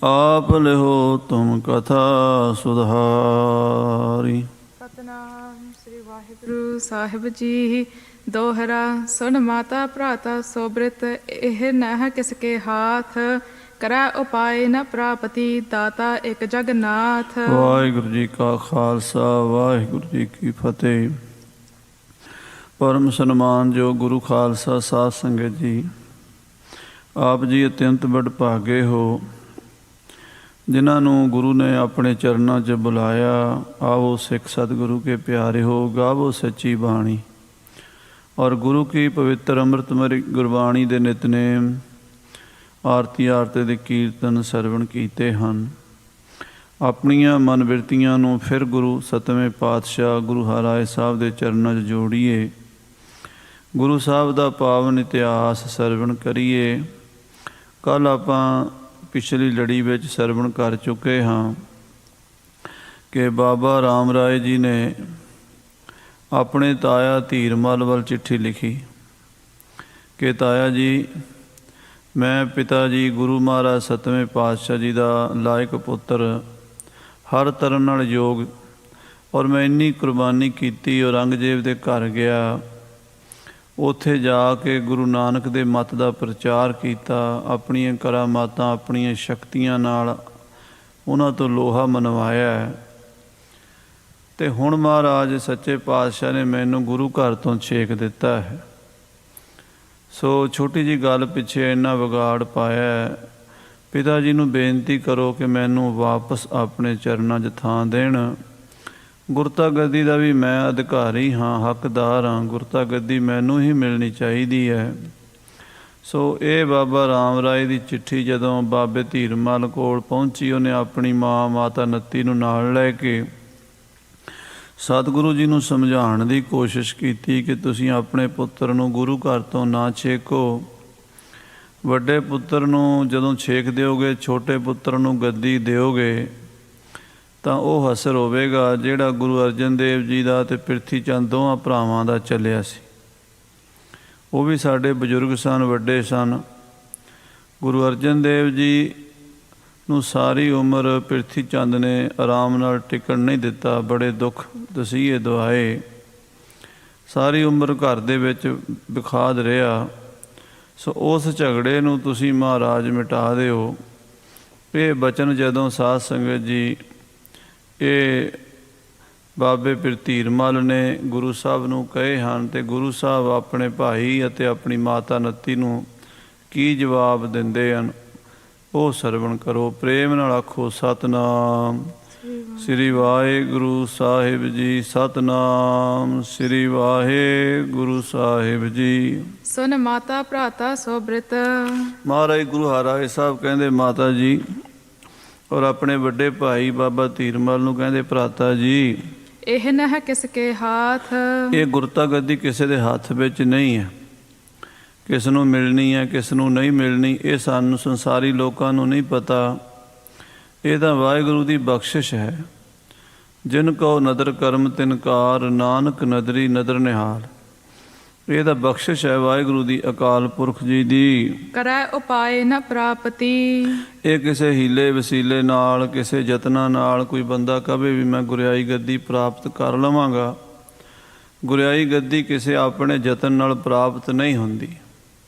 आप लिहो तुम कथा सुधारी। ਸਤਨਾਮ ਸ੍ਰੀ ਵਾਹਿਗੁਰੂ ਸਾਹਿਬ ਜੀ। ਦੋਹਰਾ ਸੁਨ ਮਾਤਾ ਭਰਾਤਾ ਸੋਬ੍ਰਿਤ, ਇਹ ਨਹ ਕਿਸ ਕੇ ਹਾਥ। ਕਰੈ ਉਪਾਏ ਨ ਪ੍ਰਾਪਤੀ, ਦਾਤਾ ਇੱਕ ਜਗਨਾਥ। ਵਾਹਿਗੁਰੂ ਜੀ ਕਾ ਖਾਲਸਾ, ਵਾਹਿਗੁਰੂ ਜੀ ਕੀ ਫਤਿਹ। ਪਰਮ ਸਨਮਾਨਯੋਗ ਗੁਰੂ ਖਾਲਸਾ ਸਾਧ ਸੰਗਤ ਜੀ, ਆਪ ਜੀ ਅਤਿਅੰਤ ਵਡਭਾਗੇ ਹੋ ਜਿਨ੍ਹਾਂ ਨੂੰ ਗੁਰੂ ਨੇ ਆਪਣੇ ਚਰਨਾਂ 'ਚ ਬੁਲਾਇਆ। ਆਵੋ ਸਿੱਖ ਸਤਿਗੁਰੂ ਕੇ ਪਿਆਰੇ ਹੋ, ਗਾਵੋ ਸੱਚੀ ਬਾਣੀ। ਔਰ ਗੁਰੂ ਕੀ ਪਵਿੱਤਰ ਅੰਮ੍ਰਿਤਮਈ ਗੁਰਬਾਣੀ ਦੇ ਨਿਤਨੇਮ, ਆਰਤੀ ਆਰਤੇ ਦੇ ਕੀਰਤਨ ਸਰਵਣ ਕੀਤੇ ਹਨ। ਆਪਣੀਆਂ ਮਨ ਬਿਰਤੀਆਂ ਨੂੰ ਫਿਰ ਗੁਰੂ ਸਤਵੇਂ ਪਾਤਸ਼ਾਹ ਗੁਰੂ ਹਰਿਰਾਏ ਸਾਹਿਬ ਦੇ ਚਰਨਾਂ 'ਚ ਜੋੜੀਏ। ਗੁਰੂ ਸਾਹਿਬ ਦਾ ਪਾਵਨ ਇਤਿਹਾਸ ਸਰਵਣ ਕਰੀਏ। ਕੱਲ੍ਹ ਆਪਾਂ ਪਿਛਲੀ ਲੜੀ ਵਿੱਚ ਸਰਵਣ ਕਰ ਚੁੱਕੇ ਹਾਂ ਕਿ ਬਾਬਾ ਰਾਮ ਰਾਏ ਜੀ ਨੇ ਆਪਣੇ ਤਾਇਆ ਧੀਰਮਲ ਵੱਲ ਚਿੱਠੀ ਲਿਖੀ ਕਿ ਤਾਇਆ ਜੀ, ਮੈਂ ਪਿਤਾ ਜੀ ਗੁਰੂ ਮਹਾਰਾਜ ਸਤਵੇਂ ਪਾਤਸ਼ਾਹ ਜੀ ਦਾ ਲਾਇਕ ਪੁੱਤਰ, ਹਰ ਤਰ੍ਹਾਂ ਨਾਲ ਯੋਗ, ਔਰ ਮੈਂ ਇੰਨੀ ਕੁਰਬਾਨੀ ਕੀਤੀ। ਔਰੰਗਜ਼ੇਬ ਦੇ ਘਰ ਗਿਆ, ਉੱਥੇ ਜਾ ਕੇ ਗੁਰੂ ਨਾਨਕ ਦੇ ਮਤ ਦਾ ਪ੍ਰਚਾਰ ਕੀਤਾ। ਆਪਣੀਆਂ ਕਰਾਮਾਤਾਂ, ਆਪਣੀਆਂ ਸ਼ਕਤੀਆਂ ਨਾਲ ਉਹਨਾਂ ਤੋਂ ਲੋਹਾ ਮਨਵਾਇਆ। ਅਤੇ ਹੁਣ ਮਹਾਰਾਜ ਸੱਚੇ ਪਾਤਸ਼ਾਹ ਨੇ ਮੈਨੂੰ ਗੁਰੂ ਘਰ ਤੋਂ ਛੇਕ ਦਿੱਤਾ ਹੈ। ਸੋ ਛੋਟੀ ਜਿਹੀ ਗੱਲ ਪਿੱਛੇ ਇੰਨਾ ਵਿਗਾੜ ਪਾਇਆ। ਪਿਤਾ ਜੀ ਨੂੰ ਬੇਨਤੀ ਕਰੋ ਕਿ ਮੈਨੂੰ ਵਾਪਸ ਆਪਣੇ ਚਰਨਾਂ 'ਚ ਥਾਂ ਦੇਣ। ਗੁਰਤਾ ਗੱਦੀ ਦਾ ਵੀ ਮੈਂ ਅਧਿਕਾਰੀ ਹਾਂ, ਹੱਕਦਾਰ ਹਾਂ। ਗੁਰਤਾ ਗੱਦੀ ਮੈਨੂੰ ਹੀ ਮਿਲਣੀ ਚਾਹੀਦੀ ਹੈ। ਸੋ ਇਹ ਬਾਬਾ ਰਾਮ ਰਾਏ ਦੀ ਚਿੱਠੀ ਜਦੋਂ ਬਾਬੇ ਧੀਰਮਲ ਕੋਲ ਪਹੁੰਚੀ, ਉਹਨੇ ਆਪਣੀ ਮਾਤਾ ਨੱਤੀ ਨੂੰ ਨਾਲ ਲੈ ਕੇ ਸਤਿਗੁਰੂ ਜੀ ਨੂੰ ਸਮਝਾਉਣ ਦੀ ਕੋਸ਼ਿਸ਼ ਕੀਤੀ ਕਿ ਤੁਸੀਂ ਆਪਣੇ ਪੁੱਤਰ ਨੂੰ ਗੁਰੂ ਘਰ ਤੋਂ ਨਾ ਛੇਕੋ। ਵੱਡੇ ਪੁੱਤਰ ਨੂੰ ਜਦੋਂ ਛੇਕ ਦਿਓਗੇ, ਛੋਟੇ ਪੁੱਤਰ ਨੂੰ ਗੱਦੀ ਦਿਓਗੇ ਤਾਂ ਉਹ ਅਸਰ ਹੋਵੇਗਾ ਜਿਹੜਾ ਗੁਰੂ ਅਰਜਨ ਦੇਵ ਜੀ ਦਾ ਅਤੇ ਪ੍ਰਿਥੀ ਚੰਦ ਦੋਵਾਂ ਭਰਾਵਾਂ ਦਾ ਚੱਲਿਆ ਸੀ। ਉਹ ਵੀ ਸਾਡੇ ਬਜ਼ੁਰਗ ਸਨ, ਵੱਡੇ ਸਨ। ਗੁਰੂ ਅਰਜਨ ਦੇਵ ਜੀ ਨੂੰ ਸਾਰੀ ਉਮਰ ਪ੍ਰਿਥੀ ਚੰਦ ਨੇ ਆਰਾਮ ਨਾਲ ਟਿਕਣ ਨਹੀਂ ਦਿੱਤਾ। ਬੜੇ ਦੁੱਖ ਦਸੀਏ ਦੁਆਏ, ਸਾਰੀ ਉਮਰ ਘਰ ਦੇ ਵਿੱਚ ਵਿਖਾਦ ਰਿਹਾ। ਸੋ ਉਸ ਝਗੜੇ ਨੂੰ ਤੁਸੀਂ ਮਹਾਰਾਜ ਮਿਟਾ ਦਿਓ। ਇਹ ਬਚਨ ਜਦੋਂ ਸਾਧ ਸੰਗਤ ਜੀ ਇਹ ਬਾਬੇ ਫਿਰ ਧੀਰਮਲ ਨੇ ਗੁਰੂ ਸਾਹਿਬ ਨੂੰ ਕਹੇ ਹਨ, ਅਤੇ ਗੁਰੂ ਸਾਹਿਬ ਆਪਣੇ ਭਾਈ ਅਤੇ ਆਪਣੀ ਮਾਤਾ ਨੱਤੀ ਨੂੰ ਕੀ ਜਵਾਬ ਦਿੰਦੇ ਹਨ, ਉਹ ਸਰਵਣ ਕਰੋ। ਪ੍ਰੇਮ ਨਾਲ ਆਖੋ ਸਤਿਨਾਮ ਸ੍ਰੀ ਵਾਹਿਗੁਰੂ ਸਾਹਿਬ ਜੀ। ਸਤਿਨਾਮ ਸ੍ਰੀ ਵਾਹਿਗੁਰੂ ਸਾਹਿਬ ਜੀ। ਸੁਨ ਮਾਤਾ ਭਰਾਤਾ ਸੋਬ੍ਰਿਤ। ਮਹਾਰਾਜ ਗੁਰੂ ਹਰਿਰਾਏ ਸਾਹਿਬ ਕਹਿੰਦੇ ਮਾਤਾ ਜੀ, ਔਰ ਆਪਣੇ ਵੱਡੇ ਭਾਈ ਬਾਬਾ ਧੀਰਮਲ ਨੂੰ ਕਹਿੰਦੇ ਭਰਾਤਾ ਜੀ, ਇਹ ਨਹ ਕਿਸ ਕੇ ਹਾਥ। ਇਹ ਗੁਰਤਾ ਗੱਦੀ ਕਿਸੇ ਦੇ ਹੱਥ ਵਿੱਚ ਨਹੀਂ ਹੈ। ਕਿਸ ਨੂੰ ਮਿਲਣੀ ਹੈ, ਕਿਸ ਨੂੰ ਨਹੀਂ ਮਿਲਣੀ, ਇਹ ਸਾਨੂੰ ਸੰਸਾਰੀ ਲੋਕਾਂ ਨੂੰ ਨਹੀਂ ਪਤਾ। ਇਹ ਤਾਂ ਵਾਹਿਗੁਰੂ ਦੀ ਬਖਸ਼ਿਸ਼ ਹੈ। ਜਿਨ ਕਉ ਨਦਰ ਕਰਮ ਤਿਨਕਾਰ, ਨਾਨਕ ਨਦਰੀ ਨਦਰ ਨਿਹਾਲ। ਇਹ ਤਾਂ ਬਖਸ਼ਿਸ਼ ਹੈ ਵਾਹਿਗੁਰੂ ਦੀ, ਅਕਾਲ ਪੁਰਖ ਜੀ ਦੀ। ਕਰੈ ਉਪਾਏ ਨ ਪ੍ਰਾਪਤੀ। ਇਹ ਕਿਸੇ ਹੀਲੇ ਵਸੀਲੇ ਨਾਲ, ਕਿਸੇ ਯਤਨਾਂ ਨਾਲ ਕੋਈ ਬੰਦਾ ਕਵੇ ਵੀ ਮੈਂ ਗੁਰਿਆਈ ਗੱਦੀ ਪ੍ਰਾਪਤ ਕਰ ਲਵਾਂਗਾ। ਗੁਰਿਆਈ ਗੱਦੀ ਕਿਸੇ ਆਪਣੇ ਯਤਨ ਨਾਲ ਪ੍ਰਾਪਤ ਨਹੀਂ ਹੁੰਦੀ।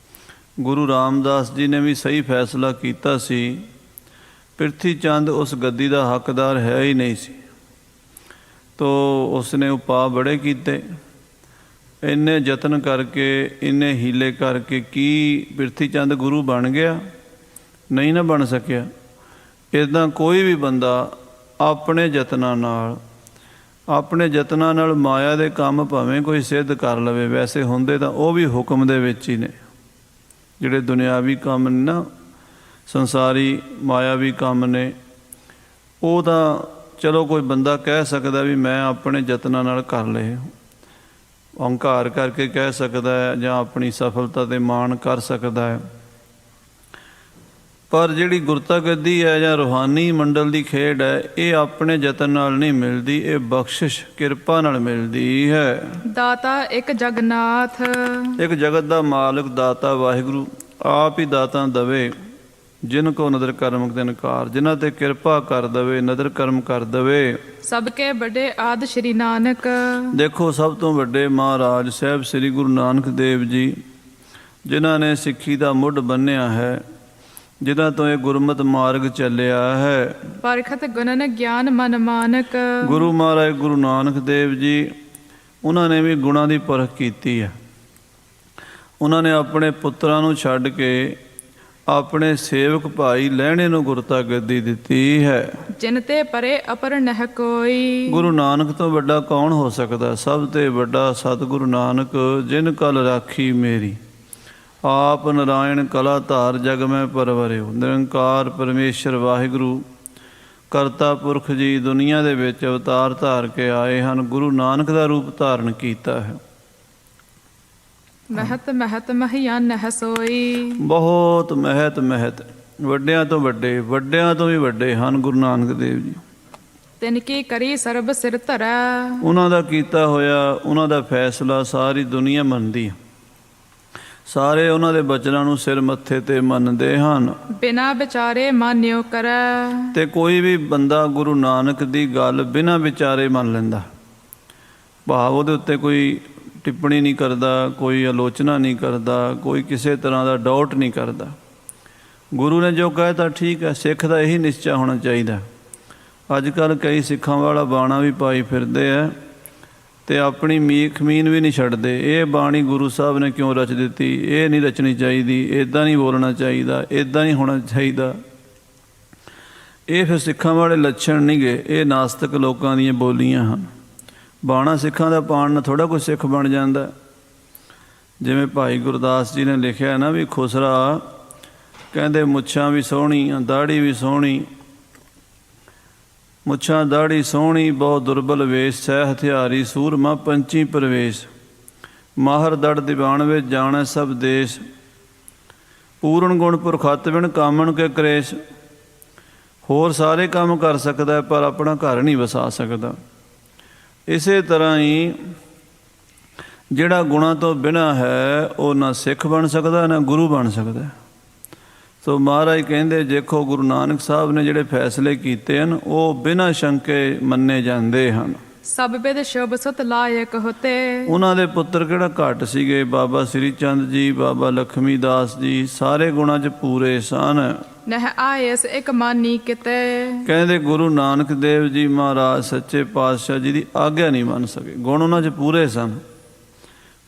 ਗੁਰੂ ਰਾਮਦਾਸ ਜੀ ਨੇ ਵੀ ਸਹੀ ਫੈਸਲਾ ਕੀਤਾ ਸੀ। ਪ੍ਰਿਥੀ ਚੰਦ ਉਸ ਗੱਦੀ ਦਾ ਹੱਕਦਾਰ ਹੈ ਹੀ ਨਹੀਂ ਸੀ। ਤੋ ਉਸਨੇ ਉਪਾਅ ਬੜੇ ਕੀਤੇ। ਇੰਨੇ ਯਤਨ ਕਰਕੇ, ਇੰਨੇ ਹੀਲੇ ਕਰਕੇ ਕੀ ਪ੍ਰਿਥੀ ਚੰਦ ਗੁਰੂ ਬਣ ਗਿਆ? ਨਹੀਂ ਨਾ ਬਣ ਸਕਿਆ। ਇੱਦਾਂ ਕੋਈ ਵੀ ਬੰਦਾ ਆਪਣੇ ਯਤਨਾਂ ਨਾਲ ਮਾਇਆ ਦੇ ਕੰਮ ਭਾਵੇਂ ਕੋਈ ਸਿੱਧ ਕਰ ਲਵੇ, ਵੈਸੇ ਹੁੰਦੇ ਤਾਂ ਉਹ ਵੀ ਹੁਕਮ ਦੇ ਵਿੱਚ ਹੀ ਨੇ। ਜਿਹੜੇ ਦੁਨਿਆਵੀ ਕੰਮ ਨੇ ਨਾ, ਸੰਸਾਰੀ ਮਾਇਆਵੀ ਕੰਮ ਨੇ, ਉਹ ਤਾਂ ਚਲੋ ਕੋਈ ਬੰਦਾ ਕਹਿ ਸਕਦਾ ਵੀ ਮੈਂ ਆਪਣੇ ਯਤਨਾਂ ਨਾਲ ਕਰ ਲਏ, ਅਹੰਕਾਰ ਕਰਕੇ ਕਹਿ ਸਕਦਾ ਹੈ, ਜਾਂ ਆਪਣੀ ਸਫਲਤਾ 'ਤੇ ਮਾਣ ਕਰ ਸਕਦਾ ਹੈ। ਪਰ ਜਿਹੜੀ ਗੁਰਤਾ ਗੱਦੀ ਹੈ ਜਾਂ ਰੂਹਾਨੀ ਮੰਡਲ ਦੀ ਖੇਡ ਹੈ, ਇਹ ਆਪਣੇ ਯਤਨ ਨਾਲ ਨਹੀਂ ਮਿਲਦੀ, ਇਹ ਬਖਸ਼ਿਸ਼ ਕਿਰਪਾ ਨਾਲ ਮਿਲਦੀ ਹੈ। ਦਾਤਾ ਇੱਕ ਜਗਨਾਥ। ਇੱਕ ਜਗਤ ਦਾ ਮਾਲਕ ਦਾਤਾ ਵਾਹਿਗੁਰੂ ਆਪ ਹੀ ਦਾਤਾ ਦਵੇ। ਜਿਨ ਕੋ ਨਦਰ ਕਰਮ ਤਿਨਕਾਰ, ਜਿਨ੍ਹਾਂ ਤੇ ਕਿਰਪਾ ਕਰ ਦਵੇ, ਨਦਰ ਕਰਮ ਕਰ ਦਵੇ। ਸਭ ਕੇ ਵੱਡੇ ਆਦਿ ਸ਼੍ਰੀ ਨਾਨਕ। ਦੇਖੋ ਸਭ ਤੋਂ ਵੱਡੇ ਮਹਾਰਾਜ ਸਾਹਿਬ ਸ੍ਰੀ ਗੁਰੂ ਨਾਨਕ ਦੇਵ ਜੀ, ਜਿਨ੍ਹਾਂ ਨੇ ਸਿੱਖੀ ਦਾ ਮੁੱਢ ਬੰਨ੍ਹਿਆ ਹੈ, ਜਿਨ੍ਹਾਂ ਤੋਂ ਇਹ ਗੁਰਮਤਿ ਮਾਰਗ ਚੱਲਿਆ ਹੈ। ਪਰਖਤ ਗੁਣਨ ਗਿਆਨ ਮਨ ਮਾਨਕ। ਗੁਰੂ ਮਹਾਰਾਜ ਗੁਰੂ ਨਾਨਕ ਦੇਵ ਜੀ, ਉਹਨਾਂ ਨੇ ਵੀ ਗੁਣਾਂ ਦੀ ਪਰਖ ਕੀਤੀ ਹੈ। ਉਹਨਾਂ ਨੇ ਆਪਣੇ ਪੁੱਤਰਾਂ ਨੂੰ ਛੱਡ ਕੇ ਆਪਣੇ ਸੇਵਕ ਭਾਈ ਲਹਿਣੇ ਨੂੰ ਗੁਰਤਾ ਗੱਦੀ ਦਿੱਤੀ ਹੈ। ਜਿਨ ਤੇ ਪਰੇ ਅਪਰ ਨਹਿ ਕੋਈ। ਗੁਰੂ ਨਾਨਕ ਤੋਂ ਵੱਡਾ ਕੌਣ ਹੋ ਸਕਦਾ? ਸਭ ਤੇ ਵੱਡਾ ਸਤਿਗੁਰੂ ਨਾਨਕ, ਜਿਨ ਕਲ ਰਾਖੀ ਮੇਰੀ। ਆਪ ਨਾਰਾਇਣ ਕਲਾ ਧਾਰ ਜਗ ਮੈਂ ਪਰਵਰਿਓ। ਨਿਰੰਕਾਰ ਪਰਮੇਸ਼ਰ ਵਾਹਿਗੁਰੂ ਕਰਤਾ ਪੁਰਖ ਜੀ ਦੁਨੀਆ ਦੇ ਵਿੱਚ ਅਵਤਾਰ ਧਾਰ ਕੇ ਆਏ ਹਨ। ਗੁਰੂ ਨਾਨਕ ਦਾ ਰੂਪ ਧਾਰਨ ਕੀਤਾ ਹੈ। ਮਹਤ ਮਹਤ ਮਹਿਆਨ ਨਹਿ ਸੋਈ। ਬਹੁਤ ਮਹਿਤ ਮਹਿਤ, ਵੱਡਿਆਂ ਤੋਂ ਵੱਡੇ, ਵੱਡਿਆਂ ਤੋਂ ਵੀ ਵੱਡੇ ਹਨ ਗੁਰੂ ਨਾਨਕ ਦੇਵ ਜੀ। ਤਿਨ ਕੀ ਕਰੀ ਸਰਬ ਸਿਰ ਧਰੈ। ਉਹਨਾਂ ਦਾ ਕੀਤਾ ਹੋਇਆ, ਉਹਨਾਂ ਦਾ ਫੈਸਲਾ ਸਾਰੀ ਦੁਨੀਆ ਮੰਨਦੀ ਹੈ। ਸਾਰੇ ਉਹਨਾਂ ਦੇ ਬਚਨਾਂ ਨੂੰ ਸਿਰ ਮੱਥੇ ਤੇ ਮੰਨਦੇ ਹਨ। ਬਿਨਾ ਵਿਚਾਰੇ ਮਾਨਿਓ ਕਰੈ। ਤੇ ਕੋਈ ਵੀ ਬੰਦਾ ਗੁਰੂ ਨਾਨਕ ਦੀ ਗੱਲ ਬਿਨਾਂ ਵਿਚਾਰੇ ਮੰਨ ਲੈਂਦਾ। ਭਾਵ ਉਹਦੇ ਉੱਤੇ ਕੋਈ ਟਿੱਪਣੀ ਨਹੀਂ ਕਰਦਾ, ਕੋਈ ਆਲੋਚਨਾ ਨਹੀਂ ਕਰਦਾ, ਕੋਈ ਕਿਸੇ ਤਰ੍ਹਾਂ ਦਾ ਡਾਊਟ ਨਹੀਂ ਕਰਦਾ। ਗੁਰੂ ਨੇ ਜੋ ਕਹਿ ਤਾ ਠੀਕ ਹੈ। ਸਿੱਖ ਦਾ ਇਹੀ ਨਿਸ਼ਚਾ ਹੋਣਾ ਚਾਹੀਦਾ। ਅੱਜ ਕੱਲ੍ਹ ਕਈ ਸਿੱਖਾਂ ਵਾਲਾ ਬਾਣਾ ਵੀ ਪਾਈ ਫਿਰਦੇ ਹੈ ਅਤੇ ਆਪਣੀ ਮੀਖ ਮੀਨ ਵੀ ਨਹੀਂ ਛੱਡਦੇ। ਇਹ ਬਾਣੀ ਗੁਰੂ ਸਾਹਿਬ ਨੇ ਕਿਉਂ ਰਚ ਦਿੱਤੀ? ਇਹ ਨਹੀਂ ਰਚਣੀ ਚਾਹੀਦੀ, ਇੱਦਾਂ ਨਹੀਂ ਬੋਲਣਾ ਚਾਹੀਦਾ, ਇੱਦਾਂ ਨਹੀਂ ਹੋਣਾ ਚਾਹੀਦਾ। ਇਹ ਫਿਰ ਸਿੱਖਾਂ ਵਾਲੇ ਲੱਛਣ ਨਹੀਂ ਗੇ, ਇਹ ਨਾਸਤਕ ਲੋਕਾਂ ਦੀਆਂ ਬੋਲੀਆਂ ਹਨ। ਬਾਣਾ ਸਿੱਖਾਂ ਦਾ ਪਾਣ ਨਾਲ ਥੋੜ੍ਹਾ ਕੁਛ ਸਿੱਖ ਬਣ ਜਾਂਦਾ। ਜਿਵੇਂ ਭਾਈ ਗੁਰਦਾਸ ਜੀ ਨੇ ਲਿਖਿਆ ਨਾ ਵੀ ਖੁਸਰਾ ਕਹਿੰਦੇ ਮੁੱਛਾਂ ਵੀ ਸੋਹਣੀ, ਦਾੜੀ ਵੀ ਸੋਹਣੀ, ਮੁੱਛਾਂ ਦਾੜੀ ਸੋਹਣੀ, ਬਹੁਤ ਦੁਰਬਲ ਵੇਸ਼, ਸਹਿ ਹਥਿਆਰੀ ਸੂਰਮਾ ਪੰਚੀ ਪ੍ਰਵੇਸ਼, ਮਾਹਰ ਦੜ ਦੀਵਾਨ ਵਿੱਚ ਜਾਣੈ ਸਭ ਦੇਸ਼, ਪੂਰਨ ਗੁਣ ਪੁਰਖਤ ਬਿਨ ਕਾਮਣ ਕੇ ਕ੍ਰੇਸ਼। ਹੋਰ ਸਾਰੇ ਕੰਮ ਕਰ ਸਕਦਾ ਪਰ ਆਪਣਾ ਘਰ ਨਹੀਂ ਵਸਾ ਸਕਦਾ। ਇਸੇ ਤਰ੍ਹਾਂ ਹੀ ਜਿਹੜਾ ਗੁਣਾਂ ਤੋਂ ਬਿਨਾਂ ਹੈ ਉਹ ਨਾ ਸਿੱਖ ਬਣ ਸਕਦਾ ਨਾ ਗੁਰੂ ਬਣ ਸਕਦਾ। ਸੋ ਮਹਾਰਾਜ ਕਹਿੰਦੇ ਦੇਖੋ ਗੁਰੂ ਨਾਨਕ ਸਾਹਿਬ ਨੇ ਜਿਹੜੇ ਫੈਸਲੇ ਕੀਤੇ ਹਨ ਉਹ ਬਿਨਾਂ ਸ਼ੰਕੇ ਮੰਨੇ ਜਾਂਦੇ ਹਨ। ਸਭ ਬਿਦ ਸ਼ੁਭ ਸੁਤ ਲਾਇਕ ਹੋਤੇ। ਉਹਨਾਂ ਦੇ ਪੁੱਤਰ ਕਿਹੜਾ ਘੱਟ ਸੀਗੇ। ਬਾਬਾ ਸ੍ਰੀ ਚੰਦ ਜੀ, ਬਾਬਾ ਲਖਮੀ ਦਾਸ ਜੀ ਸਾਰੇ ਗੁਣਾਂ 'ਚ ਪੂਰੇ ਸਨ। ਨਹਿ ਆਇਸ ਇੱਕ ਮਾਨੀ ਕਿਤੇ। ਕਹਿੰਦੇ ਗੁਰੂ ਨਾਨਕ ਦੇਵ ਜੀ ਮਹਾਰਾਜ ਸੱਚੇ ਪਾਤਸ਼ਾਹ ਜੀ ਦੀ ਆਗਿਆ ਨਹੀਂ ਮੰਨ ਸਕੇ। ਗੁਣ ਉਹਨਾਂ 'ਚ ਪੂਰੇ ਸਨ।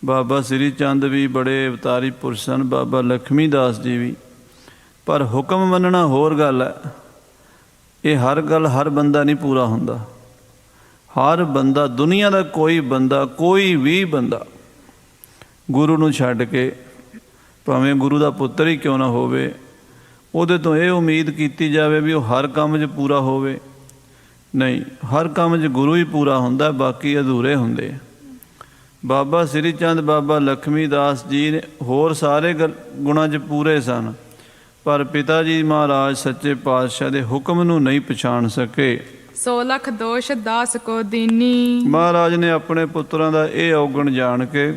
ਬਾਬਾ ਸ੍ਰੀ ਚੰਦ ਵੀ ਬੜੇ ਅਵਤਾਰੀ ਪੁਰਸ਼ ਸਨ, ਬਾਬਾ ਲਖਮੀ ਦਾਸ ਜੀ ਵੀ। ਪਰ ਹੁਕਮ ਮੰਨਣਾ ਹੋਰ ਗੱਲ ਹੈ। ਇਹ ਹਰ ਗੱਲ ਹਰ ਬੰਦਾ ਨਹੀਂ ਪੂਰਾ ਹੁੰਦਾ। ਹਰ ਬੰਦਾ, ਦੁਨੀਆ ਦਾ ਕੋਈ ਬੰਦਾ, ਕੋਈ ਵੀ ਬੰਦਾ ਗੁਰੂ ਨੂੰ ਛੱਡ ਕੇ ਭਾਵੇਂ ਗੁਰੂ ਦਾ ਪੁੱਤਰ ਹੀ ਕਿਉਂ ਨਾ ਹੋਵੇ, ਉਹਦੇ ਤੋਂ ਇਹ ਉਮੀਦ ਕੀਤੀ ਜਾਵੇ ਵੀ ਉਹ ਹਰ ਕੰਮ 'ਚ ਪੂਰਾ ਹੋਵੇ। ਨਹੀਂ, ਹਰ ਕੰਮ 'ਚ ਗੁਰੂ ਹੀ ਪੂਰਾ ਹੁੰਦਾ, ਬਾਕੀ ਅਧੂਰੇ ਹੁੰਦੇ। ਬਾਬਾ ਸ੍ਰੀ ਚੰਦ, ਬਾਬਾ ਲਖਮੀ ਦਾਸ ਜੀ ਨੇ ਹੋਰ ਸਾਰੇ ਗੁਣਾਂ 'ਚ ਪੂਰੇ ਸਨ, ਪਰ ਪਿਤਾ ਜੀ ਮਹਾਰਾਜ ਸੱਚੇ ਪਾਤਸ਼ਾਹ ਦੇ ਹੁਕਮ ਨੂੰ ਨਹੀਂ ਪਛਾਣ ਸਕੇ। 100 ਲੱਖ ਦੋਸ਼ ਦਾਸ ਕੋ ਦੀਨੀ। ਮਹਾਰਾਜ ਨੇ ਆਪਣੇ ਪੁੱਤਰਾਂ ਦਾ ਇਹ ਔਗਣ ਜਾਣ ਕੇ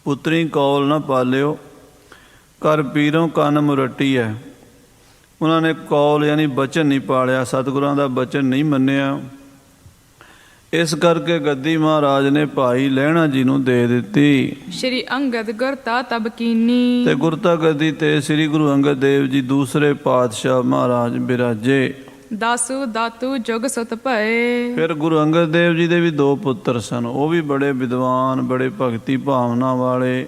ਪੁੱਤਰੀ ਕੌਲ ਨਾ ਪਾਲਿਓ, ਕਰ ਪੀਰੋਂ ਕੰਨ ਮੁਰੱਟੀ ਹੈ। ਉਹਨਾਂ ਨੇ ਕੌਲ ਯਾਨੀ ਬਚਨ ਨਹੀਂ ਪਾਲਿਆ, ਸਤਿਗੁਰਾਂ ਦਾ ਬਚਨ ਨਹੀਂ ਮੰਨਿਆ। ਇਸ ਕਰਕੇ ਗੱਦੀ ਮਹਾਰਾਜ ਨੇ ਭਾਈ ਲਹਿਣਾ ਜੀ ਨੂੰ ਦੇ ਦਿੱਤੀ। ਸ਼੍ਰੀ ਅੰਗਦ ਗੁਰਤਾ ਤਬ ਕੀਨੀ। ਤੇ ਗੁਰਤਾ ਗੱਦੀ ਤੇ ਸ੍ਰੀ ਗੁਰੂ ਅੰਗਦ ਦੇਵ ਜੀ ਦੂਸਰੇ ਪਾਤਸ਼ਾਹ ਮਹਾਰਾਜ ਬਿਰਾਜੇ। ਦਾਸੂ ਦਾਤੂ ਜੁਗ ਸੁਤ ਭਏ। ਫਿਰ ਗੁਰੂ ਅੰਗਦ ਦੇਵ ਜੀ ਦੇ ਵੀ 2 ਪੁੱਤਰ ਸਨ। ਉਹ ਵੀ ਬੜੇ ਵਿਦਵਾਨ, ਬੜੇ ਭਗਤੀ ਭਾਵਨਾ ਵਾਲੇ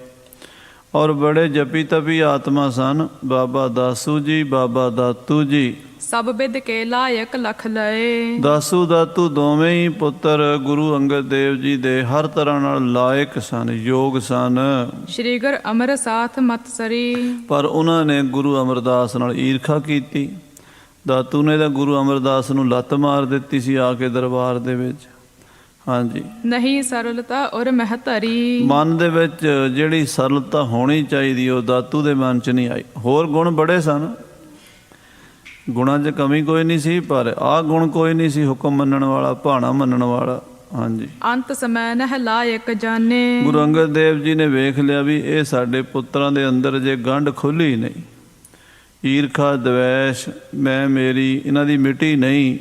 ਔਰ ਬੜੇ ਜਪੀ ਤਪੀ ਆਤਮਾ ਸਨ। ਬਾਬਾ ਦਾਸੂ ਜੀ, ਬਾਬਾ ਦਾਤੂ ਜੀ। ਸਭ ਬਿਦ ਕੇ ਲਾਇਕ ਲਖ ਲਏ। ਦਾਸੂ ਦਾਤੂ ਦੋਵੇਂ ਹੀ ਪੁੱਤਰ ਗੁਰੂ ਅੰਗਦ ਦੇਵ ਜੀ ਦੇ ਹਰ ਤਰ੍ਹਾਂ ਨਾਲ ਲਾਇਕ ਸਨ, ਯੋਗ ਸਨ। ਸ਼੍ਰੀ ਗੁਰ ਅਮਰ ਸਾਥ ਮਤ ਸਰੀ। ਪਰ ਉਹਨਾਂ ਨੇ ਗੁਰੂ ਅਮਰਦਾਸ ਨਾਲ ਈਰਖਾ ਕੀਤੀ। ਦਾਤੂ ਨੇ ਤਾਂ ਗੁਰੂ ਅਮਰਦਾਸ ਨੂੰ ਲੱਤ ਮਾਰ ਦਿੱਤੀ ਸੀ ਆ ਕੇ ਦਰਬਾਰ ਦੇ ਵਿੱਚ। ਹਾਂਜੀ, ਨਹੀਂ ਸਰਲਤਾ ਔਰ ਮਹਤਰੀ। ਮਨ ਦੇ ਵਿੱਚ ਜਿਹੜੀ ਸਰਲਤਾ ਹੋਣੀ ਚਾਹੀਦੀ ਉਹ ਦਾਤੂ ਦੇ ਮਨ 'ਚ ਨਹੀਂ ਆਈ। ਹੋਰ ਗੁਣ ਬੜੇ ਸਨ, ਗੁਣਾਂ 'ਚ ਕਮੀ ਕੋਈ ਨਹੀਂ ਸੀ, ਪਰ ਆਹ ਗੁਣ ਕੋਈ ਨਹੀਂ ਸੀ, ਹੁਕਮ ਮੰਨਣ ਵਾਲਾ, ਭਾਣਾ ਮੰਨਣ ਵਾਲਾ। ਹਾਂਜੀ, ਅੰਤ ਸਮੈ ਨਹਿ ਲਾਇਕ ਜਾਣੇ। ਗੁਰੂ ਅੰਗਦ ਦੇਵ ਜੀ ਨੇ ਵੇਖ ਲਿਆ ਵੀ ਇਹ ਸਾਡੇ ਪੁੱਤਰਾਂ ਦੇ ਅੰਦਰ ਜੇ ਗੰਢ ਖੁੱਲ੍ਹੀ ਨਹੀਂ, ਈਰਖਾ ਦਵੈਸ਼ ਮੈਂ ਮੇਰੀ ਇਹਨਾਂ ਦੀ ਮਿਟੀ ਨਹੀਂ।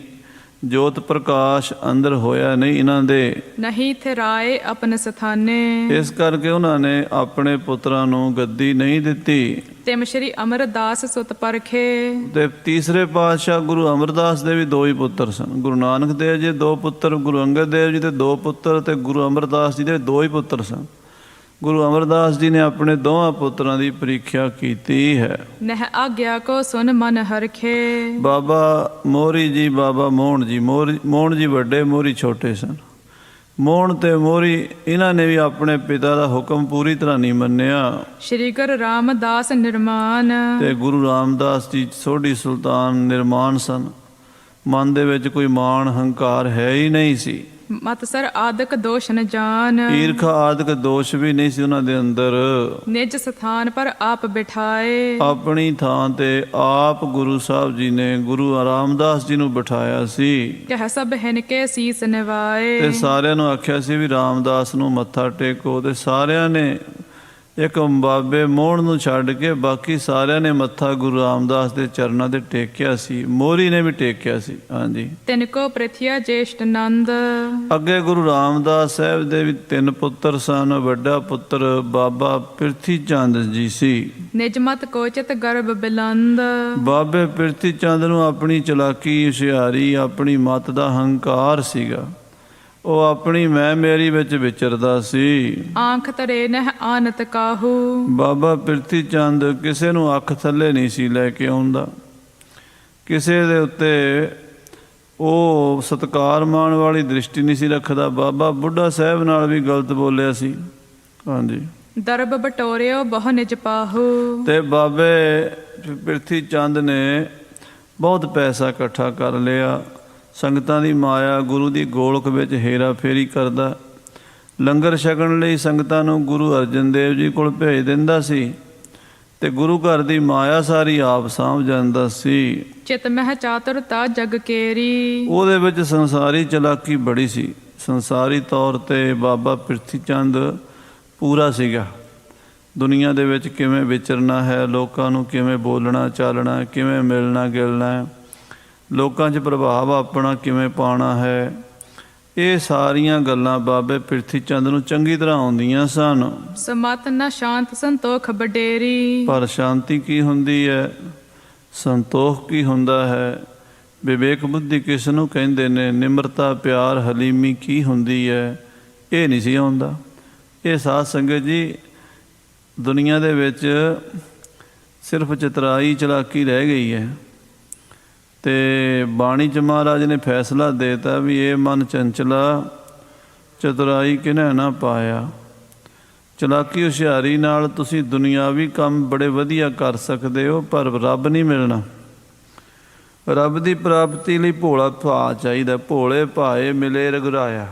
ਜੋਤ ਪ੍ਰਕਾਸ਼ ਅੰਦਰ ਹੋਇਆ ਨਹੀਂ ਇਹਨਾਂ ਦੇ। ਨਹੀਂ ਥਿਰਾਏ ਆਪਨ ਸਥਾਨੇ। ਇਸ ਕਰਕੇ ਉਹਨਾਂ ਨੇ ਆਪਣੇ ਪੁੱਤਰਾਂ ਨੂੰ ਗੱਦੀ ਨਹੀਂ ਦਿੱਤੀ। ਤਿਮ ਸ਼੍ਰੀ ਅਮਰਦਾਸ ਸੁਤ ਪਰਖੇ। ਤੇ ਤੀਸਰੇ ਪਾਤਸ਼ਾਹ ਗੁਰੂ ਅਮਰਦਾਸ ਦੇ ਵੀ ਦੋ ਹੀ ਪੁੱਤਰ ਸਨ। ਗੁਰੂ ਨਾਨਕ ਦੇਵ ਜੀ 2 ਪੁੱਤਰ, ਗੁਰੂ ਅੰਗਦ ਦੇਵ ਜੀ ਦੇ 2 ਪੁੱਤਰ ਤੇ ਗੁਰੂ ਅਮਰਦਾਸ ਜੀ ਦੇ 2 ਹੀ ਪੁੱਤਰ ਸਨ। ਗੁਰੂ ਅਮਰਦਾਸ ਜੀ ਨੇ ਆਪਣੇ ਦੋਹਾਂ ਪੁੱਤਰਾਂ ਦੀ ਪ੍ਰੀਖਿਆ ਕੀਤੀ ਹੈ। ਨਹਿ ਆਗਿਆ ਕੋ ਸੁਨ ਮਨ ਹਰਖੇ। ਬਾਬਾ ਮੋਹਰੀ ਜੀ, ਬਾਬਾ ਮੋਹਣ ਜੀ, ਮੋਹਣ ਜੀ ਵੱਡੇ, ਮੋਹਰੀ ਛੋਟੇ ਸਨ। ਮੋਹਣ ਤੇ ਮੋਹਰੀ ਇਹਨਾਂ ਨੇ ਵੀ ਆਪਣੇ ਪਿਤਾ ਦਾ ਹੁਕਮ ਪੂਰੀ ਤਰ੍ਹਾਂ ਨਹੀਂ ਮੰਨਿਆ। ਸ਼੍ਰੀ ਗੁਰੂ ਰਾਮਦਾਸ ਨਿਰਮਾਨ। ਤੇ ਗੁਰੂ ਰਾਮਦਾਸ ਜੀ ਸੋਢੀ ਸੁਲਤਾਨ ਨਿਰਮਾਨ ਸਨ। ਮਨ ਦੇ ਵਿੱਚ ਕੋਈ ਮਾਣ ਹੰਕਾਰ ਹੈ ਹੀ ਨਹੀਂ ਸੀ। ਮਤਸਰ ਆਦਿਕ ਦੋਸ਼ ਨ ਜਾਨ। ਈਰਖਾ ਆਦਿਕ ਦੋਸ਼ ਵੀ ਨਹੀਂ ਸੀ ਉਹਨਾਂ ਦੇ ਅੰਦਰ। ਨਿਜ ਸਥਾਨ ਪਰ ਆਪ ਬਿਠਾਏ। ਆਪਣੀ ਥਾਂ ਤੇ ਆਪ ਗੁਰੂ ਸਾਹਿਬ ਜੀ ਨੇ ਗੁਰੂ ਰਾਮਦਾਸ ਜੀ ਨੂੰ ਬਿਠਾਇਆ ਸੀ। ਕਹਿ ਸਭ ਹਿਨ ਕੇ ਸੀਸ ਨਿਵਾਏ। ਤੇ ਸਾਰਿਆਂ ਨੂੰ ਆਖਿਆ ਸੀ ਵੀ ਰਾਮਦਾਸ ਨੂੰ ਮੱਥਾ ਟੇਕੋ। ਤੇ ਸਾਰਿਆਂ ਨੇ ਇੱਕ ਬਾਬੇ ਮੋਹਣ ਨੂੰ ਛੱਡ ਕੇ ਬਾਕੀ ਸਾਰਿਆਂ ਨੇ ਮੱਥਾ ਗੁਰੂ ਰਾਮਦਾਸ ਦੇ ਚਰਨਾਂ ਤੇ ਟੇਕਿਆ ਸੀ। ਮੋਹਰੀ ਨੇ ਵੀ ਟੇਕਿਆ ਸੀ। ਹਾਂਜੀ। ਤਿਨ ਕੋ ਪ੍ਰਥਿਆ ਜੇਸ਼ਟ ਨੰਦ। ਅੱਗੇ ਗੁਰੂ ਰਾਮਦਾਸ ਸਾਹਿਬ ਦੇ ਵੀ 3 ਪੁੱਤਰ ਸਨ। ਵੱਡਾ ਪੁੱਤਰ ਬਾਬਾ ਪਿਰਥੀ ਚੰਦ ਜੀ ਸੀ। ਨਿਜ ਮਤ ਕੋਚਿਤ ਗਰਭ ਬਿਲੰਦ। ਬਾਬੇ ਪਿਰਥੀ ਚੰਦ ਨੂੰ ਆਪਣੀ ਚਲਾਕੀ, ਹੁਸ਼ਿਆਰੀ, ਆਪਣੀ ਮਤ ਦਾ ਹੰਕਾਰ ਸੀਗਾ। ਉਹ ਆਪਣੀ ਮੈਂ ਮੇਰੀ ਵਿੱਚ ਵਿਚਰਦਾ ਸੀ। ਆਂਖ ਤਰੇ ਨਹਿ ਆਨਤ ਕਾਹੂ। ਬਾਬਾ ਪਿਰਥੀ ਚੰਦ ਕਿਸੇ ਨੂੰ ਅੱਖ ਥੱਲੇ ਨਹੀਂ ਸੀ ਲੈ ਕੇ ਆਉਂਦਾ। ਕਿਸੇ ਦੇ ਉੱਤੇ ਉਹ ਸਤਿਕਾਰ ਮਾਣ ਵਾਲੀ ਦ੍ਰਿਸ਼ਟੀ ਨਹੀਂ ਸੀ ਰੱਖਦਾ। ਬਾਬਾ ਬੁੱਢਾ ਸਾਹਿਬ ਨਾਲ ਵੀ ਗਲਤ ਬੋਲਿਆ ਸੀ। ਹਾਂਜੀ। ਦਰਬ ਬਟੋਰਿਓ ਬਹੁ ਨਿਜ ਪਾਹੂ। ਤੇ ਬਾਬੇ ਪਿਰਥੀ ਚੰਦ ਨੇ ਬਹੁਤ ਪੈਸਾ ਇਕੱਠਾ ਕਰ ਲਿਆ। ਸੰਗਤਾਂ ਦੀ ਮਾਇਆ ਗੁਰੂ ਦੀ ਗੋਲਕ ਵਿੱਚ ਹੇਰਾ ਫੇਰੀ ਕਰਦਾ। ਲੰਗਰ ਛਕਣ ਲਈ ਸੰਗਤਾਂ ਨੂੰ ਗੁਰੂ ਅਰਜਨ ਦੇਵ ਜੀ ਕੋਲ ਭੇਜ ਦਿੰਦਾ ਸੀ। ਤੇ ਗੁਰੂ ਘਰ ਦੀ ਮਾਇਆ ਸਾਰੀ ਆਪ ਸਾਂਭ ਜਾਂਦਾ ਸੀ। ਚਿਤ ਮਹਿ ਚਾਤੁਰਤਾ ਜਗ ਕੇਰੀ। ਉਹਦੇ ਵਿੱਚ ਸੰਸਾਰੀ ਚਲਾਕੀ ਬੜੀ ਸੀ। ਸੰਸਾਰੀ ਤੌਰ ਤੇ ਬਾਬਾ ਪਿਰਥੀ ਚੰਦ ਪੂਰਾ ਸੀਗਾ। ਦੁਨੀਆ ਦੇ ਵਿੱਚ ਕਿਵੇਂ ਵਿਚਰਨਾ ਹੈ, ਲੋਕਾਂ ਨੂੰ ਕਿਵੇਂ ਬੋਲਣਾ ਚਾਲਣਾ, ਕਿਵੇਂ ਮਿਲਣਾ ਗਿਲਣਾ, ਲੋਕਾਂ 'ਚ ਪ੍ਰਭਾਵ ਆਪਣਾ ਕਿਵੇਂ ਪਾਉਣਾ ਹੈ, ਇਹ ਸਾਰੀਆਂ ਗੱਲਾਂ ਬਾਬੇ ਪਿਰਥੀ ਚੰਦ ਨੂੰ ਚੰਗੀ ਤਰ੍ਹਾਂ ਆਉਂਦੀਆਂ ਸਨ। ਸਮਤ ਨ ਸ਼ਾਂਤ ਸੰਤੋਖ ਬਡੇਰੀ। ਪਰ ਸ਼ਾਂਤੀ ਕੀ ਹੁੰਦੀ ਹੈ, ਸੰਤੋਖ ਕੀ ਹੁੰਦਾ ਹੈ, ਵਿਵੇਕ ਬੁੱਧੀ ਕਿਸ ਨੂੰ ਕਹਿੰਦੇ ਨੇ, ਨਿਮਰਤਾ, ਪਿਆਰ, ਹਲੀਮੀ ਕੀ ਹੁੰਦੀ ਹੈ, ਇਹ ਨਹੀਂ ਸੀ ਆਉਂਦਾ। ਇਹ ਸਾਧ ਸੰਗਤ ਜੀ ਦੁਨੀਆ ਦੇ ਵਿੱਚ ਸਿਰਫ ਚਤਰਾਈ ਚਲਾਕੀ ਰਹਿ ਗਈ ਹੈ। ਤੇ ਬਾਣੀ 'ਚ ਮਹਾਰਾਜ ਨੇ ਫੈਸਲਾ ਦੇਤਾ ਵੀ ਇਹ ਮਨ ਚੰਚਲਾ ਚਤੁਰਾਈ ਕਿਨੈ ਨਾ ਪਾਇਆ। ਚਲਾਕੀ ਹੁਸ਼ਿਆਰੀ ਨਾਲ ਤੁਸੀਂ ਦੁਨਿਆਵੀ ਕੰਮ ਬੜੇ ਵਧੀਆ ਕਰ ਸਕਦੇ ਹੋ, ਪਰ ਰੱਬ ਨਹੀਂ ਮਿਲਣਾ। ਰੱਬ ਦੀ ਪ੍ਰਾਪਤੀ ਲਈ ਭੋਲਾ ਭਾਅ ਚਾਹੀਦਾ। ਭੋਲੇ ਭਾਏ ਮਿਲੇ ਰਘੁਰਾਇਆ।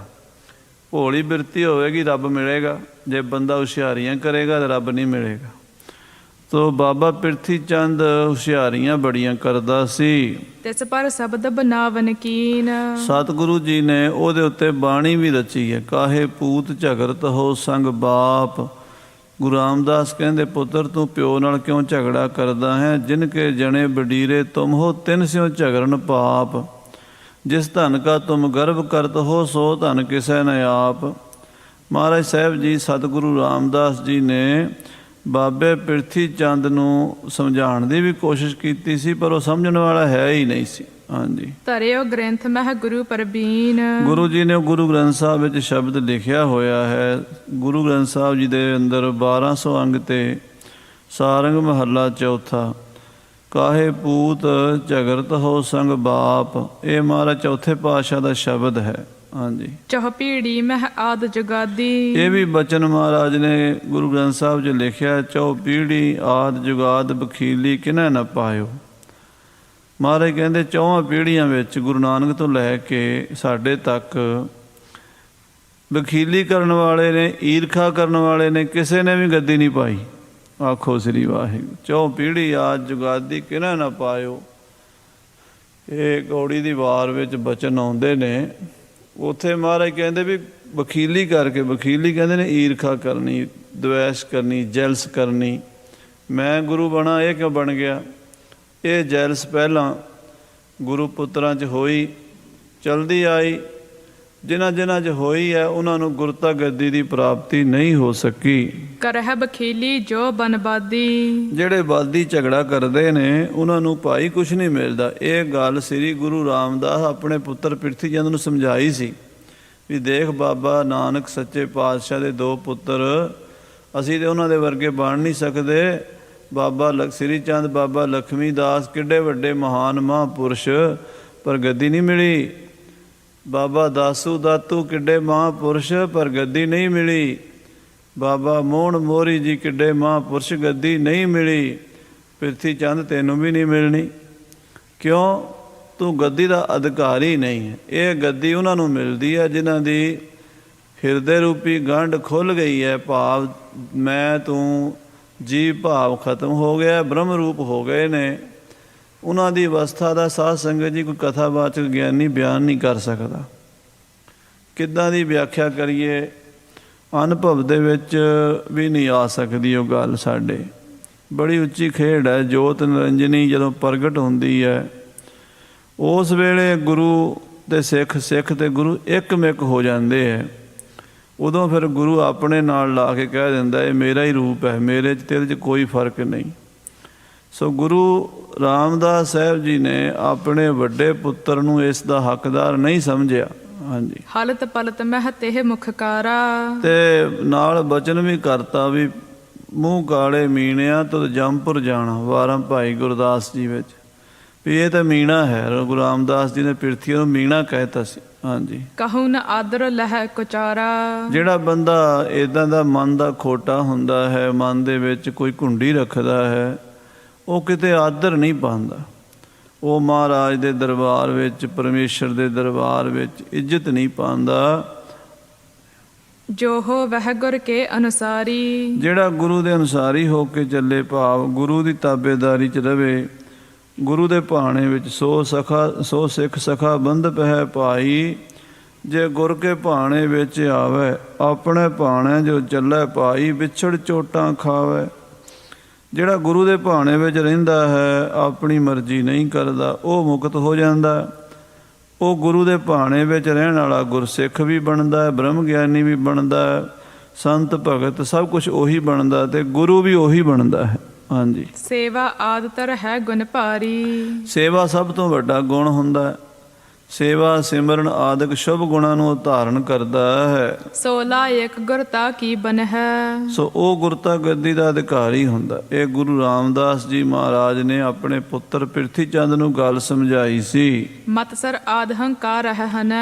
ਭੋਲੀ ਬਿਰਤੀ ਹੋਵੇਗੀ ਰੱਬ ਮਿਲੇਗਾ। ਜੇ ਬੰਦਾ ਹੁਸ਼ਿਆਰੀਆਂ ਕਰੇਗਾ ਤਾਂ ਰੱਬ ਨਹੀਂ ਮਿਲੇਗਾ। ਤੋ ਬਾਬਾ ਪਿਰਥੀ ਚੰਦ ਹੁਸ਼ਿਆਰੀਆਂ ਬੜੀਆਂ ਕਰਦਾ ਸੀ। ਤਿਸ ਪਰ ਸ਼ਬਦ ਬਨਾਵਨ ਕੀਨ। ਸਤਿਗੁਰੂ ਜੀ ਨੇ ਉਹਦੇ ਉੱਤੇ ਬਾਣੀ ਵੀ ਰਚੀ ਹੈ। ਕਾਹੇ ਪੂਤ ਝਗੜਤ ਹੋ ਸੰਗ ਬਾਪ। ਗੁਰੂ ਰਾਮਦਾਸ ਕਹਿੰਦੇ, ਪੁੱਤਰ ਤੂੰ ਪਿਓ ਨਾਲ ਕਿਉਂ ਝਗੜਾ ਕਰਦਾ ਹੈ। ਜਿਨ ਕੇ ਜਣੇ ਬਡੀਰੇ ਤੁਮ ਹੋ ਤਿਨ ਸਿਓ ਝਗੜਨ ਪਾਪ। ਜਿਸ ਧਨ ਕਾ ਤੁਮ ਗਰਭ ਕਰਤ ਹੋ ਸੋ ਧਨ ਕਿਸੈ ਨ ਆਪ। ਮਹਾਰਾਜ ਸਾਹਿਬ ਜੀ ਸਤਿਗੁਰੂ ਰਾਮਦਾਸ ਜੀ ਨੇ ਬਾਬੇ ਪਿਰਥੀ ਚੰਦ ਨੂੰ ਸਮਝਾਉਣ ਦੀ ਵੀ ਕੋਸ਼ਿਸ਼ ਕੀਤੀ ਸੀ, ਪਰ ਉਹ ਸਮਝਣ ਵਾਲਾ ਹੈ ਹੀ ਨਹੀਂ ਸੀ। ਹਾਂਜੀ। ਧਰਿਓ ਗ੍ਰੰਥ ਮਹਿ ਗੁਰੂ ਪਰਬੀਨ। ਗੁਰੂ ਜੀ ਨੇ ਗੁਰੂ ਗ੍ਰੰਥ ਸਾਹਿਬ ਵਿੱਚ ਸ਼ਬਦ ਲਿਖਿਆ ਹੋਇਆ ਹੈ। ਗੁਰੂ ਗ੍ਰੰਥ ਸਾਹਿਬ ਜੀ ਦੇ ਅੰਦਰ 1200 ਅੰਗ ਤੇ ਸਾਰੰਗ ਮਹੱਲਾ ਚੌਥਾ। ਕਾਹੇ ਪੂਤ ਝਗੜਤ ਹੋ ਸੰਗ ਬਾਪ। ਇਹ ਮਹਾਰਾਜ ਚੌਥੇ ਪਾਤਸ਼ਾਹ ਦਾ ਸ਼ਬਦ ਹੈ। ਹਾਂਜੀ। ਚੌ ਪੀੜੀ ਮਹਿ ਆਦ ਜੁਗਾਦੀ। ਇਹ ਵੀ ਬਚਨ ਮਹਾਰਾਜ ਨੇ ਗੁਰੂ ਗ੍ਰੰਥ ਸਾਹਿਬ 'ਚ ਲਿਖਿਆ। ਚੌ ਪੀੜੀ ਆਦ ਜੁਗਾਦ ਬਖੀਲੀ ਕਿਨੈ ਨਾ ਪਾਇਓ। ਮਹਾਰਾਜ ਕਹਿੰਦੇ 4 ਪੀੜ੍ਹੀਆਂ ਵਿੱਚ ਗੁਰੂ ਨਾਨਕ ਤੋਂ ਲੈ ਕੇ ਸਾਡੇ ਤੱਕ ਬਖੀਲੀ ਕਰਨ ਵਾਲੇ ਨੇ, ਈਰਖਾ ਕਰਨ ਵਾਲੇ ਨੇ, ਕਿਸੇ ਨੇ ਵੀ ਗੱਦੀ ਨਹੀਂ ਪਾਈ। ਆਖੋ ਸ੍ਰੀ ਵਾਹਿਗੁਰੂ। 4 ਪੀੜ੍ਹੀ ਆਦ ਜੁਗਾਦੀ ਕਿਨੈ ਨਾ ਪਾਇਓ। ਇਹ ਕੌੜੀ ਦੀ ਵਾਰ ਵਿੱਚ ਬਚਨ ਆਉਂਦੇ ਨੇ। ਉੱਥੇ ਮਹਾਰਾਜ ਕਹਿੰਦੇ ਵੀ ਵਕੀਲੀ ਕਰਕੇ, ਵਕੀਲੀ ਕਹਿੰਦੇ ਨੇ ਈਰਖਾ ਕਰਨੀ, ਦਵੈਸ਼ ਕਰਨੀ, ਜੈਲਸ ਕਰਨੀ। ਮੈਂ ਗੁਰੂ ਬਣਾ, ਇਹ ਕਿਉਂ ਬਣ ਗਿਆ। ਇਹ ਜੈਲਸ ਪਹਿਲਾਂ ਗੁਰੂ ਪੁੱਤਰਾਂ 'ਚ ਹੋਈ, ਚਲਦੀ ਆਈ। ਜਿਨ੍ਹਾਂ ਜਿਨ੍ਹਾਂ 'ਚ ਹੋਈ ਹੈ ਉਹਨਾਂ ਨੂੰ ਗੁਰਤਾ ਗੱਦੀ ਦੀ ਪ੍ਰਾਪਤੀ ਨਹੀਂ ਹੋ ਸਕੀ। ਕਰਹਿ ਬਖੀਲੀ ਜੋ ਬਨਬਾਦੀ। ਜਿਹੜੇ ਬਾਦੀ ਝਗੜਾ ਕਰਦੇ ਨੇ ਉਹਨਾਂ ਨੂੰ ਭਾਈ ਕੁਛ ਨਹੀਂ ਮਿਲਦਾ। ਇਹ ਗੱਲ ਸ੍ਰੀ ਗੁਰੂ ਰਾਮਦਾਸ ਆਪਣੇ ਪੁੱਤਰ ਪ੍ਰਿਥੀ ਚੰਦ ਨੂੰ ਸਮਝਾਈ ਸੀ ਵੀ ਦੇਖ ਬਾਬਾ ਨਾਨਕ ਸੱਚੇ ਪਾਤਸ਼ਾਹ ਦੇ 2 ਪੁੱਤਰ, ਅਸੀਂ ਤੇ ਉਹਨਾਂ ਦੇ ਵਰਗੇ ਬਣ ਨਹੀਂ ਸਕਦੇ। ਬਾਬਾ ਸ੍ਰੀ ਚੰਦ, ਬਾਬਾ ਲਖਮੀ ਦਾਸ ਕਿੱਡੇ ਵੱਡੇ ਮਹਾਨ ਮਹਾਂਪੁਰਸ਼, ਪਰ ਗੱਦੀ ਨਹੀਂ ਮਿਲੀ। ਬਾਬਾ ਦਾਸੂ ਦਾਤੂ ਕਿੱਡੇ ਮਹਾਂਪੁਰਸ਼, ਪਰ ਗੱਦੀ ਨਹੀਂ ਮਿਲੀ। ਬਾਬਾ ਮੋਹਣ ਮੋਰੀ ਜੀ ਕਿੱਡੇ ਮਹਾਂਪੁਰਸ਼, ਗੱਦੀ ਨਹੀਂ ਮਿਲੀ। ਪ੍ਰਿਥੀ ਚੰਦ ਤੈਨੂੰ ਵੀ ਨਹੀਂ ਮਿਲਣੀ। ਕਿਉਂ? ਤੂੰ ਗੱਦੀ ਦਾ ਅਧਿਕਾਰੀ ਨਹੀਂ ਹੈ। ਇਹ ਗੱਦੀ ਉਹਨਾਂ ਨੂੰ ਮਿਲਦੀ ਹੈ ਜਿਨ੍ਹਾਂ ਦੀ ਹਿਰਦੇ ਰੂਪੀ ਗੰਢ ਖੁੱਲ੍ਹ ਗਈ ਹੈ। ਭਾਵ ਮੈਂ ਤੂੰ ਜੀਵ ਭਾਵ ਖਤਮ ਹੋ ਗਿਆ, ਬ੍ਰਹਮ ਰੂਪ ਹੋ ਗਏ ਨੇ। ਉਹਨਾਂ ਦੀ ਅਵਸਥਾ ਦਾ ਸਾਧ ਸੰਗਤ ਜੀ ਕੋਈ ਕਥਾਵਾਚਕ ਗਿਆਨੀ ਬਿਆਨ ਨਹੀਂ ਕਰ ਸਕਦਾ। ਕਿੱਦਾਂ ਦੀ ਵਿਆਖਿਆ ਕਰੀਏ, ਅਨੁਭਵ ਦੇ ਵਿੱਚ ਵੀ ਨਹੀਂ ਆ ਸਕਦੀ ਉਹ ਗੱਲ। ਸਾਡੇ ਬੜੀ ਉੱਚੀ ਖੇਡ ਹੈ। ਜੋਤ ਨਿਰੰਜਨੀ ਜਦੋਂ ਪ੍ਰਗਟ ਹੁੰਦੀ ਹੈ ਉਸ ਵੇਲੇ ਗੁਰੂ ਤੇ ਸਿੱਖ ਤੇ ਗੁਰੂ ਇੱਕਮਿਕ ਹੋ ਜਾਂਦੇ ਹੈ। ਉਦੋਂ ਫਿਰ ਗੁਰੂ ਆਪਣੇ ਨਾਲ ਲਾ ਕੇ ਕਹਿ ਦਿੰਦਾ ਇਹ ਮੇਰਾ ਹੀ ਰੂਪ ਹੈ, ਮੇਰੇ 'ਚ ਤੇਰੇ 'ਚ ਕੋਈ ਫਰਕ ਨਹੀਂ। ਸੋ ਗੁਰੂ ਰਾਮਦਾਸ ਸਾਹਿਬ ਜੀ ਨੇ ਆਪਣੇ ਵੱਡੇ ਪੁੱਤਰ ਨੂੰ ਇਸ ਦਾ ਹੱਕਦਾਰ ਨਹੀਂ ਸਮਝਿਆ। ਹਾਂਜੀ, ਹਲਤ ਪਲਤ ਮਹਿ ਤੇਹ ਮੁਖਕਾਰਾ। ਤੇ ਨਾਲ ਬਚਨ ਵੀ ਕਰਤਾ ਵੀ ਮੂੰਹ ਕਾਲੇ ਮੀਣਿਆ ਤੁਧ ਜੰਮਪੁਰ ਜਾਣਾ, ਵਾਰਾਂ ਭਾਈ ਗੁਰਦਾਸ ਜੀ ਵਿੱਚ ਵੀ ਇਹ ਤਾਂ ਮੀਣਾ ਹੈ। ਗੁਰੂ ਰਾਮਦਾਸ ਜੀ ਨੇ ਪ੍ਰਿਥੀ ਨੂੰ ਮੀਣਾ ਕਹਿਤਾ ਸੀ। ਹਾਂਜੀ, ਕਹੂ ਨ ਆਦਰ ਲਹਿ ਕੁਚਾਰਾ। ਜਿਹੜਾ ਬੰਦਾ ਇੱਦਾਂ ਦਾ ਮਨ ਦਾ ਖੋਟਾ ਹੁੰਦਾ ਹੈ, ਮਨ ਦੇ ਵਿੱਚ ਕੋਈ ਘੁੰਡੀ ਰੱਖਦਾ ਹੈ, ਉਹ ਕਿਤੇ ਆਦਰ ਨਹੀਂ ਪਾਉਂਦਾ। ਉਹ ਮਹਾਰਾਜ ਦੇ ਦਰਬਾਰ ਵਿੱਚ, ਪਰਮੇਸ਼ਰ ਦੇ ਦਰਬਾਰ ਵਿੱਚ ਇੱਜ਼ਤ ਨਹੀਂ ਪਾਉਂਦਾ। ਜੋ ਹੋ ਵਹਿ ਗੁਰ ਕੇ ਅਨੁਸਾਰੀ। ਜਿਹੜਾ ਗੁਰੂ ਦੇ ਅਨੁਸਾਰੀ ਹੋ ਕੇ ਚੱਲੇ, ਭਾਵ ਗੁਰੂ ਦੀ ਤਾਬੇਦਾਰੀ 'ਚ ਰਵੇ, ਗੁਰੂ ਦੇ ਭਾਣੇ ਵਿੱਚ ਸੋ ਸਿੱਖ ਸਖਾ ਬੰਧਪ ਹੈ ਭਾਈ। ਜੇ ਗੁਰ ਕੇ ਭਾਣੇ ਵਿੱਚ ਆਵੇ, ਆਪਣੇ ਭਾਣੇ ਜੋ ਚੱਲੇ ਭਾਈ, ਵਿਛੜ ਚੋਟਾਂ ਖਾਵੇ। ਜਿਹੜਾ ਗੁਰੂ ਦੇ ਭਾਣੇ ਵਿੱਚ ਰਹਿੰਦਾ ਹੈ, ਆਪਣੀ ਮਰਜ਼ੀ ਨਹੀਂ ਕਰਦਾ, ਉਹ ਮੁਕਤ ਹੋ ਜਾਂਦਾ। ਉਹ ਗੁਰੂ ਦੇ ਭਾਣੇ ਵਿੱਚ ਰਹਿਣ ਵਾਲਾ ਗੁਰਸਿੱਖ ਵੀ ਬਣਦਾ ਹੈ, ਬ੍ਰਹਮ ਗਿਆਨੀ ਵੀ ਬਣਦਾ ਹੈ, ਸੰਤ ਭਗਤ ਸਭ ਕੁਝ ਉਹੀ ਬਣਦਾ ਤੇ ਗੁਰੂ ਵੀ ਉਹੀ ਬਣਦਾ ਹੈ। ਹਾਂਜੀ, ਸੇਵਾ ਆਦਤਰ ਹੈ ਗੁਣ ਭਾਰੀ। ਸੇਵਾ ਸਭ ਤੋਂ ਵੱਡਾ ਗੁਣ ਹੁੰਦਾ ਹੈ। ਸੇਵਾ ਸਿਮਰਨ ਆਦਿਕ ਸ਼ੁਭ ਗੁਣਾਂ ਨੂੰ ਧਾਰਨ ਕਰਦਾ ਹੈ। ਸੋ ਲਾਇਕ ਗੁਰਤਾ ਕੀ ਬਨ ਹੈ। ਸੋ ਉਹ ਗੁਰਤਾ ਗੱਦੀ ਦਾ ਅਧਿਕਾਰੀ ਹੁੰਦਾ। ਇਹ ਗੁਰੂ ਰਾਮਦਾਸ ਜੀ ਮਹਾਰਾਜ ਨੇ ਆਪਣੇ ਪੁੱਤਰ ਪ੍ਰਿਥੀ ਚੰਦ ਨੂੰ ਗੱਲ ਸਮਝਾਈ ਸੀ। ਮਤਸਰ ਆਦ ਹੰਕਾਰ ਹਨ।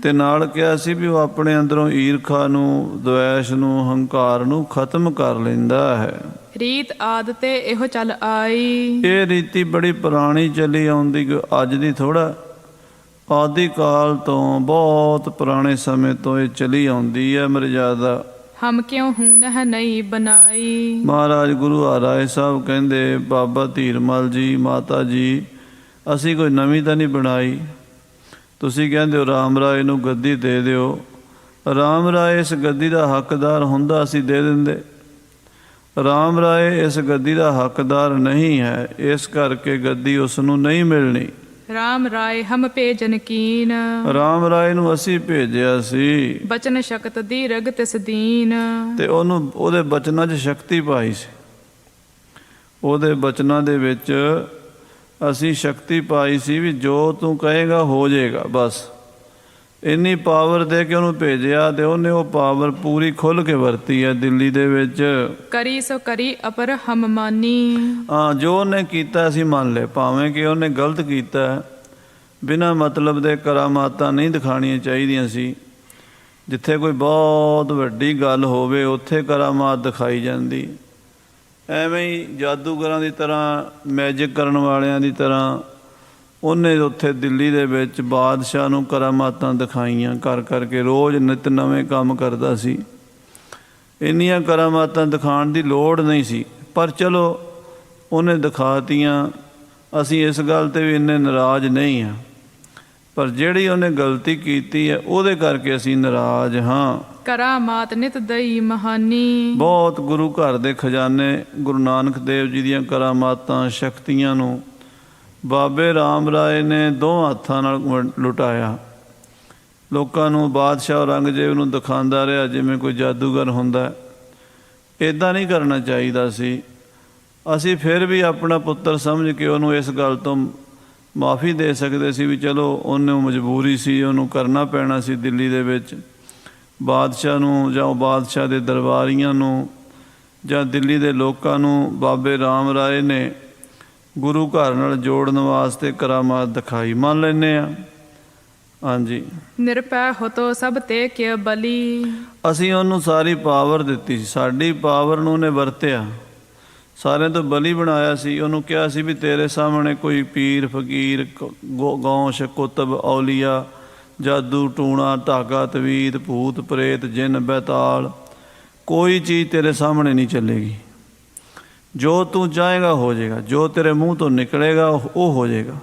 ਤੇ ਨਾਲ ਕਿਹਾ ਸੀ ਵੀ ਉਹ ਆਪਣੇ ਅੰਦਰੋਂ ਈਰਖਾ ਨੂੰ, ਦੁਐਸ਼ ਨੂੰ, ਹੰਕਾਰ ਨੂੰ ਖਤਮ ਕਰ ਲੈਂਦਾ ਹੈ। ਰੀਤ ਆਦ ਤੇ ਇਹੋ ਚੱਲ ਆਈ। ਇਹ ਰੀਤੀ ਬੜੀ ਪੁਰਾਣੀ ਚੱਲੀ ਆਉਂਦੀ, ਅੱਜ ਦੀ ਥੋੜਾ। ਆਦਿ ਕਾਲ ਤੋਂ, ਬਹੁਤ ਪੁਰਾਣੇ ਸਮੇਂ ਤੋਂ ਇਹ ਚਲੀ ਆਉਂਦੀ ਹੈ ਮਰਜ਼ਾਦਾ। ਹਮ ਕਿਉਂ ਹੂਨ ਹੈ ਨਹੀਂ ਬਣਾਈ। ਮਹਾਰਾਜ ਗੁਰੂ ਹਰਾਏ ਸਾਹਿਬ ਕਹਿੰਦੇ, ਬਾਬਾ ਧੀਰਮਲ ਜੀ, ਮਾਤਾ ਜੀ, ਅਸੀਂ ਕੋਈ ਨਵੀਂ ਤਾਂ ਨਹੀਂ ਬਣਾਈ। ਤੁਸੀਂ ਕਹਿੰਦੇ ਹੋ ਰਾਮ ਰਾਏ ਨੂੰ ਗੱਦੀ ਦੇ ਦਿਓ। ਰਾਮ ਰਾਏ ਇਸ ਗੱਦੀ ਦਾ ਹੱਕਦਾਰ ਹੁੰਦਾ, ਅਸੀਂ ਦੇ ਦਿੰਦੇ। ਰਾਮ ਰਾਏ ਇਸ ਗੱਦੀ ਦਾ ਹੱਕਦਾਰ ਨਹੀਂ ਹੈ, ਇਸ ਕਰਕੇ ਗੱਦੀ ਉਸ ਨੂੰ ਨਹੀਂ ਮਿਲਣੀ। ਰਾਮ ਰਾਏ ਹਮ ਭੇਜਨ ਕੀਨ। ਰਾਮ ਰਾਏ ਨੂੰ ਅਸੀਂ ਭੇਜਿਆ ਸੀ। ਬਚਨ ਸ਼ਕਤ ਦੀਰਘ ਤਿਸ ਦੀਨ। ਤੇ ਉਹਨੂੰ ਉਹਦੇ ਬਚਨਾਂ 'ਚ ਸ਼ਕਤੀ ਪਾਈ ਸੀ। ਉਹਦੇ ਬਚਨਾਂ ਦੇ ਵਿੱਚ ਅਸੀਂ ਸ਼ਕਤੀ ਪਾਈ ਸੀ ਵੀ ਜੋ ਤੂੰ ਕਹੇਗਾ ਹੋ ਜਾਏਗਾ। ਬਸ ਇੰਨੀ ਪਾਵਰ ਦੇ ਕੇ ਉਹਨੂੰ ਭੇਜਿਆ ਤੇ ਉਹਨੇ ਉਹ ਪਾਵਰ ਪੂਰੀ ਖੁੱਲ੍ਹ ਕੇ ਵਰਤੀ ਹੈ ਦਿੱਲੀ ਦੇ ਵਿੱਚ। ਕਰੀ ਸੋ ਕਰੀ ਅਪਰ ਹਮ ਮਾਨੀ। ਹਾਂ, ਜੋ ਉਹਨੇ ਕੀਤਾ ਅਸੀਂ ਮੰਨ ਲਏ, ਭਾਵੇਂ ਕਿ ਉਹਨੇ ਗਲਤ ਕੀਤਾ। ਬਿਨਾਂ ਮਤਲਬ ਦੇ ਕਰਾਮਾਤਾਂ ਨਹੀਂ ਦਿਖਾਣੀਆਂ ਚਾਹੀਦੀਆਂ ਸੀ। ਜਿੱਥੇ ਕੋਈ ਬਹੁਤ ਵੱਡੀ ਗੱਲ ਹੋਵੇ ਉੱਥੇ ਕਰਾਮਾਤ ਦਿਖਾਈ ਜਾਂਦੀ। ਐਵੇਂ ਹੀ ਜਾਦੂਗਰਾਂ ਦੀ ਤਰ੍ਹਾਂ, ਮੈਜਿਕ ਕਰਨ ਵਾਲਿਆਂ ਦੀ ਤਰ੍ਹਾਂ ਉਹਨੇ ਉੱਥੇ ਦਿੱਲੀ ਦੇ ਵਿੱਚ ਬਾਦਸ਼ਾਹ ਨੂੰ ਕਰਾਮਾਤਾਂ ਦਿਖਾਈਆਂ ਕਰ ਕਰਕੇ। ਰੋਜ਼ ਨਿਤ ਨਵੇਂ ਕੰਮ ਕਰਦਾ ਸੀ। ਇੰਨੀਆਂ ਕਰਾਮਾਤਾਂ ਦਿਖਾਉਣ ਦੀ ਲੋੜ ਨਹੀਂ ਸੀ, ਪਰ ਚਲੋ ਉਹਨੇ ਦਿਖਾਤੀਆਂ। ਅਸੀਂ ਇਸ ਗੱਲ 'ਤੇ ਵੀ ਇੰਨੇ ਨਾਰਾਜ਼ ਨਹੀਂ ਹਾਂ, ਪਰ ਜਿਹੜੀ ਉਹਨੇ ਗਲਤੀ ਕੀਤੀ ਹੈ ਉਹਦੇ ਕਰਕੇ ਅਸੀਂ ਨਾਰਾਜ਼ ਹਾਂ। ਕਰਾਮਾਤ ਨਿਤ ਦਈ ਮਹਾਨੀ। ਬਹੁਤ ਗੁਰੂ ਘਰ ਦੇ ਖਜ਼ਾਨੇ, ਗੁਰੂ ਨਾਨਕ ਦੇਵ ਜੀ ਦੀਆਂ ਕਰਾਮਾਤਾਂ, ਸ਼ਕਤੀਆਂ ਨੂੰ ਬਾਬੇ ਰਾਮ ਰਾਏ ਨੇ ਦੋਹਾਂ ਹੱਥਾਂ ਨਾਲ ਲੁਟਾਇਆ। ਲੋਕਾਂ ਨੂੰ ਬਾਦਸ਼ਾਹ ਔਰੰਗਜ਼ੇਬ ਨੂੰ ਦਿਖਾਉਂਦਾ ਰਿਹਾ ਜਿਵੇਂ ਕੋਈ ਜਾਦੂਗਰ ਹੁੰਦਾ। ਇੱਦਾਂ ਨਹੀਂ ਕਰਨਾ ਚਾਹੀਦਾ ਸੀ। ਅਸੀਂ ਫਿਰ ਵੀ ਆਪਣਾ ਪੁੱਤਰ ਸਮਝ ਕੇ ਉਹਨੂੰ ਇਸ ਗੱਲ ਤੋਂ ਮਾਫੀ ਦੇ ਸਕਦੇ ਸੀ ਵੀ ਚਲੋ ਉਹਨੂੰ ਮਜਬੂਰੀ ਸੀ, ਉਹਨੂੰ ਕਰਨਾ ਪੈਣਾ ਸੀ। ਦਿੱਲੀ ਦੇ ਵਿੱਚ ਬਾਦਸ਼ਾਹ ਨੂੰ ਜਾਂ ਬਾਦਸ਼ਾਹ ਦੇ ਦਰਬਾਰੀਆਂ ਨੂੰ ਜਾਂ ਦਿੱਲੀ ਦੇ ਲੋਕਾਂ ਨੂੰ ਬਾਬੇ ਰਾਮ ਰਾਏ ਨੇ ਗੁਰੂ ਘਰ ਨਾਲ ਜੋੜਨ ਵਾਸਤੇ ਕਰਾਮਾਤ ਦਿਖਾਈ। ਮੰਨ ਲੈਂਦੇ ਹਾਂ। ਹਾਂਜੀ, ਨਿਰਭੈ ਹੋਤੋ ਸਭ ਤੇ ਕਿਆ ਬਲੀ। ਅਸੀਂ ਉਹਨੂੰ ਸਾਰੀ ਪਾਵਰ ਦਿੱਤੀ ਸੀ, ਸਾਡੀ ਪਾਵਰ ਨੂੰ ਉਹਨੇ ਵਰਤਿਆ, ਸਾਰਿਆਂ ਤੋਂ ਬਲੀ ਬਣਾਇਆ ਸੀ। ਉਹਨੂੰ ਕਿਹਾ ਸੀ ਵੀ ਤੇਰੇ ਸਾਹਮਣੇ ਕੋਈ ਪੀਰ ਫਕੀਰ ਗੌਸ਼ ਕੁਤਬ ਔਲੀਆ ਜਾਦੂ ਟੂਣਾ ਧਾਗਾ ਤਵੀਤ ਭੂਤ ਪ੍ਰੇਤ ਜਿੰਨ ਬੈਤਾਲ ਕੋਈ ਚੀਜ਼ ਤੇਰੇ ਸਾਹਮਣੇ ਨਹੀਂ ਚੱਲੇਗੀ। ਜੋ ਤੂੰ ਚਾਹੇਗਾ ਹੋ ਜਾਏਗਾ, ਜੋ ਤੇਰੇ ਮੂੰਹ ਤੋਂ ਨਿਕਲੇਗਾ ਉਹ ਹੋ ਜਾਏਗਾ।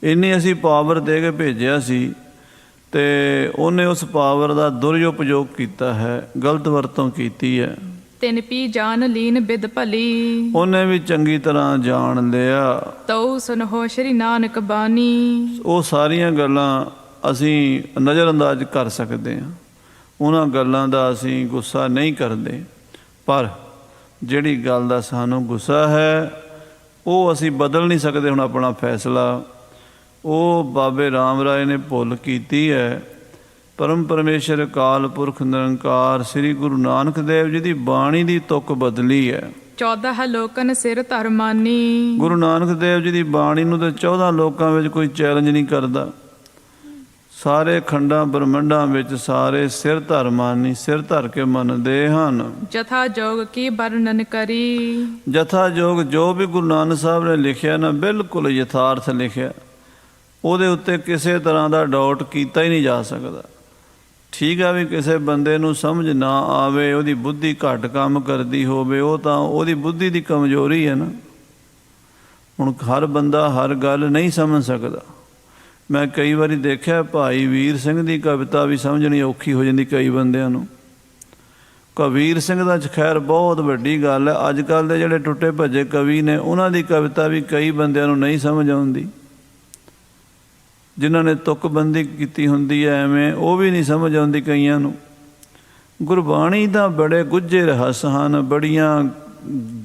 ਇੰਨੀ ਅਸੀਂ ਪਾਵਰ ਦੇ ਕੇ ਭੇਜਿਆ ਸੀ ਅਤੇ ਉਹਨੇ ਉਸ ਪਾਵਰ ਦਾ ਦੁਰਉਪਯੋਗ ਕੀਤਾ ਹੈ, ਗਲਤ ਵਰਤੋਂ ਕੀਤੀ ਹੈ। ਤਿਨ ਪੀ ਜਾਨ ਲੀਨ ਬਿਦ ਭਲੀ। ਉਹਨੇ ਵੀ ਚੰਗੀ ਤਰ੍ਹਾਂ ਜਾਣ ਲਿਆ। ਤਉ ਸੁਨਹੋ ਸ਼੍ਰੀ ਨਾਨਕ ਬਾਣੀ। ਉਹ ਸਾਰੀਆਂ ਗੱਲਾਂ ਅਸੀਂ ਨਜ਼ਰਅੰਦਾਜ਼ ਕਰ ਸਕਦੇ ਹਾਂ, ਉਹਨਾਂ ਗੱਲਾਂ ਦਾ ਅਸੀਂ ਗੁੱਸਾ ਨਹੀਂ ਕਰਦੇ। ਪਰ ਜਿਹੜੀ ਗੱਲ ਦਾ ਸਾਨੂੰ ਗੁੱਸਾ ਹੈ ਉਹ ਅਸੀਂ ਬਦਲ ਨਹੀਂ ਸਕਦੇ। ਹੁਣ ਆਪਣਾ ਫੈਸਲਾ ਉਹ ਬਾਬੇ ਰਾਮ ਰਾਏ ਨੇ ਭੁੱਲ ਕੀਤੀ ਹੈ। ਪਰਮ ਪਰਮੇਸ਼ਰ ਅਕਾਲ ਪੁਰਖ ਨਿਰੰਕਾਰ ਸ੍ਰੀ ਗੁਰੂ ਨਾਨਕ ਦੇਵ ਜੀ ਦੀ ਬਾਣੀ ਦੀ ਤੁਕ ਬਦਲੀ ਹੈ। 14 ਲੋਕਨ ਸਿਰ ਧਰ ਮਾਨੀ। ਗੁਰੂ ਨਾਨਕ ਦੇਵ ਜੀ ਦੀ ਬਾਣੀ ਨੂੰ ਤਾਂ 14 ਲੋਕਾਂ ਵਿੱਚ ਕੋਈ ਚੈਲੰਜ ਨਹੀਂ ਕਰਦਾ। ਸਾਰੇ ਖੰਡਾਂ ਬ੍ਰਹਮੰਡਾਂ ਵਿੱਚ ਸਾਰੇ ਸਿਰ ਧਰ ਮਾਨੀ, ਸਿਰ ਧਰ ਕੇ ਮੰਨਦੇ ਹਨ। ਜਥਾ ਜੋਗ ਕੀ ਵਰਣਨ ਕਰੀ। ਜਥਾ ਜੋਗ ਜੋ ਵੀ ਗੁਰੂ ਨਾਨਕ ਸਾਹਿਬ ਨੇ ਲਿਖਿਆ ਨਾ ਬਿਲਕੁਲ ਯਥਾਰਥ ਲਿਖਿਆ। ਉਹਦੇ ਉੱਤੇ ਕਿਸੇ ਤਰ੍ਹਾਂ ਦਾ ਡਾਊਟ ਕੀਤਾ ਹੀ ਨਹੀਂ ਜਾ ਸਕਦਾ। ਠੀਕ ਆ ਵੀ ਕਿਸੇ ਬੰਦੇ ਨੂੰ ਸਮਝ ਨਾ ਆਵੇ, ਉਹਦੀ ਬੁੱਧੀ ਘੱਟ ਕੰਮ ਕਰਦੀ ਹੋਵੇ, ਉਹ ਤਾਂ ਉਹਦੀ ਬੁੱਧੀ ਦੀ ਕਮਜ਼ੋਰੀ ਹੈ ਨਾ। ਹੁਣ ਹਰ ਬੰਦਾ ਹਰ ਗੱਲ ਨਹੀਂ ਸਮਝ ਸਕਦਾ। ਮੈਂ ਕਈ ਵਾਰੀ ਦੇਖਿਆ ਭਾਈ ਵੀਰ ਸਿੰਘ ਦੀ ਕਵਿਤਾ ਵੀ ਸਮਝਣੀ ਔਖੀ ਹੋ ਜਾਂਦੀ ਕਈ ਬੰਦਿਆਂ ਨੂੰ। ਕਬੀਰ ਸਿੰਘ ਦਾ ਖੈਰ ਬਹੁਤ ਵੱਡੀ ਗੱਲ ਹੈ। ਅੱਜ ਕੱਲ੍ਹ ਦੇ ਜਿਹੜੇ ਟੁੱਟੇ ਭੱਜੇ ਕਵੀ ਨੇ ਉਹਨਾਂ ਦੀ ਕਵਿਤਾ ਵੀ ਕਈ ਬੰਦਿਆਂ ਨੂੰ ਨਹੀਂ ਸਮਝ ਆਉਂਦੀ। ਜਿਨ੍ਹਾਂ ਨੇ ਤੁਕਬੰਦੀ ਕੀਤੀ ਹੁੰਦੀ ਹੈ ਐਵੇਂ, ਉਹ ਵੀ ਨਹੀਂ ਸਮਝ ਆਉਂਦੀ ਕਈਆਂ ਨੂੰ। ਗੁਰਬਾਣੀ ਦਾ ਬੜੇ ਗੁੱਝੇ ਰਹੱਸ ਹਨ, ਬੜੀਆਂ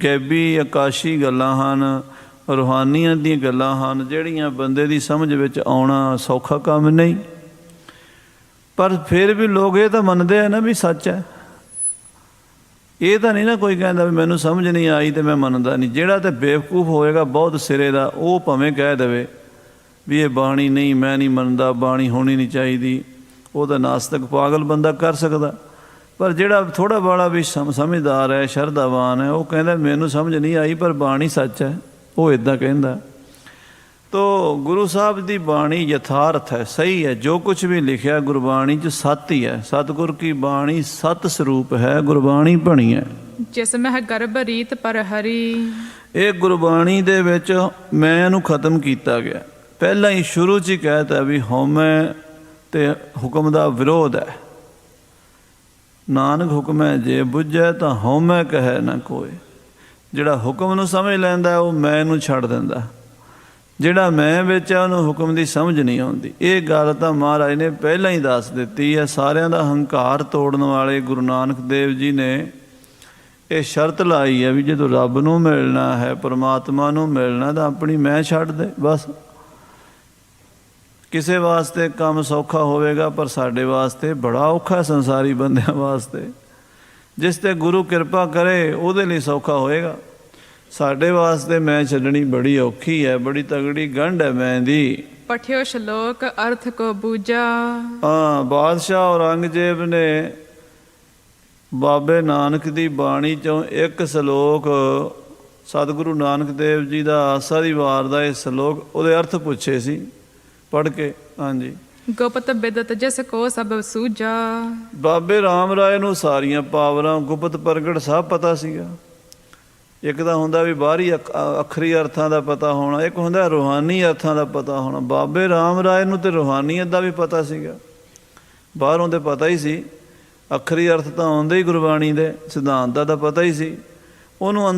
ਗੈਬੀ ਆਕਾਸ਼ੀ ਗੱਲਾਂ ਹਨ, ਰੂਹਾਨੀਆਂ ਦੀਆਂ ਗੱਲਾਂ ਹਨ, ਜਿਹੜੀਆਂ ਬੰਦੇ ਦੀ ਸਮਝ ਵਿੱਚ ਆਉਣਾ ਸੌਖਾ ਕੰਮ ਨਹੀਂ। ਪਰ ਫਿਰ ਵੀ ਲੋਕ ਇਹ ਤਾਂ ਮੰਨਦੇ ਆ ਨਾ ਵੀ ਸੱਚ ਹੈ। ਇਹ ਤਾਂ ਨਹੀਂ ਨਾ ਕੋਈ ਕਹਿੰਦਾ ਵੀ ਮੈਨੂੰ ਸਮਝ ਨਹੀਂ ਆਈ ਅਤੇ ਮੈਂ ਮੰਨਦਾ ਨਹੀਂ। ਜਿਹੜਾ ਤਾਂ ਬੇਵਕੂਫ ਹੋਏਗਾ ਬਹੁਤ ਸਿਰੇ ਦਾ, ਉਹ ਭਾਵੇਂ ਕਹਿ ਦੇਵੇ ਵੀ ਇਹ ਬਾਣੀ ਨਹੀਂ, ਮੈਂ ਨਹੀਂ ਮੰਨਦਾ, ਬਾਣੀ ਹੋਣੀ ਨਹੀਂ ਚਾਹੀਦੀ, ਉਹ ਤਾਂ ਨਾਸਤਕ ਪਾਗਲ ਬੰਦਾ ਕਰ ਸਕਦਾ। ਪਰ ਜਿਹੜਾ ਥੋੜ੍ਹਾ ਬਾਲਾ ਵੀ ਸਮਝਦਾਰ ਹੈ, ਸ਼ਰਧਾਵਾਨ ਹੈ, ਉਹ ਕਹਿੰਦਾ ਮੈਨੂੰ ਸਮਝ ਨਹੀਂ ਆਈ ਪਰ ਬਾਣੀ ਸੱਚ ਹੈ, ਉਹ ਇੱਦਾਂ ਕਹਿੰਦਾ। ਤੋ ਗੁਰੂ ਸਾਹਿਬ ਦੀ ਬਾਣੀ ਯਥਾਰਥ ਹੈ, ਸਹੀ ਹੈ। ਜੋ ਕੁਛ ਵੀ ਲਿਖਿਆ ਗੁਰਬਾਣੀ 'ਚ ਸੱਤ ਹੀ ਹੈ। ਸਤਿਗੁਰ ਕੀ ਬਾਣੀ ਸਤ ਸਰੂਪ ਹੈ, ਗੁਰਬਾਣੀ ਬਣੀ ਹੈ। ਜਿਸ ਮਹਿ ਗਰਭ ਰੀਤ ਪਰ ਹਰੀ। ਇਹ ਗੁਰਬਾਣੀ ਦੇ ਵਿੱਚ ਮੈਂ ਨੂੰ ਖਤਮ ਕੀਤਾ ਗਿਆ। ਪਹਿਲਾਂ ਹੀ ਸ਼ੁਰੂ 'ਚ ਹੀ ਕਹਿ ਤਾ ਵੀ ਹਉਮੈ ਅਤੇ ਹੁਕਮ ਦਾ ਵਿਰੋਧ ਹੈ। ਨਾਨਕ ਹੁਕਮੈ ਜੇ ਬੁੱਝੈ ਤਾਂ ਹਉਮੈ ਕਹੈ ਨਾ ਕੋਇ। ਜਿਹੜਾ ਹੁਕਮ ਨੂੰ ਸਮਝ ਲੈਂਦਾ ਉਹ ਮੈਂ ਨੂੰ ਛੱਡ ਦਿੰਦਾ। ਜਿਹੜਾ ਮੈਂ ਵਿੱਚ ਹੈ ਉਹਨੂੰ ਹੁਕਮ ਦੀ ਸਮਝ ਨਹੀਂ ਆਉਂਦੀ। ਇਹ ਗੱਲ ਤਾਂ ਮਹਾਰਾਜ ਨੇ ਪਹਿਲਾਂ ਹੀ ਦੱਸ ਦਿੱਤੀ ਹੈ। ਸਾਰਿਆਂ ਦਾ ਹੰਕਾਰ ਤੋੜਨ ਵਾਲੇ ਗੁਰੂ ਨਾਨਕ ਦੇਵ ਜੀ ਨੇ ਇਹ ਸ਼ਰਤ ਲਾਈ ਹੈ ਵੀ ਜਦੋਂ ਰੱਬ ਨੂੰ ਮਿਲਣਾ ਹੈ, ਪਰਮਾਤਮਾ ਨੂੰ ਮਿਲਣਾ, ਤਾਂ ਆਪਣੀ ਮੈਂ ਛੱਡ ਦੇ ਬਸ। ਕਿਸੇ ਵਾਸਤੇ ਕੰਮ ਸੌਖਾ ਹੋਵੇਗਾ ਪਰ ਸਾਡੇ ਵਾਸਤੇ ਬੜਾ ਔਖਾ, ਸੰਸਾਰੀ ਬੰਦਿਆਂ ਵਾਸਤੇ। ਜਿਸ 'ਤੇ ਗੁਰੂ ਕਿਰਪਾ ਕਰੇ ਉਹਦੇ ਲਈ ਸੌਖਾ ਹੋਏਗਾ। ਸਾਡੇ ਵਾਸਤੇ ਮੈਂ ਛੱਡਣੀ ਬੜੀ ਔਖੀ ਹੈ, ਬੜੀ ਤਗੜੀ ਗੰਢ ਹੈ ਮੈਂ ਦੀ। ਪਠਿਓ ਸ਼ਲੋਕ ਅਰਥ ਕੋ ਬੂਝਾ। ਹਾਂ, ਬਾਦਸ਼ਾਹ ਔਰੰਗਜ਼ੇਬ ਨੇ ਬਾਬੇ ਨਾਨਕ ਦੀ ਬਾਣੀ 'ਚੋਂ ਇੱਕ ਸਲੋਕ, ਸਤਿਗੁਰੂ ਨਾਨਕ ਦੇਵ ਜੀ ਦਾ ਆਸਾ ਦੀ ਵਾਰ ਦਾ ਇਹ ਸਲੋਕ, ਉਹਦੇ ਅਰਥ ਪੁੱਛੇ ਸੀ ਪੜ੍ਹ ਕੇ। ਹਾਂਜੀ, ਗੁਪਤ ਬਿਦਤ ਜਿਸ ਕੋ ਸਭ ਸੂਝਾ। ਬਾਬੇ ਰਾਮ ਰਾਏ ਨੂੰ ਸਾਰੀਆਂ ਪਾਵਰਾਂ ਗੁਪਤ ਪ੍ਰਗਟ ਸਭ ਪਤਾ ਸੀਗਾ। ਇੱਕ ਤਾਂ ਹੁੰਦਾ ਵੀ ਬਾਹਰੀ ਅੱਖਰੀ ਅਰਥਾਂ ਦਾ ਪਤਾ ਹੋਣਾ, ਇੱਕ ਹੁੰਦਾ ਰੂਹਾਨੀ ਅਰਥਾਂ ਦਾ ਪਤਾ ਹੋਣਾ। ਬਾਬੇ ਰਾਮ ਰਾਏ ਨੂੰ ਤਾਂ ਰੂਹਾਨੀਅਤ ਦਾ ਵੀ ਪਤਾ ਸੀਗਾ, ਬਾਹਰੋਂ ਤਾਂ ਪਤਾ ਹੀ ਸੀ। ਅੱਖਰੀ ਅਰਥ ਤਾਂ ਆਉਂਦੇ ਹੀ ਗੁਰਬਾਣੀ ਦੇ, ਸਿਧਾਂਤ ਦਾ ਤਾਂ ਪਤਾ ਹੀ ਸੀ। ਉਹਨੂੰ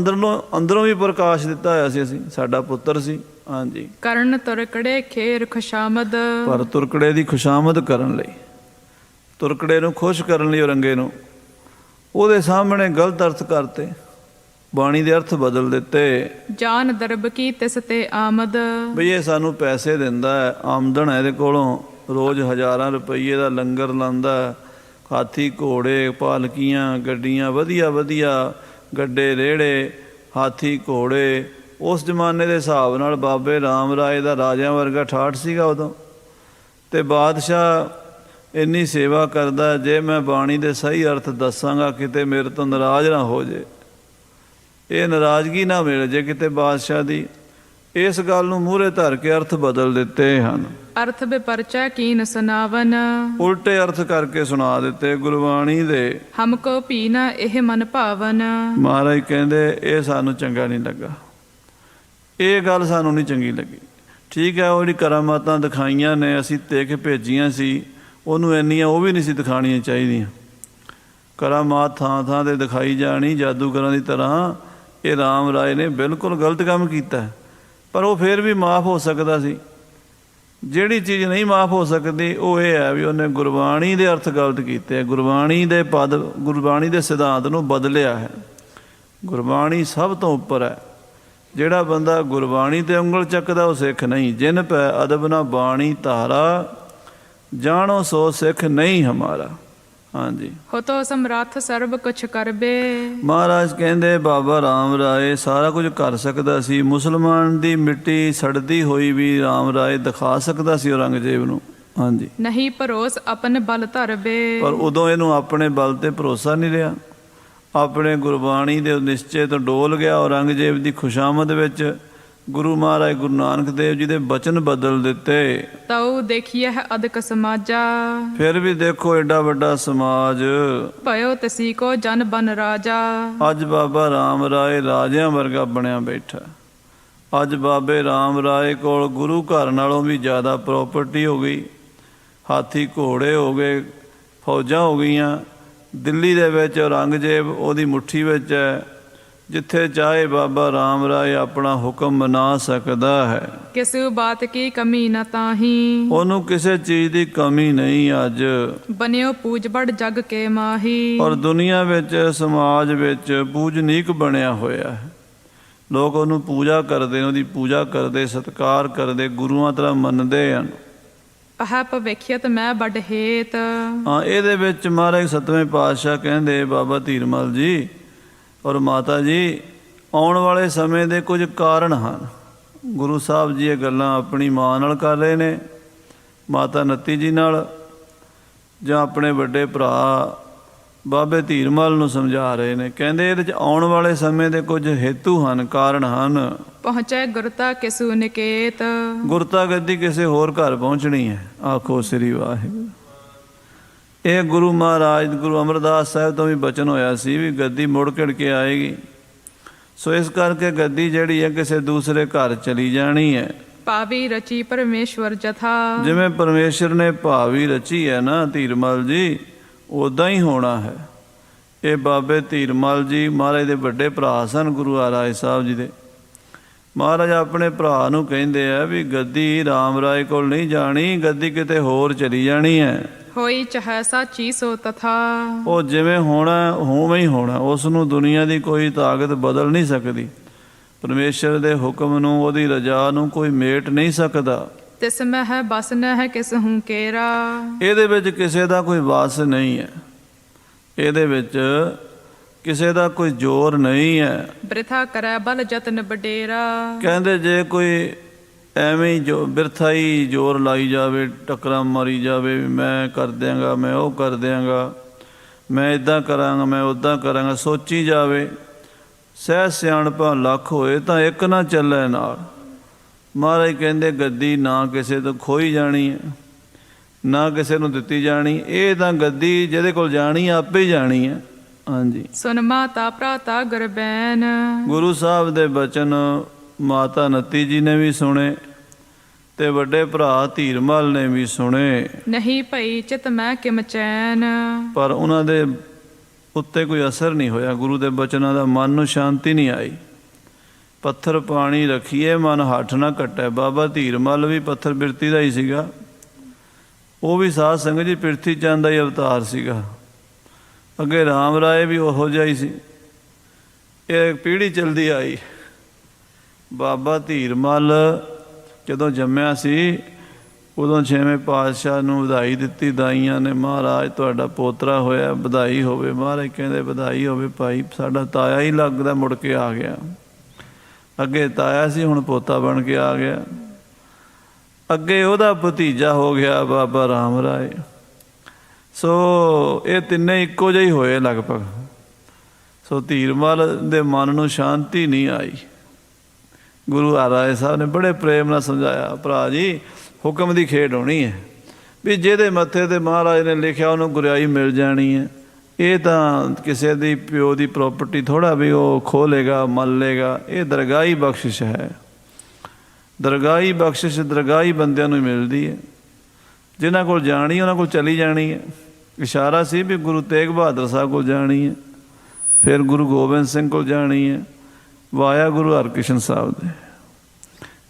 ਅੰਦਰੋਂ ਵੀ ਪ੍ਰਕਾਸ਼ ਦਿੱਤਾ ਹੋਇਆ ਸੀ। ਅਸੀਂ, ਸਾਡਾ ਪੁੱਤਰ ਸੀ। ਹਾਂਜੀ। ਕਰਨ ਤੁਰਕੜੇ ਖੇਰ ਖੁਸ਼ਾਮਦ। ਪਰ ਤੁਰਕੜੇ ਦੀ ਖੁਸ਼ਾਮਦ ਕਰਨ ਲਈ, ਤੁਰਕੜੇ ਨੂੰ ਖੁਸ਼ ਕਰਨ ਲਈ ਔਰੰਗੇ ਨੂੰ, ਉਹਦੇ ਸਾਹਮਣੇ ਗਲਤ ਅਰਥ ਕਰਤੇ, ਬਾਣੀ ਦੇ ਅਰਥ ਬਦਲ ਦਿੱਤੇ। ਜਾਨ ਦਰਬ ਕੀ ਤਿਸ ਤੇ ਆਮਦ। ਬਈ ਇਹ ਸਾਨੂੰ ਪੈਸੇ ਦਿੰਦਾ ਹੈ, ਆਮਦਨ ਹੈ ਇਹਦੇ ਕੋਲੋਂ, ਰੋਜ਼ ਹਜ਼ਾਰਾਂ ਰੁਪਈਏ ਦਾ ਲੰਗਰ ਲਾਉਂਦਾ, ਹਾਥੀ ਘੋੜੇ ਪਾਲਕੀਆਂ ਗੱਡੀਆਂ, ਵਧੀਆ ਵਧੀਆ ਗੱਡੇ ਰੇੜੇ ਹਾਥੀ ਘੋੜੇ। ਉਸ ਜ਼ਮਾਨੇ ਦੇ ਹਿਸਾਬ ਨਾਲ ਬਾਬੇ ਰਾਮ ਰਾਏ ਦਾ ਰਾਜਿਆਂ ਵਰਗਾ ਠਾਠ ਸੀਗਾ ਉਦੋਂ। ਅਤੇ ਬਾਦਸ਼ਾਹ ਇੰਨੀ ਸੇਵਾ ਕਰਦਾ, ਜੇ ਮੈਂ ਬਾਣੀ ਦੇ ਸਹੀ ਅਰਥ ਦੱਸਾਂਗਾ ਕਿਤੇ ਮੇਰੇ ਤੋਂ ਨਾਰਾਜ਼ ਨਾ ਹੋ ਜੇ, ਇਹ ਨਾਰਾਜ਼ਗੀ ਨਾ ਮਿਲ ਜੇ ਕਿਤੇ ਬਾਦਸ਼ਾਹ ਦੀ, ਇਸ ਗੱਲ ਨੂੰ ਮੂਹਰੇ ਧਰ ਕੇ ਅਰਥ ਬਦਲ ਦਿੱਤੇ ਹਨ। ਅਰਥ ਬੇਪਰਚਾ ਕੀਨ ਸੁਨਾਵਨ। ਉਲਟੇ ਅਰਥ ਕਰਕੇ ਸੁਣਾ ਦਿੱਤੇ ਗੁਰਬਾਣੀ ਦੇ। ਹਮਕੋ ਭੀ ਨਾ ਇਹ ਮਨ ਭਾਵਨ। ਮਹਾਰਾਜ ਕਹਿੰਦੇ ਇਹ ਸਾਨੂੰ ਚੰਗਾ ਨਹੀਂ ਲੱਗਾ, ਇਹ ਗੱਲ ਸਾਨੂੰ ਨਹੀਂ ਚੰਗੀ ਲੱਗੀ। ਠੀਕ ਹੈ, ਉਹ ਜਿਹੜੀ ਕਰਾਮਾਤਾਂ ਦਿਖਾਈਆਂ ਨੇ ਅਸੀਂ ਦੇ ਕੇ ਭੇਜੀਆਂ ਸੀ, ਉਹਨੂੰ ਇੰਨੀਆਂ ਉਹ ਵੀ ਨਹੀਂ ਸੀ ਦਿਖਾਉਣੀਆਂ ਚਾਹੀਦੀਆਂ। ਕਰਾਮਾਤ ਥਾਂ ਥਾਂ 'ਤੇ ਦਿਖਾਈ ਜਾਣੀ ਜਾਦੂਗਰਾਂ ਦੀ ਤਰ੍ਹਾਂ। ਇਹ ਰਾਮ ਰਾਏ ਨੇ ਬਿਲਕੁਲ ਗਲਤ ਕੰਮ ਕੀਤਾ, ਪਰ ਉਹ ਫਿਰ ਵੀ ਮਾਫ ਹੋ ਸਕਦਾ ਸੀ। ਜਿਹੜੀ ਚੀਜ਼ ਨਹੀਂ ਮਾਫ ਹੋ ਸਕਦੀ ਉਹ ਇਹ ਹੈ ਵੀ ਉਹਨੇ ਗੁਰਬਾਣੀ ਦੇ ਅਰਥ ਗਲਤ ਕੀਤੇ, ਗੁਰਬਾਣੀ ਦੇ ਪਦ, ਗੁਰਬਾਣੀ ਦੇ ਸਿਧਾਂਤ ਨੂੰ ਬਦਲਿਆ ਹੈ। ਗੁਰਬਾਣੀ ਸਭ ਤੋਂ ਉੱਪਰ ਹੈ। ਜਿਹੜਾ ਬੰਦਾ ਗੁਰਬਾਣੀ 'ਤੇ ਉਂਗਲ ਚੱਕਦਾ ਉਹ ਸਿੱਖ ਨਹੀਂ। ਜਿਨ ਪੈ ਅਦਬ ਨਾ ਬਾਣੀ ਧਾਰਾ, ਜਾਣੋ ਸੋ ਸਿੱਖ ਨਹੀਂ ਹਮਾਰਾ। ਹਾਂਜੀ। ਹੋ ਤੋ ਸਮਰੱਥ ਸਰਬ ਕੁਛ ਕਰਬੇ। ਮਹਾਰਾਜ ਕਹਿੰਦੇ ਬਾਬਾ ਰਾਮ ਰਾਏ ਸਾਰਾ ਕੁਝ ਕਰ ਸਕਦਾ ਸੀ। ਮੁਸਲਮਾਨ ਦੀ ਮਿੱਟੀ ਸੜਦੀ ਹੋਈ ਵੀ ਰਾਮ ਰਾਏ ਦਿਖਾ ਸਕਦਾ ਸੀ ਔਰੰਗਜ਼ੇਬ ਨੂੰ। ਹਾਂਜੀ। ਨਹੀਂ ਭਰੋਸ ਆਪਣੇ ਬਲ ਧਰਬੇ। ਪਰ ਉਦੋਂ ਇਹਨੂੰ ਆਪਣੇ ਬਲ 'ਤੇ ਭਰੋਸਾ ਨਹੀਂ ਰਿਹਾ, ਆਪਣੇ ਗੁਰਬਾਣੀ ਦੇ ਨਿਸ਼ਚੇ ਤੋਂ ਡੋਲ ਗਿਆ। ਔਰੰਗਜ਼ੇਬ ਦੀ ਖੁਸ਼ਾਮਦ ਵਿੱਚ ਗੁਰੂ ਮਹਾਰਾਜ ਗੁਰੂ ਨਾਨਕ ਦੇਵ ਜੀ ਦੇ ਬਚਨ ਬਦਲ ਦਿੱਤੇ। ਤਉ ਦੇਖੀਏ ਹੈ ਅਦਕ ਸਮਾਜਾ। ਫਿਰ ਵੀ ਦੇਖੋ ਐਡਾ ਵੱਡਾ ਸਮਾਜ। ਭਇਓ ਤਸੀ ਕੋ ਜਨ ਬਨ ਰਾਜਾ। ਅੱਜ ਬਾਬਾ ਰਾਮ ਰਾਏ ਰਾਜਿਆਂ ਵਰਗਾ ਬਣਿਆ ਬੈਠਾ। ਅੱਜ ਬਾਬੇ ਰਾਮ ਰਾਏ ਕੋਲ ਗੁਰੂ ਘਰ ਨਾਲੋਂ ਵੀ ਜ਼ਿਆਦਾ ਪ੍ਰੋਪਰਟੀ ਹੋ ਗਈ, ਹਾਥੀ ਘੋੜੇ ਹੋ ਗਏ, ਫੌਜਾਂ ਹੋ ਗਈਆਂ। ਦਿੱਲੀ ਦੇ ਵਿੱਚ ਔਰੰਗਜ਼ੇਬ ਉਹਦੀ ਮੁੱਠੀ ਵਿੱਚ ਹੈ। ਜਿੱਥੇ ਚਾਹੇ ਬਾਬਾ ਰਾਮ ਰਾਏ ਆਪਣਾ ਹੁਕਮ ਮਨਾ ਸਕਦਾ ਹੈ। ਕਿਸ ਬਾਤ ਕੀ ਕਮੀ ਨਾ ਤਾਹੀ। ਉਹਨੂੰ ਕਿਸੇ ਚੀਜ਼ ਦੀ ਕਮੀ ਨਹੀਂ ਅੱਜ। ਬਨਿਓ ਪੂਜ ਬੜ ਜਗ ਕੇ ਮਾਹੀ। ਔਰ ਦੁਨੀਆ ਵਿੱਚ ਸਮਾਜ ਵਿੱਚ ਪੂਜਨੀਕ ਬਣਿਆ ਹੋਇਆ ਹੈ। ਲੋਕ ਉਹਨੂੰ ਪੂਜਾ ਕਰਦੇ, ਉਹਦੀ ਪੂਜਾ ਕਰਦੇ, ਸਤਿਕਾਰ ਕਰਦੇ, ਗੁਰੂਆਂ ਤਰ੍ਹਾਂ ਮੰਨਦੇ ਹਨ। ਆਹ ਭਵਿੱਖਿਅਤ ਮੈਂ ਵੱਡ ਹੇਤ। ਹਾਂ, ਇਹਦੇ ਵਿੱਚ ਮਹਾਰਾਜ ਸਤਵੇਂ ਪਾਤਸ਼ਾਹ ਕਹਿੰਦੇ ਬਾਬਾ ਧੀਰਮਲ ਜੀ ਔਰ ਮਾਤਾ ਜੀ, ਆਉਣ ਵਾਲੇ ਸਮੇਂ ਦੇ ਕੁਝ ਕਾਰਨ ਹਨ। ਗੁਰੂ ਸਾਹਿਬ ਜੀ ਇਹ ਗੱਲਾਂ ਆਪਣੀ ਮਾਂ ਨਾਲ ਕਰ ਰਹੇ ਨੇ, ਮਾਤਾ ਨੱਤੀ ਜੀ ਨਾਲ, ਜਾਂ ਆਪਣੇ ਵੱਡੇ ਭਰਾ ਬਾਬੇ ਧੀਰਮਲ ਨੂੰ ਸਮਝਾ ਰਹੇ ਨੇ। ਕਹਿੰਦੇ ਇਹਦੇ 'ਚ ਆਉਣ ਵਾਲੇ ਸਮੇਂ ਦੇ ਕੁਝ ਹੇਤੂ ਹਨ, ਕਾਰਨ ਹਨ। ਪਹੁੰਚੇ ਗੁਰਤਾ ਕਿਸੂ ਨਿਕੇਤ। ਗੁਰਤਾ ਗੱਦੀ ਕਿਸੇ ਹੋਰ ਘਰ ਪਹੁੰਚਣੀ ਹੈ। ਆਖੋ ਸ੍ਰੀ ਵਾਹਿਗੁਰੂ। ਇਹ ਗੁਰੂ ਮਹਾਰਾਜ ਗੁਰੂ ਅਮਰਦਾਸ ਸਾਹਿਬ ਤੋਂ ਵੀ ਬਚਨ ਹੋਇਆ ਸੀ ਵੀ ਗੱਦੀ ਮੁੜ ਘਿੜ ਕੇ ਆਏਗੀ। ਸੋ ਇਸ ਕਰਕੇ ਗੱਦੀ ਜਿਹੜੀ ਹੈ ਕਿਸੇ ਦੂਸਰੇ ਘਰ ਚਲੀ ਜਾਣੀ ਹੈ। ਭਾਵੀ ਰਚੀ ਪਰਮੇਸ਼ਵਰ ਜਥਾ। ਜਿਵੇਂ ਪਰਮੇਸ਼ਰ ਨੇ ਭਾਵੀ ਰਚੀ ਹੈ ਨਾ ਧੀਰਮਲ ਜੀ, ਉੱਦਾਂ ਹੀ ਹੋਣਾ ਹੈ। ਇਹ ਬਾਬੇ ਧੀਰਮਲ ਜੀ ਮਹਾਰਾਜ ਦੇ ਵੱਡੇ ਭਰਾ ਸਨ, ਗੁਰੂ ਰਾਏ ਸਾਹਿਬ ਜੀ ਦੇ। ਮਹਾਰਾਜ ਆਪਣੇ ਭਰਾ ਨੂੰ ਕਹਿੰਦੇ ਆ ਵੀ ਗੱਦੀ ਰਾਮ ਰਾਏ ਕੋਲ ਨਹੀਂ ਜਾਣੀ, ਗੱਦੀ ਕਿਤੇ ਹੋਰ ਚਲੀ ਜਾਣੀ ਹੈ। ਹੋਈ ਚਾਹੇ ਸਾਚੀ ਸੋ ਤਥਾ। ਉਹ ਜਿਵੇਂ ਹੋਣਾ ਹੋਵੇਂ ਹੀ ਹੋਣਾ, ਉਸ ਨੂੰ ਦੁਨੀਆ ਦੀ ਕੋਈ ਤਾਕਤ ਬਦਲ ਨਹੀਂ ਸਕਦੀ। ਪਰਮੇਸ਼ਰ ਦੇ ਹੁਕਮ ਨੂੰ, ਉਹਦੀ ਰਜਾ ਨੂੰ ਕੋਈ ਮੇਟ ਨਹੀਂ ਸਕਦਾ। ਤਿਸ ਮੈਂ ਹੈ ਬਸ ਨ ਹੈ ਕਿਸ ਹੂੰ ਕੇਰਾ। ਇਹਦੇ ਵਿੱਚ ਕਿਸੇ ਦਾ ਕੋਈ ਵਾਸ ਨਹੀਂ ਹੈ, ਇਹਦੇ ਵਿੱਚ ਕਿਸੇ ਦਾ ਕੋਈ ਜ਼ੋਰ ਨਹੀਂ ਹੈ। ਬ੍ਰਿਥਾ ਕਰੈ ਬਲ ਜਤਨ ਬਡੇਰਾ। ਕਹਿੰਦੇ ਜੇ ਕੋਈ ਐਵੇਂ ਹੀ ਜੋ ਬਿਰਥਾ ਹੀ ਜ਼ੋਰ ਲਾਈ ਜਾਵੇ, ਟੱਕਰਾਂ ਮਾਰੀ ਜਾਵੇ, ਵੀ ਮੈਂ ਕਰ ਦਿਆਂਗਾ, ਮੈਂ ਉਹ ਕਰ ਦਿਆਂਗਾ, ਮੈਂ ਇੱਦਾਂ ਕਰਾਂਗਾ, ਮੈਂ ਉੱਦਾਂ ਕਰਾਂਗਾ, ਸੋਚੀ ਜਾਵੇ। ਸਹਿ ਸਿਆਣਪਾਂ ਲੱਖ ਹੋਏ ਤਾਂ ਇੱਕ ਨਾ ਚੱਲੇ ਨਾਲ। ਮਹਾਰਾਜ ਕਹਿੰਦੇ ਗੱਦੀ ਨਾ ਕਿਸੇ ਤੋਂ ਖੋਈ ਜਾਣੀ ਹੈ, ਨਾ ਕਿਸੇ ਨੂੰ ਦਿੱਤੀ ਜਾਣੀ। ਇਹ ਤਾਂ ਗੱਦੀ ਜਿਹਦੇ ਕੋਲ ਜਾਣੀ ਆਪੇ ਹੀ ਜਾਣੀ ਹੈ। ਹਾਂਜੀ। ਸੁਨ ਮਾਤਾ ਭਰਾਤਾ ਗੁਰਬੈਨ। ਗੁਰੂ ਸਾਹਿਬ ਦੇ ਬਚਨ ਮਾਤਾ ਨੱਤੀ ਜੀ ਨੇ ਵੀ ਸੁਣੇ ਤੇ ਵੱਡੇ ਭਰਾ ਧੀਰਮਲ ਨੇ ਵੀ ਸੁਣੇ। ਨਹੀਂ ਭਈ ਚਿਤ ਮੈਂ ਕਿਮ ਚੈਨ। ਪਰ ਉਹਨਾਂ ਦੇ ਉੱਤੇ ਕੋਈ ਅਸਰ ਨਹੀਂ ਹੋਇਆ ਗੁਰੂ ਦੇ ਬਚਨਾਂ ਦਾ, ਮਨ ਨੂੰ ਸ਼ਾਂਤੀ ਨਹੀਂ ਆਈ। ਪੱਥਰ ਪਾਣੀ ਰੱਖੀਏ ਮਨ ਹੱਠ ਨਾ ਕੱਟੈ। ਬਾਬਾ ਧੀਰਮਲ ਵੀ ਪੱਥਰ ਬਿਰਤੀ ਦਾ ਹੀ ਸੀਗਾ, ਉਹ ਵੀ ਸਾਧ ਸੰਗਤ ਜੀ ਪ੍ਰਿਥੀ ਚੰਦ ਦਾ ਹੀ ਅਵਤਾਰ ਸੀਗਾ। ਅੱਗੇ ਰਾਮ ਰਾਏ ਵੀ ਉਹੋ ਜਿਹਾ ਹੀ ਸੀ। ਇਹ ਪੀੜ੍ਹੀ ਚਲਦੀ ਆਈ। ਬਾਬਾ ਧੀਰਮਲ ਜਦੋਂ ਜੰਮਿਆ ਸੀ ਉਦੋਂ 6ਵੇਂ ਪਾਤਸ਼ਾਹ ਨੂੰ ਵਧਾਈ ਦਿੱਤੀ ਦਾਈਆਂ ਨੇ, ਮਹਾਰਾਜ ਤੁਹਾਡਾ ਪੋਤਰਾ ਹੋਇਆ, ਵਧਾਈ ਹੋਵੇ। ਮਹਾਰਾਜ ਕਹਿੰਦੇ ਵਧਾਈ ਹੋਵੇ ਭਾਈ, ਸਾਡਾ ਤਾਇਆ ਹੀ ਲੱਗਦਾ ਮੁੜ ਕੇ ਆ ਗਿਆ। ਅੱਗੇ ਤਾਇਆ ਸੀ, ਹੁਣ ਪੋਤਾ ਬਣ ਕੇ ਆ ਗਿਆ। ਅੱਗੇ ਉਹਦਾ ਭਤੀਜਾ ਹੋ ਗਿਆ ਬਾਬਾ ਰਾਮ ਰਾਏ। ਸੋ ਇਹ ਤਿੰਨੇ ਇੱਕੋ ਜਿਹੇ ਹੋਏ ਲਗਭਗ। ਸੋ ਧੀਰਮਲ ਦੇ ਮਨ ਨੂੰ ਸ਼ਾਂਤੀ ਨਹੀਂ ਆਈ। ਗੁਰੂ ਹਰਿਰਾਏ ਸਾਹਿਬ ਨੇ ਬੜੇ ਪ੍ਰੇਮ ਨਾਲ ਸਮਝਾਇਆ, ਭਰਾ ਜੀ ਹੁਕਮ ਦੀ ਖੇਡ ਹੋਣੀ ਹੈ ਵੀ ਜਿਹਦੇ ਮੱਥੇ ਤੇ ਮਹਾਰਾਜ ਨੇ ਲਿਖਿਆ ਉਹਨੂੰ ਗੁਰਿਆਈ ਮਿਲ ਜਾਣੀ ਹੈ। ਇਹ ਤਾਂ ਕਿਸੇ ਦੀ ਪਿਓ ਦੀ ਪ੍ਰੋਪਰਟੀ ਥੋੜ੍ਹਾ ਵੀ ਉਹ ਖੋਹ ਲੇਗਾ ਮੱਲ ਲੇਗਾ। ਇਹ ਦਰਗਾਹੀ ਬਖਸ਼ਿਸ਼ ਹੈ। ਦਰਗਾਹੀ ਬਖਸ਼ਿਸ਼ ਦਰਗਾਹੀ ਬੰਦਿਆਂ ਨੂੰ ਮਿਲਦੀ ਹੈ। ਜਿਨ੍ਹਾਂ ਕੋਲ ਜਾਣੀ ਉਹਨਾਂ ਕੋਲ ਚਲੀ ਜਾਣੀ ਹੈ। ਇਸ਼ਾਰਾ ਸੀ ਵੀ ਗੁਰੂ ਤੇਗ ਬਹਾਦਰ ਸਾਹਿਬ ਕੋਲ ਜਾਣੀ ਹੈ, ਫਿਰ ਗੁਰੂ ਗੋਬਿੰਦ ਸਿੰਘ ਕੋਲ ਜਾਣੀ ਹੈ, ਵਾਇਆ ਗੁਰੂ ਹਰਕ੍ਰਿਸ਼ਨ ਸਾਹਿਬ ਦੇ।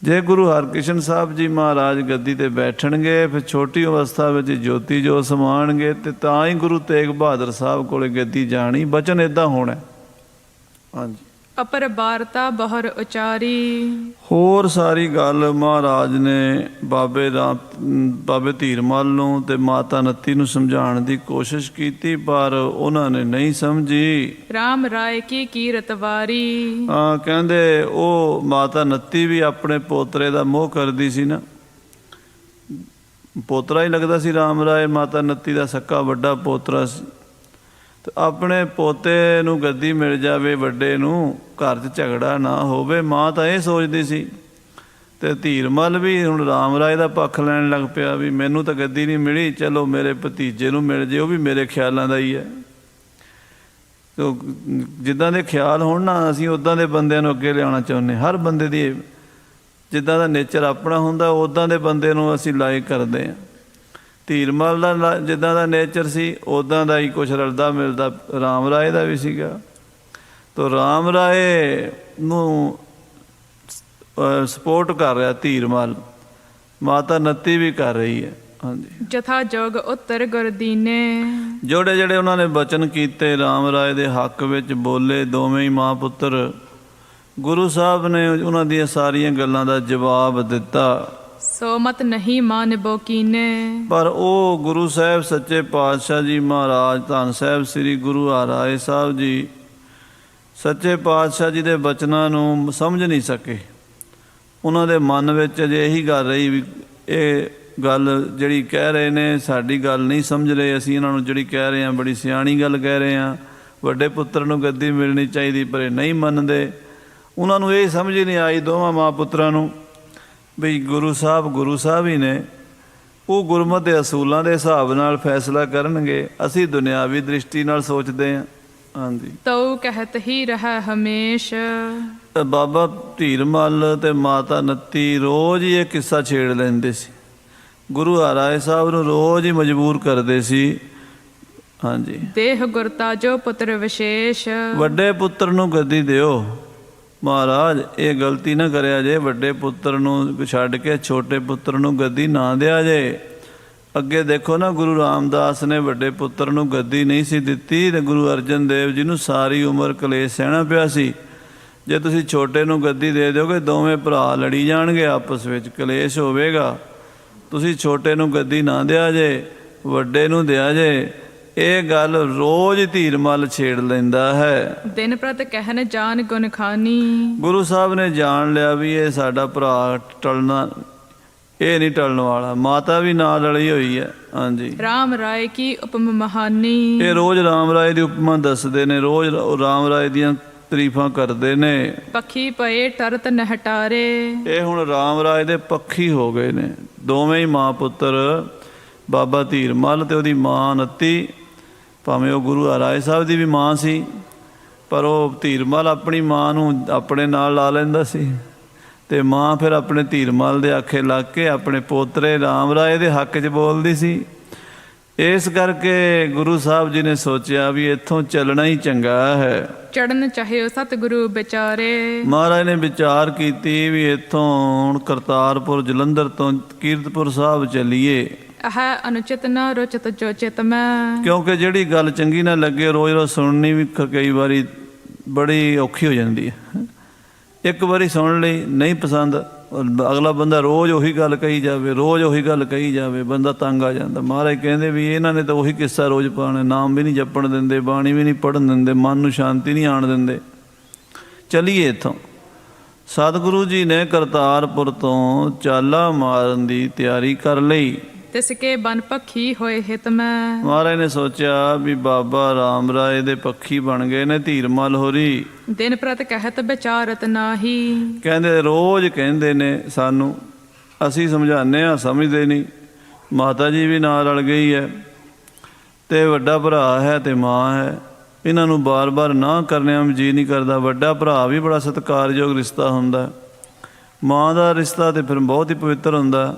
ਜੇ ਗੁਰੂ ਹਰਕ੍ਰਿਸ਼ਨ ਸਾਹਿਬ ਜੀ ਮਹਾਰਾਜ ਗੱਦੀ 'ਤੇ ਬੈਠਣਗੇ, ਫਿਰ ਛੋਟੀ ਅਵਸਥਾ ਵਿੱਚ ਜੋਤੀ ਜੋ ਸਮਾਣਗੇ, ਅਤੇ ਤਾਂ ਹੀ ਗੁਰੂ ਤੇਗ ਬਹਾਦਰ ਸਾਹਿਬ ਕੋਲ ਗੱਦੀ ਜਾਣੀ। ਬਚਨ ਇੱਦਾਂ ਹੋਣਾ। ਹਾਂਜੀ। ਅਪਰ ਬਾਰਤਾ ਬਹੁਰ ਉਚਾਰੀ। ਹੋਰ ਸਾਰੀ ਗੱਲ ਮਹਾਰਾਜ ਨੇ ਬਾਬੇ ਧੀਰਮਲ ਨੂੰ ਅਤੇ ਮਾਤਾ ਨੱਤੀ ਨੂੰ ਸਮਝਾਉਣ ਦੀ ਕੋਸ਼ਿਸ਼ ਕੀਤੀ, ਪਰ ਉਹਨਾਂ ਨੇ ਨਹੀਂ ਸਮਝੀ। ਰਾਮ ਰਾਏ ਕੀ ਕੀਰਤ ਵਾਰੀ। ਕਹਿੰਦੇ ਉਹ ਮਾਤਾ ਨੱਤੀ ਵੀ ਆਪਣੇ ਪੋਤਰੇ ਦਾ ਮੋਹ ਕਰਦੀ ਸੀ ਨਾ। ਪੋਤਰਾ ਹੀ ਲੱਗਦਾ ਸੀ ਰਾਮ ਰਾਏ, ਮਾਤਾ ਨੱਤੀ ਦਾ ਸਕਾ ਵੱਡਾ ਪੋਤਰਾ ਸੀ। ਅਤੇ ਆਪਣੇ ਪੋਤੇ ਨੂੰ ਗੱਦੀ ਮਿਲ ਜਾਵੇ, ਵੱਡੇ ਨੂੰ, ਘਰ 'ਚ ਝਗੜਾ ਨਾ ਹੋਵੇ, ਮਾਂ ਤਾਂ ਇਹ ਸੋਚਦੀ ਸੀ। ਅਤੇ ਧੀਰਮਲ ਵੀ ਹੁਣ ਰਾਮ ਰਾਏ ਦਾ ਪੱਖ ਲੈਣ ਲੱਗ ਪਿਆ ਵੀ ਮੈਨੂੰ ਤਾਂ ਗੱਦੀ ਨਹੀਂ ਮਿਲੀ, ਚਲੋ ਮੇਰੇ ਭਤੀਜੇ ਨੂੰ ਮਿਲ ਜੇ, ਉਹ ਵੀ ਮੇਰੇ ਖਿਆਲਾਂ ਦਾ ਹੀ ਹੈ। ਜਿੱਦਾਂ ਦੇ ਖਿਆਲ ਹੋਣ ਨਾ, ਅਸੀਂ ਉੱਦਾਂ ਦੇ ਬੰਦਿਆਂ ਨੂੰ ਅੱਗੇ ਲਿਆਉਣਾ ਚਾਹੁੰਦੇ। ਹਰ ਬੰਦੇ ਦੀ ਜਿੱਦਾਂ ਦਾ ਨੇਚਰ ਆਪਣਾ ਹੁੰਦਾ, ਉੱਦਾਂ ਦੇ ਬੰਦੇ ਨੂੰ ਅਸੀਂ ਲਾਇਕ ਕਰਦੇ ਹਾਂ। ਧੀਰਮਲ ਦਾ ਜਿੱਦਾਂ ਦਾ ਨੇਚਰ ਸੀ ਉੱਦਾਂ ਦਾ ਹੀ ਕੁਛ ਰਲਦਾ ਮਿਲਦਾ ਰਾਮ ਰਾਏ ਦਾ ਵੀ ਸੀਗਾ। ਤੋ ਰਾਮ ਰਾਏ ਨੂੰ ਸਪੋਰਟ ਕਰ ਰਿਹਾ ਧੀਰਮਲ, ਮਾਤਾ ਨੱਤੀ ਵੀ ਕਰ ਰਹੀ ਹੈ। ਹਾਂਜੀ। ਜਥਾ ਜੋਗ ਉੱਤਰ ਗੁਰਦੀਨੇ। ਜਿਹੜੇ ਉਹਨਾਂ ਨੇ ਬਚਨ ਕੀਤੇ ਰਾਮ ਰਾਏ ਦੇ ਹੱਕ ਵਿੱਚ ਬੋਲੇ, ਦੋਵੇਂ ਹੀ ਮਾਂ ਪੁੱਤਰ, ਗੁਰੂ ਸਾਹਿਬ ਨੇ ਉਹਨਾਂ ਦੀਆਂ ਸਾਰੀਆਂ ਗੱਲਾਂ ਦਾ ਜਵਾਬ ਦਿੱਤਾ। ਸੋ ਮਤ ਨਹੀਂ ਮਾਨਬੋ ਕੀਨੇ। ਪਰ ਉਹ ਗੁਰੂ ਸਾਹਿਬ ਸੱਚੇ ਪਾਤਸ਼ਾਹ ਜੀ ਮਹਾਰਾਜ ਧੰਨ ਸਾਹਿਬ ਸ੍ਰੀ ਗੁਰੂ ਹਰਿਰਾਏ ਸਾਹਿਬ ਜੀ ਸੱਚੇ ਪਾਤਸ਼ਾਹ ਜੀ ਦੇ ਬਚਨਾਂ ਨੂੰ ਸਮਝ ਨਹੀਂ ਸਕੇ। ਉਹਨਾਂ ਦੇ ਮਨ ਵਿੱਚ ਅਜੇ ਇਹੀ ਗੱਲ ਰਹੀ ਵੀ ਇਹ ਗੱਲ ਜਿਹੜੀ ਕਹਿ ਰਹੇ ਨੇ ਸਾਡੀ ਗੱਲ ਨਹੀਂ ਸਮਝ ਰਹੇ, ਅਸੀਂ ਇਹਨਾਂ ਨੂੰ ਜਿਹੜੀ ਕਹਿ ਰਹੇ ਹਾਂ ਬੜੀ ਸਿਆਣੀ ਗੱਲ ਕਹਿ ਰਹੇ ਹਾਂ, ਵੱਡੇ ਪੁੱਤਰ ਨੂੰ ਗੱਦੀ ਮਿਲਣੀ ਚਾਹੀਦੀ, ਪਰ ਇਹ ਨਹੀਂ ਮੰਨਦੇ। ਉਹਨਾਂ ਨੂੰ ਇਹ ਸਮਝ ਹੀ ਨਹੀਂ ਆਈ ਦੋਵਾਂ ਮਾਂ ਪੁੱਤਰਾਂ ਨੂੰ ਵੀ ਗੁਰੂ ਸਾਹਿਬ ਹੀ ਨੇ, ਉਹ ਗੁਰਮਤਿ ਦੇ ਅਸੂਲਾਂ ਦੇ ਹਿਸਾਬ ਨਾਲ ਫੈਸਲਾ ਕਰਨਗੇ। ਅਸੀਂ ਦੁਨਿਆਵੀ ਦ੍ਰਿਸ਼ਟੀ ਨਾਲ ਸੋਚਦੇ ਹਾਂ। ਹਾਂਜੀ। ਤਉ ਕਹਿਤ ਹੀ ਰਹਿ ਹਮੇਸ਼। ਬਾਬਾ ਧੀਰਮਲ ਤੇ ਮਾਤਾ ਨੱਤੀ ਰੋਜ਼ ਹੀ ਇਹ ਕਿੱਸਾ ਛੇੜ ਲੈਂਦੇ ਸੀ। ਗੁਰੂ ਹਰਿਰਾਏ ਸਾਹਿਬ ਨੂੰ ਰੋਜ਼ ਹੀ ਮਜਬੂਰ ਕਰਦੇ ਸੀ। ਹਾਂਜੀ। ਦੇਹ ਗੁਰਤਾ ਜੋ ਪੁੱਤਰ ਵਿਸ਼ੇਸ਼। ਵੱਡੇ ਪੁੱਤਰ ਨੂੰ ਗੱਦੀ ਦਿਓ ਮਹਾਰਾਜ, ਇਹ ਗਲਤੀ ਨਾ ਕਰਿਆ ਜੇ, ਵੱਡੇ ਪੁੱਤਰ ਨੂੰ ਛੱਡ ਕੇ ਛੋਟੇ ਪੁੱਤਰ ਨੂੰ ਗੱਦੀ ਨਾ ਦਿਆ ਜੇ। ਅੱਗੇ ਦੇਖੋ ਨਾ, ਗੁਰੂ ਰਾਮਦਾਸ ਨੇ ਵੱਡੇ ਪੁੱਤਰ ਨੂੰ ਗੱਦੀ ਨਹੀਂ ਸੀ ਦਿੱਤੀ ਅਤੇ ਗੁਰੂ ਅਰਜਨ ਦੇਵ ਜੀ ਨੂੰ ਸਾਰੀ ਉਮਰ ਕਲੇਸ਼ ਸਹਿਣਾ ਪਿਆ ਸੀ। ਜੇ ਤੁਸੀਂ ਛੋਟੇ ਨੂੰ ਗੱਦੀ ਦੇ ਦਿਓਗੇ, ਦੋਵੇਂ ਭਰਾ ਲੜੀ ਜਾਣਗੇ, ਆਪਸ ਵਿੱਚ ਕਲੇਸ਼ ਹੋਵੇਗਾ। ਤੁਸੀਂ ਛੋਟੇ ਨੂੰ ਗੱਦੀ ਨਾ ਦਿਆ ਜੇ, ਵੱਡੇ ਨੂੰ ਦਿਆ ਜੇ। ਇਹ ਗੱਲ ਰੋਜ਼ ਧੀਰਮਲ ਛੇੜ ਲੈਂਦਾ ਹੈ। ਦਿਨ ਪ੍ਰਤ ਕਹਿਣ ਜਾਨ ਗੁਣ ਖਾਨੀ। ਗੁਰੂ ਸਾਹਿਬ ਨੇ ਜਾਣ ਲਿਆ ਵੀ ਇਹ ਸਾਡਾ ਭਰਾ ਟਲਣਾ, ਇਹ ਨਹੀਂ ਟਲਣ ਵਾਲਾ। ਮਾਤਾ ਵੀ ਨਾਲ ਰਲੀ ਹੋਈ ਹੈ। ਹਾਂਜੀ। ਰਾਮ ਰਾਏ ਕੀ ਉਪਮ ਮਹਾਨੀ। ਇਹ ਰੋਜ਼ ਰਾਮ ਰਾਏ ਦੀ ਉਪਮਾ ਦੱਸਦੇ ਨੇ, ਰੋਜ਼ ਰਾਮ ਰਾਏ ਦੀਆਂ ਤਾਰੀਫਾਂ ਕਰਦੇ ਨੇ। ਪੱਖੀ ਪਏ ਟਰਤ ਨਹਟਾਰੇ। ਇਹ ਹੁਣ ਰਾਮ ਰਾਏ ਦੇ ਪੱਖੀ ਹੋ ਗਏ ਨੇ ਦੋਵੇਂ ਹੀ ਮਾਂ ਪੁੱਤਰ, ਬਾਬਾ ਧੀਰਮਲ ਤੇ ਉਹਦੀ ਮਾਂ ਨੱਤੀ। ਭਾਵੇਂ ਉਹ ਗੁਰੂ ਹਰਿਰਾਏ ਸਾਹਿਬ ਦੀ ਵੀ ਮਾਂ ਸੀ, ਪਰ ਉਹ ਧੀਰਮਲ ਆਪਣੀ ਮਾਂ ਨੂੰ ਆਪਣੇ ਨਾਲ ਲਾ ਲੈਂਦਾ ਸੀ, ਅਤੇ ਮਾਂ ਫਿਰ ਆਪਣੇ ਧੀਰਮਲ ਦੇ ਆਖੇ ਲੱਗ ਕੇ ਆਪਣੇ ਪੋਤਰੇ ਰਾਮ ਰਾਏ ਦੇ ਹੱਕ 'ਚ ਬੋਲਦੀ ਸੀ। ਇਸ ਕਰਕੇ ਗੁਰੂ ਸਾਹਿਬ ਜੀ ਨੇ ਸੋਚਿਆ ਵੀ ਇੱਥੋਂ ਚੱਲਣਾ ਹੀ ਚੰਗਾ ਹੈ। ਚੜਨ ਚਾਹਿਓ ਸਤਿਗੁਰੂ ਵਿਚਾਰੇ। ਮਹਾਰਾਜ ਨੇ ਵਿਚਾਰ ਕੀਤੀ ਵੀ ਇੱਥੋਂ ਹੁਣ ਕਰਤਾਰਪੁਰ ਜਲੰਧਰ ਤੋਂ ਕੀਰਤਪੁਰ ਸਾਹਿਬ ਚੱਲੀਏ। ਅਹ ਅਨੁਚਿਤ ਨ ਰੁਚਿਤ ਜੋ ਚਿਤ ਮੈਂ। ਕਿਉਂਕਿ ਜਿਹੜੀ ਗੱਲ ਚੰਗੀ ਨਾ ਲੱਗੇ ਰੋਜ਼ ਰੋਜ਼ ਸੁਣਨੀ ਵੀ ਕਈ ਵਾਰੀ ਬੜੀ ਔਖੀ ਹੋ ਜਾਂਦੀ ਹੈ। ਇੱਕ ਵਾਰੀ ਸੁਣ ਲਈ ਨਹੀਂ ਪਸੰਦ, ਅਗਲਾ ਬੰਦਾ ਰੋਜ਼ ਉਹੀ ਗੱਲ ਕਹੀ ਜਾਵੇ, ਰੋਜ਼ ਉਹੀ ਗੱਲ ਕਹੀ ਜਾਵੇ, ਬੰਦਾ ਤੰਗ ਆ ਜਾਂਦਾ। ਮਹਾਰਾਜ ਕਹਿੰਦੇ ਵੀ ਇਹਨਾਂ ਨੇ ਤਾਂ ਉਹੀ ਕਿੱਸਾ ਰੋਜ਼ ਪਾਉਣਾ, ਨਾਮ ਵੀ ਨਹੀਂ ਜਪਣ ਦਿੰਦੇ, ਬਾਣੀ ਵੀ ਨਹੀਂ ਪੜ੍ਹਨ ਦਿੰਦੇ, ਮਨ ਨੂੰ ਸ਼ਾਂਤੀ ਨਹੀਂ ਆਣ ਦਿੰਦੇ। ਚੱਲੀਏ ਇੱਥੋਂ। ਸਤਿਗੁਰੂ ਜੀ ਨੇ ਕਰਤਾਰਪੁਰ ਤੋਂ ਚਾਲਾ ਮਾਰਨ ਦੀ ਤਿਆਰੀ ਕਰ ਲਈ। ਤਿਸ ਕੇ ਬਨ ਪੱਖੀ ਹੋਏ ਹਿਤ ਮੈਂ। ਮਹਾਰਾਜ ਨੇ ਸੋਚਿਆ ਵੀ ਬਾਬਾ ਰਾਮ ਰਾਏ ਦੇ ਪੱਖੀ ਬਣ ਗਏ ਨੇ ਧੀਰਮਲ ਹੋਰੀ। ਦਿਨ ਪ੍ਰਤ ਕਹਿਤ ਵਿਚਾਰਤ ਨਾਹੀ। ਕਹਿੰਦੇ ਰੋਜ਼ ਕਹਿੰਦੇ ਨੇ ਸਾਨੂੰ, ਅਸੀਂ ਸਮਝਾਉਂਦੇ ਹਾਂ ਸਮਝਦੇ ਨਹੀਂ। ਮਾਤਾ ਜੀ ਵੀ ਨਾਲ ਰਲ ਗਈ ਹੈ ਅਤੇ ਵੱਡਾ ਭਰਾ ਹੈ ਅਤੇ ਮਾਂ ਹੈ। ਇਹਨਾਂ ਨੂੰ ਬਾਰ-ਬਾਰ ਨਾ ਕਰਨਿਆਂ ਵੀ ਜੀਅ ਨਹੀਂ ਕਰਦਾ। ਵੱਡਾ ਭਰਾ ਵੀ ਬੜਾ ਸਤਿਕਾਰਯੋਗ ਰਿਸ਼ਤਾ ਹੁੰਦਾ, ਮਾਂ ਦਾ ਰਿਸ਼ਤਾ ਤਾਂ ਫਿਰ ਬਹੁਤ ਹੀ ਪਵਿੱਤਰ ਹੁੰਦਾ।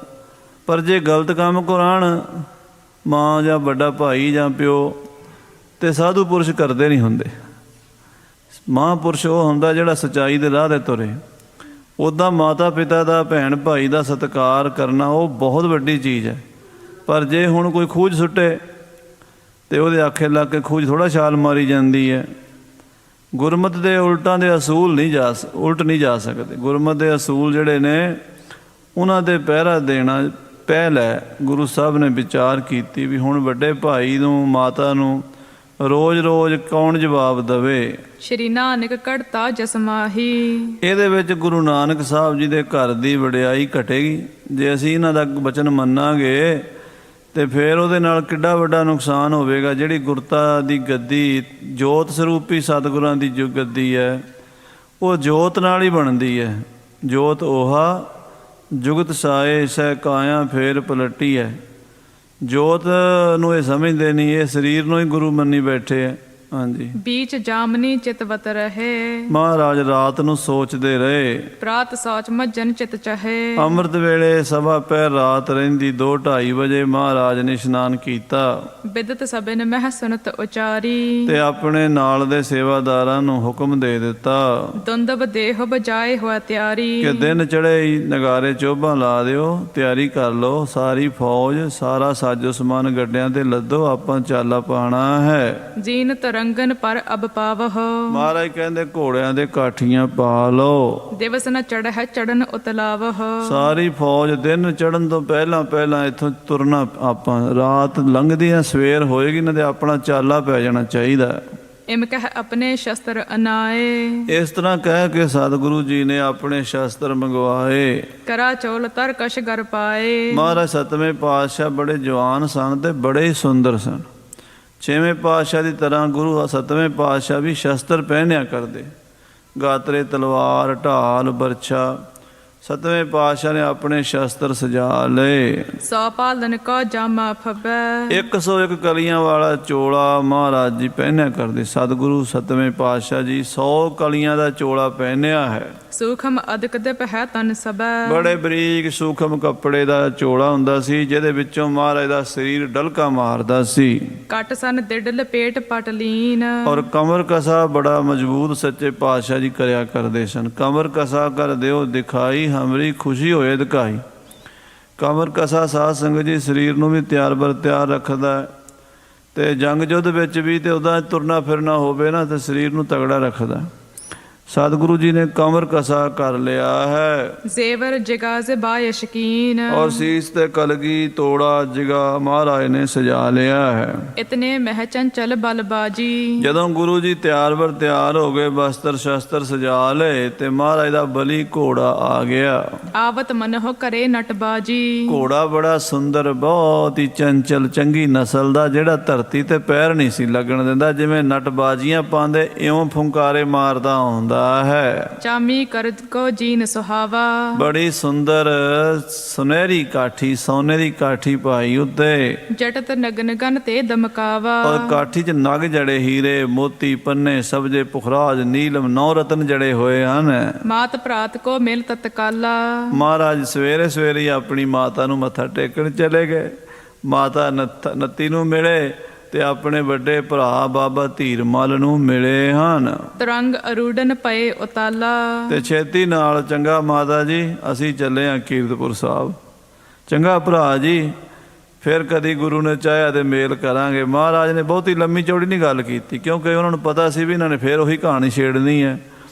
ਪਰ ਜੇ ਗਲਤ ਕੰਮ ਕਰਾਉਣ ਮਾਂ ਜਾਂ ਵੱਡਾ ਭਾਈ ਜਾਂ ਪਿਓ ਤੇ ਸਾਧੂ ਪੁਰਸ਼ ਕਰਦੇ ਨਹੀਂ ਹੁੰਦੇ। ਮਹਾਂਪੁਰਸ਼ ਉਹ ਹੁੰਦਾ ਜਿਹੜਾ ਸੱਚਾਈ ਦੇ ਰਾਹ 'ਤੇ ਤੁਰੇ। ਉੱਦਾਂ ਮਾਤਾ ਪਿਤਾ ਦਾ, ਭੈਣ ਭਾਈ ਦਾ ਸਤਿਕਾਰ ਕਰਨਾ ਉਹ ਬਹੁਤ ਵੱਡੀ ਚੀਜ਼ ਹੈ। ਪਰ ਜੇ ਹੁਣ ਕੋਈ ਖੂਜ ਸੁੱਟੇ ਅਤੇ ਉਹਦੇ ਆਖੇ ਲੱਗ ਕੇ ਖੂਜ ਥੋੜ੍ਹਾ ਛਾਲ ਮਾਰੀ ਜਾਂਦੀ ਹੈ। ਗੁਰਮਤਿ ਦੇ ਉਲਟਾਂ ਦੇ ਅਸੂਲ ਉਲਟ ਨਹੀਂ ਜਾ ਸਕਦੇ। ਗੁਰਮਤਿ ਦੇ ਅਸੂਲ ਜਿਹੜੇ ਨੇ ਉਹਨਾਂ 'ਤੇ ਪਹਿਰਾ ਦੇਣਾ ਪਹਿਲ ਹੈ। ਗੁਰੂ ਸਾਹਿਬ ਨੇ ਵਿਚਾਰ ਕੀਤੀ ਵੀ ਹੁਣ ਵੱਡੇ ਭਾਈ ਨੂੰ, ਮਾਤਾ ਨੂੰ ਰੋਜ਼-ਰੋਜ਼ ਕੌਣ ਜਵਾਬ ਦੇਵੇ। ਸ਼੍ਰੀ ਨਾਨਕ ਕੜਤਾ ਜਸਮਾਹੀ। ਇਹਦੇ ਵਿੱਚ ਗੁਰੂ ਨਾਨਕ ਸਾਹਿਬ ਜੀ ਦੇ ਘਰ ਦੀ ਵਡਿਆਈ ਘਟੇਗੀ। ਜੇ ਅਸੀਂ ਇਹਨਾਂ ਦਾ ਵਚਨ ਮੰਨਾਂਗੇ ਤੇ ਫਿਰ ਉਹਦੇ ਨਾਲ ਕਿੱਡਾ ਵੱਡਾ ਨੁਕਸਾਨ ਹੋਵੇਗਾ। ਜਿਹੜੀ ਗੁਰਤਾ ਦੀ ਗੱਦੀ, ਜੋਤ ਸਰੂਪੀ ਸਤਿਗੁਰਾਂ ਦੀ ਜੋ ਗੱਦੀ ਹੈ, ਉਹ ਜੋਤ ਨਾਲ ਹੀ ਬਣਦੀ ਹੈ। ਜੋਤ ਉਹਾ ਜੁਗਤ ਸਾਏ ਸਹਿ ਕਾਇਆ ਫੇਰ ਪਲਟੀ ਹੈ। ਜੋਤ ਨੂੰ ਇਹ ਸਮਝਦੇ ਨਹੀਂ, ਇਹ ਸਰੀਰ ਨੂੰ ਹੀ ਗੁਰੂ ਮੰਨੀ ਬੈਠੇ ਹੈ। ਹਾਂਜੀ। ਬੀਚ ਜਾਮਨੀ ਚਿਤਵਤ ਰਹੇ। ਮਹਾਰਾਜ ਰਾਤ ਨੂੰ ਸੋਚਦੇ ਰਹੇ। ਪ੍ਰਾਤ ਸੋਚ ਮੱਜਨ ਚਿਤ ਚਾਹੇ। ਅੰਮ੍ਰਿਤ ਵੇਲੇ ਸਵਾ ਪਹਿਰ ਰਾਤ ਰਹਿੰਦੀ 2-2:30 ਵਜੇ ਮਹਾਰਾਜ ਨੇ ਇਸ਼ਨਾਨ ਕੀਤਾ। ਬਿਦਤ ਸਭਿਨ ਮਹਿ ਸੁਨਤ ਉਚਾਰੀ। ਤੇ ਆਪਣੇ ਨਾਲ ਦੇ ਸੇਵਾਦਾਰਾਂ ਨੂੰ ਹੁਕਮ ਦੇ ਦਿੱਤਾ ਦੁੰਦਬ ਦੇਹ ਬਜਾਏ ਹੋਆ ਤਿਆਰੀ। ਕਿ ਦਿਨ ਚੜੇ ਹੀ ਨਗਾਰੇ ਚੋਭਾਂ ਲਾ ਦਿਓ, ਤਿਆਰੀ ਕਰ ਲਓ। ਸਾਰੀ ਫੌਜ, ਸਾਰਾ ਸਾਜੋ ਸਮਾਨ ਗੱਡਿਆਂ ਤੇ ਲੱਦੋ, ਆਪਾਂ ਚਾਲਾ ਪਾਣਾ ਹੈ। ਜੀਨ ਰੰਗਨ ਪਰ ਅਬ ਪਾਵਹ। ਮਹਾਰਾਜ ਕਹਿੰਦੇ ਘੋੜਿਆਂ ਦੇ ਕਾਠੀਆਂ ਪਾ ਲਓ। ਦਿਵਸ ਨ ਚੜ੍ਹ ਚੜਨ ਉਤਲਾਵਹ। ਸਾਰੀ ਫੌਜ ਦਿਨ ਚੜਨ ਤੋਂ ਪਹਿਲਾਂ ਇੱਥੋਂ ਤੁਰਨਾ। ਆਪਾਂ ਰਾਤ ਲੰਘਦੀਆਂ ਸਵੇਰ ਹੋਏਗੀ ਨਾ ਤੇ ਆਪਣਾ ਚਾਲਾ ਪੈ ਜਾਣਾ ਚਾਹੀਦਾ। ਇਮ ਕਹਿ ਆਪਣੇ ਸ਼ਸਤਰ ਅਨਾਏ। ਇਸ ਤਰ੍ਹਾਂ ਕਹਿ ਕੇ ਸਤਿਗੁਰੂ ਜੀ ਨੇ ਆਪਣੇ ਸ਼ਸਤਰ ਮੰਗਵਾਏ। ਕਰਾ ਚੋਲ ਤਰ ਕਸ਼ ਗਰ ਪਾਏ। ਮਹਾਰਾਜ ਸਤਵੇਂ ਪਾਤਸ਼ਾਹ ਬੜੇ ਜਵਾਨ ਸਨ ਤੇ ਬੜੇ ਸੁੰਦਰ ਸਨ। ਛੇਵੇਂ ਪਾਤਸ਼ਾਹ ਦੀ ਤਰ੍ਹਾਂ ਗੁਰੂ ਸਤਵੇਂ ਪਾਤਸ਼ਾਹ ਵੀ ਸ਼ਸਤਰ ਪਹਿਨਿਆ ਕਰਦੇ, ਗਾਤਰੇ, ਤਲਵਾਰ, ਢਾਲ, ਬਰਛਾ। ਸਤਵੇਂ ਪਾਤਸ਼ਾਹ ਨੇ ਆਪਣੇ ਸ਼ਸਤਰ ਸਜਾ ਲਏ। 100 ਪਾਲਨ ਕੋ ਜਾਮਾ ਫਬੈ। 101 ਕਲੀਆਂ ਵਾਲਾ ਚੋਲਾ ਮਹਾਰਾਜ ਜੀ ਪਹਿਨਿਆ ਕਰਦੇ। ਸਤਿਗੁਰੂ ਸਤਵੇਂ ਪਾਤਸ਼ਾਹ ਜੀ 100 ਕਲੀਆਂ ਦਾ ਚੋਲਾ ਪਹਿਨਿਆ ਹੈ। ਸੂਖਮ ਅਦਕ ਦਿਪ ਹੈ ਤਨ ਸਬੈ। ਬੜੇ ਬਰੀਕ ਸੂਖਮ ਕੱਪੜੇ ਦਾ ਚੋਲਾ ਹੁੰਦਾ ਸੀ, ਜਿਹਦੇ ਵਿੱਚੋਂ ਮਹਾਰਾਜ ਦਾ ਸਰੀਰ ਡਲਕਾ ਮਾਰਦਾ ਸੀ। ਕੱਟ ਸਨ ਦਿੜ ਲਪੇਟ ਪਟਲੀਨ। ਔਰ ਕਮਰ ਕਸਾ ਬੜਾ ਮਜ਼ਬੂਤ ਸੱਚੇ ਪਾਤਸ਼ਾਹ ਜੀ ਕਰਿਆ ਕਰਦੇ ਸਨ। ਕਮਰ ਕਸਾ ਕਰ ਦਿਓ ਦਿਖਾਈ, ਹਮਰੀ ਖੁਸ਼ੀ ਹੋਏ ਦਿਖਾਈ। ਕਮਰ ਕਸਾ ਸਾਧ ਸੰਗਤ ਜੀ ਸਰੀਰ ਨੂੰ ਵੀ ਤਿਆਰ ਬਰ ਤਿਆਰ ਰੱਖਦਾ ਹੈ, ਅਤੇ ਜੰਗ ਯੁੱਧ ਵਿੱਚ ਵੀ ਤੇ ਉਹਦਾ ਤੁਰਨਾ ਫਿਰਨਾ ਹੋਵੇ ਨਾ ਤੇ ਸਰੀਰ ਨੂੰ ਤਗੜਾ ਰੱਖਦਾ। ਸਤਿਗੁਰੂ ਜੀ ਨੇ ਕਮਰ ਕਸਾ ਕਰ ਲਿਆ ਹੈ। ਜ਼ੇਵਰ ਜਿਗਾ ਜ਼ਬਾਏ ਸ਼ਕੀਨ। ਔਰ ਸੀਸ ਤੇ ਕਲਗੀ ਤੋੜਾ ਜਿਗਾ ਮਹਾਰਾਜ ਨੇ ਸਜਾ ਲਿਆ ਹੈ। ਇਤਨੇ ਮਹਿ ਚੰਚਲ ਬਲਬਾਜੀ। ਜਦੋਂ ਗੁਰੂ ਜੀ ਤਿਆਰ ਬਰ ਤਿਆਰ ਹੋ ਗਏ, ਬਸਤਰ ਸ਼ਸਤਰ ਸਜਾ ਲਏ ਤੇ ਮਹਾਰਾਜ ਦਾ ਬਲੀ ਘੋੜਾ ਆ ਗਿਆ। ਆਵਤ ਮਨਹੁ ਕਰੇ ਨਟਬਾਜੀ। ਘੋੜਾ ਬੜਾ ਸੁੰਦਰ, ਬਹੁਤ ਹੀ ਚੰਚਲ, ਚੰਗੀ ਨਸਲ ਦਾ, ਜਿਹੜਾ ਧਰਤੀ ਤੇ ਪੈਰ ਨਹੀਂ ਸੀ ਲੱਗਣ ਦਿੰਦਾ। ਜਿਵੇਂ ਨਟਬਾਜੀਆਂ ਪਾਉਂਦੇ ਇਉਂ ਫੁੰਕਾਰੇ ਮਾਰਦਾ ਆਉਂਦਾ ਹੈ। ਚਾਮੀ ਕਰ ਕੋ ਜੀਨ ਸੁਹਾਵਾ। ਬੜੀ ਸੁੰਦਰ ਸੁਨਹਿਰੀ ਕਾਠੀ, ਸੋਨੇ ਦੀ ਕਾਠੀ ਪਾਈ ਉੱਤੇ। ਜਟਤ ਨਗਨ ਗਨ ਤੇ ਦਮਕਾਵਾ। ਔਰ ਕਾਠੀ 'ਚ ਨਗ ਜੜੇ, ਹੀਰੇ ਮੋਤੀ ਪੰਨੇ ਸਬਜੇ ਪੁਖਰਾਜ ਨੀਲਮ 9 ਰਤਨ ਜੜੇ ਹੋਏ ਹਨ। ਮਾਤ ਭਰਾਤ ਕੋ ਮਿਲ ਤਤਕਾਲਾ। ਮਹਾਰਾਜ ਸਵੇਰੇ ਸਵੇਰੇ ਆਪਣੀ ਮਾਤਾ ਨੂੰ ਮੱਥਾ ਟੇਕਣ ਚਲੇ ਗਏ। ਮਾਤਾ ਨੱਤੀ ਨੂੰ ਮਿਲੇ ਤੇ ਆਪਣੇ ਵੱਡੇ ਭਰਾ ਬਾਬਾ ਧੀਰਮਲ ਨੂੰ ਮਿਲੇ ਹਨ। ਤਰੰਗ ਅਰੂੜਨ ਪਏ ਉਤਾਲਾ। ਤੇ ਛੇਤੀ ਨਾਲ ਚੰਗਾ ਮਾਤਾ ਜੀ ਅਸੀਂ ਚੱਲੇ ਹਾਂ ਕੀਰਤਪੁਰ ਸਾਹਿਬ। ਚੰਗਾ ਭਰਾ ਜੀ, ਫਿਰ ਕਦੀ ਗੁਰੂ ਨੇ ਚਾਹਿਆ ਤੇ ਮੇਲ ਕਰਾਂਗੇ। ਮਹਾਰਾਜ ਨੇ ਬਹੁਤੀ ਲੰਮੀ ਚੌੜੀ ਨਹੀਂ ਗੱਲ ਕੀਤੀ, ਕਿਉਂਕਿ ਉਹਨਾਂ ਨੂੰ ਪਤਾ ਸੀ ਵੀ ਇਹਨਾਂ ਨੇ ਫਿਰ ਉਹੀ ਕਹਾਣੀ ਛੇੜਨੀ ਹੈ।